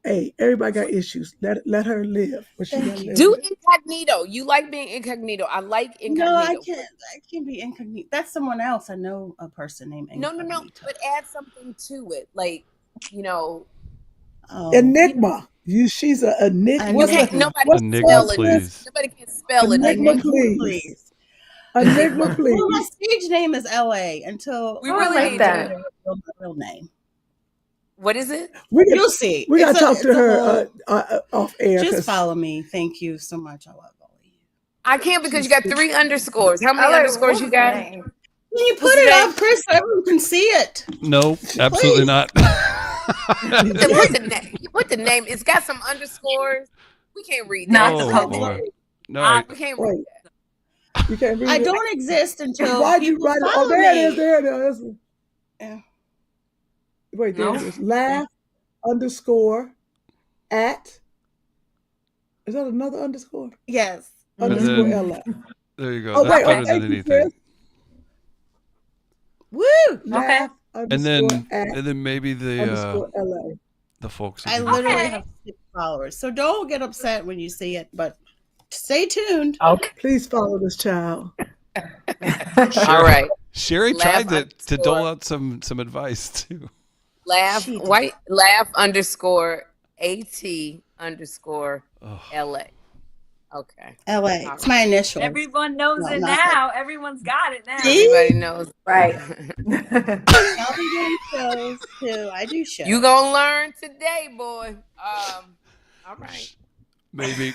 [SPEAKER 3] hey, everybody got issues. Let her live. But she gotta live
[SPEAKER 1] Do
[SPEAKER 3] with it.
[SPEAKER 1] incognito. You like being incognito. I like incognito.
[SPEAKER 6] No, I can't. I can't be incognito. That's someone else. I know a person named
[SPEAKER 1] No.
[SPEAKER 6] Incognito.
[SPEAKER 1] But add something to it. Like, you know.
[SPEAKER 6] Oh.
[SPEAKER 3] Enigma. She's an enigma.
[SPEAKER 1] You can't, nobody can
[SPEAKER 4] Enigma,
[SPEAKER 1] spell it.
[SPEAKER 4] please.
[SPEAKER 1] Nobody can spell it.
[SPEAKER 3] Enigma, please. Enigma, please.
[SPEAKER 6] Well, my stage name is LA until
[SPEAKER 1] We really
[SPEAKER 8] like
[SPEAKER 1] need
[SPEAKER 8] that.
[SPEAKER 1] to.
[SPEAKER 6] real name.
[SPEAKER 1] What is it?
[SPEAKER 6] You'll see.
[SPEAKER 3] We got to talk to her
[SPEAKER 6] whole,
[SPEAKER 3] off air.
[SPEAKER 6] just follow me. Thank you so much. I love all of you.
[SPEAKER 1] I can't because you got 3 underscores. How many
[SPEAKER 8] I like
[SPEAKER 1] underscores you got?
[SPEAKER 8] name.
[SPEAKER 6] When you put it up, Chris, so everyone can see it.
[SPEAKER 4] No, absolutely not.
[SPEAKER 1] You put the name. It's got some underscores. We can't read that.
[SPEAKER 4] Oh, boy. No,
[SPEAKER 1] We can't read that.
[SPEAKER 3] You can't read
[SPEAKER 6] I
[SPEAKER 3] it.
[SPEAKER 6] don't exist until
[SPEAKER 3] Why'd you write it? Oh,
[SPEAKER 6] follow
[SPEAKER 3] there it
[SPEAKER 6] me.
[SPEAKER 3] is. There it is.
[SPEAKER 6] Yeah.
[SPEAKER 3] Wait, there
[SPEAKER 1] No.
[SPEAKER 3] it is. Laugh underscore at. Is that another underscore?
[SPEAKER 6] Yes.
[SPEAKER 3] Underscore
[SPEAKER 4] then-
[SPEAKER 3] LA.
[SPEAKER 4] there you go.
[SPEAKER 3] Oh,
[SPEAKER 4] That's
[SPEAKER 3] wait,
[SPEAKER 4] better
[SPEAKER 3] thank
[SPEAKER 4] than
[SPEAKER 3] you,
[SPEAKER 4] anything.
[SPEAKER 3] Chris.
[SPEAKER 6] Woo!
[SPEAKER 3] Laugh
[SPEAKER 4] And
[SPEAKER 3] underscore
[SPEAKER 4] then,
[SPEAKER 3] at
[SPEAKER 4] and then maybe
[SPEAKER 3] underscore LA.
[SPEAKER 4] the folks. who
[SPEAKER 6] I
[SPEAKER 4] do-
[SPEAKER 6] literally have 6 followers, so don't get upset when you see it. But stay tuned.
[SPEAKER 1] Okay.
[SPEAKER 3] Please follow this child.
[SPEAKER 1] All right.
[SPEAKER 4] Sherri
[SPEAKER 1] Laugh
[SPEAKER 4] tried to
[SPEAKER 1] underscore.
[SPEAKER 4] dole out some advice too.
[SPEAKER 1] Laugh underscore AT underscore
[SPEAKER 4] Oh.
[SPEAKER 1] LA. Okay.
[SPEAKER 6] LA. It's my initials.
[SPEAKER 7] Everyone knows
[SPEAKER 6] No,
[SPEAKER 7] it
[SPEAKER 6] not
[SPEAKER 7] now. Everyone's got it now.
[SPEAKER 6] See?
[SPEAKER 1] Everybody knows.
[SPEAKER 8] Right.
[SPEAKER 6] I'll be doing shows too. I do shows.
[SPEAKER 1] You gonna learn today, boy. All right.
[SPEAKER 4] Maybe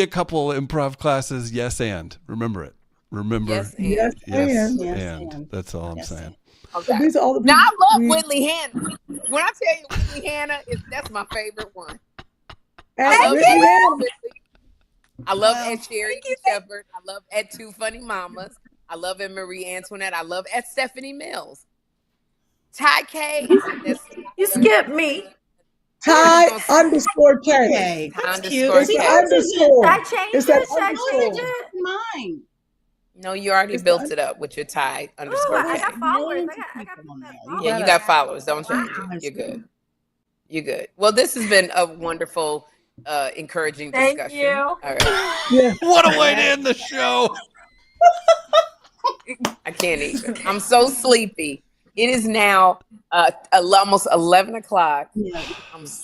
[SPEAKER 4] a couple improv classes. Yes, and remember it. Remember.
[SPEAKER 1] Yes, and.
[SPEAKER 3] Yes, and.
[SPEAKER 6] Yes,
[SPEAKER 4] and.
[SPEAKER 6] and.
[SPEAKER 4] That's all I'm
[SPEAKER 6] Yes,
[SPEAKER 4] saying.
[SPEAKER 3] So
[SPEAKER 1] Okay.
[SPEAKER 3] these are all the
[SPEAKER 1] Now I love
[SPEAKER 3] we-
[SPEAKER 1] Whitley Hannah. When I tell you Whitley Hannah, that's my favorite one.
[SPEAKER 3] At
[SPEAKER 1] I love
[SPEAKER 3] Whitley
[SPEAKER 1] Ed
[SPEAKER 3] Hannah.
[SPEAKER 1] Whitley. I love
[SPEAKER 6] Wow.
[SPEAKER 1] Ed Sherri Shepherd. I love Ed Two Funny Mamas. I love Ed Marie Antoinette. I love Ed Stephanie Mills. Ty K.
[SPEAKER 8] You skipped me.
[SPEAKER 3] Ty underscore K.
[SPEAKER 6] Okay, that's
[SPEAKER 1] Underscore
[SPEAKER 6] cute.
[SPEAKER 3] It's
[SPEAKER 6] See,
[SPEAKER 3] the
[SPEAKER 1] K.
[SPEAKER 6] ours is
[SPEAKER 3] underscore.
[SPEAKER 8] I changed
[SPEAKER 3] It's that
[SPEAKER 8] it. Should I
[SPEAKER 3] underscore.
[SPEAKER 8] change it?
[SPEAKER 6] mine.
[SPEAKER 1] No, you already
[SPEAKER 3] It's
[SPEAKER 1] built
[SPEAKER 3] the-
[SPEAKER 1] it up with your Ty
[SPEAKER 8] Ooh,
[SPEAKER 1] underscore
[SPEAKER 8] I
[SPEAKER 1] K.
[SPEAKER 8] got followers.
[SPEAKER 6] Millions of
[SPEAKER 8] I got
[SPEAKER 6] people on
[SPEAKER 8] that
[SPEAKER 6] there.
[SPEAKER 8] followers.
[SPEAKER 1] Yeah, you got followers. Don't change
[SPEAKER 6] Wow.
[SPEAKER 1] it. You're good. You're good. Well, this has been a wonderful, encouraging
[SPEAKER 7] Thank
[SPEAKER 1] discussion.
[SPEAKER 7] you.
[SPEAKER 1] All right.
[SPEAKER 3] Yeah.
[SPEAKER 4] What a way to end the show.
[SPEAKER 1] I can't even. I'm so sleepy. It is now almost 11 o'clock.
[SPEAKER 6] Yeah.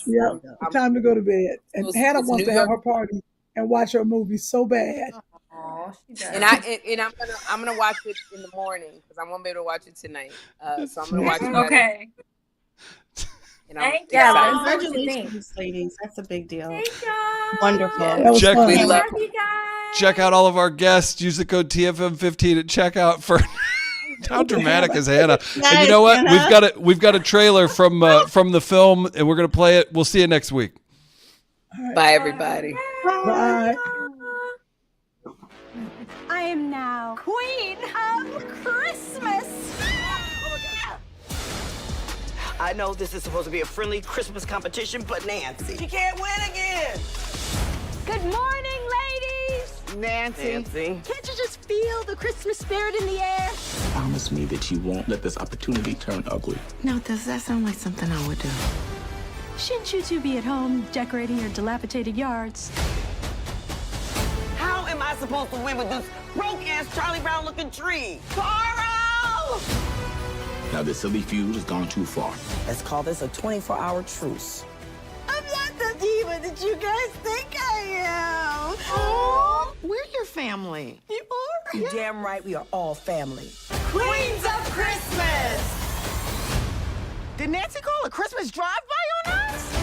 [SPEAKER 3] Yeah.
[SPEAKER 1] I'm-
[SPEAKER 3] Time to go to bed. And
[SPEAKER 1] It's
[SPEAKER 3] Hannah wants
[SPEAKER 1] New
[SPEAKER 3] to have her
[SPEAKER 1] York.
[SPEAKER 3] party and watch her movie so bad.
[SPEAKER 8] Aw, she does.
[SPEAKER 1] And I'm gonna watch it in the morning because I won't be able to watch it tonight. So I'm gonna watch it.
[SPEAKER 7] Okay.
[SPEAKER 1] And I'm
[SPEAKER 7] Thank
[SPEAKER 8] Yeah,
[SPEAKER 1] excited.
[SPEAKER 8] let's- what you
[SPEAKER 6] Congratulations, ladies. That's a big deal.
[SPEAKER 8] Thank y'all.
[SPEAKER 6] Wonderful.
[SPEAKER 1] Yeah.
[SPEAKER 3] That was
[SPEAKER 4] Check
[SPEAKER 3] fun.
[SPEAKER 1] We
[SPEAKER 8] I
[SPEAKER 1] love-
[SPEAKER 8] love you guys.
[SPEAKER 4] Check out all of our guests. Use the code TFM15 at checkout for. How dramatic is Hannah? And you know what?
[SPEAKER 6] Hannah.
[SPEAKER 4] We've got a trailer from the film, and we're gonna play it. We'll see you next week.
[SPEAKER 1] Bye, everybody.
[SPEAKER 3] Bye.
[SPEAKER 9] I am now Queen of Christmas.
[SPEAKER 10] I know this is supposed to be a friendly Christmas competition, but Nancy, she can't win again.
[SPEAKER 9] Good morning, ladies.
[SPEAKER 10] Nancy.
[SPEAKER 9] Can't you just feel the Christmas spirit in the air?
[SPEAKER 2] Promise me that you won't let this opportunity turn ugly.
[SPEAKER 11] Now, does that sound like something I would do?
[SPEAKER 9] Shouldn't you two be at home decorating your dilapidated yards?
[SPEAKER 10] How am I supposed to win with this broke-ass Charlie Brown-looking tree? Carl!
[SPEAKER 2] Now this silly feud has gone too far.
[SPEAKER 10] Let's call this a 24-hour truce.
[SPEAKER 9] I'm not the diva that you guys think I am. Oh,
[SPEAKER 11] We're your family.
[SPEAKER 9] you are?
[SPEAKER 10] You're damn right we are all family.
[SPEAKER 9] Queens of Christmas.
[SPEAKER 10] Did Nancy call a Christmas drive-by on us?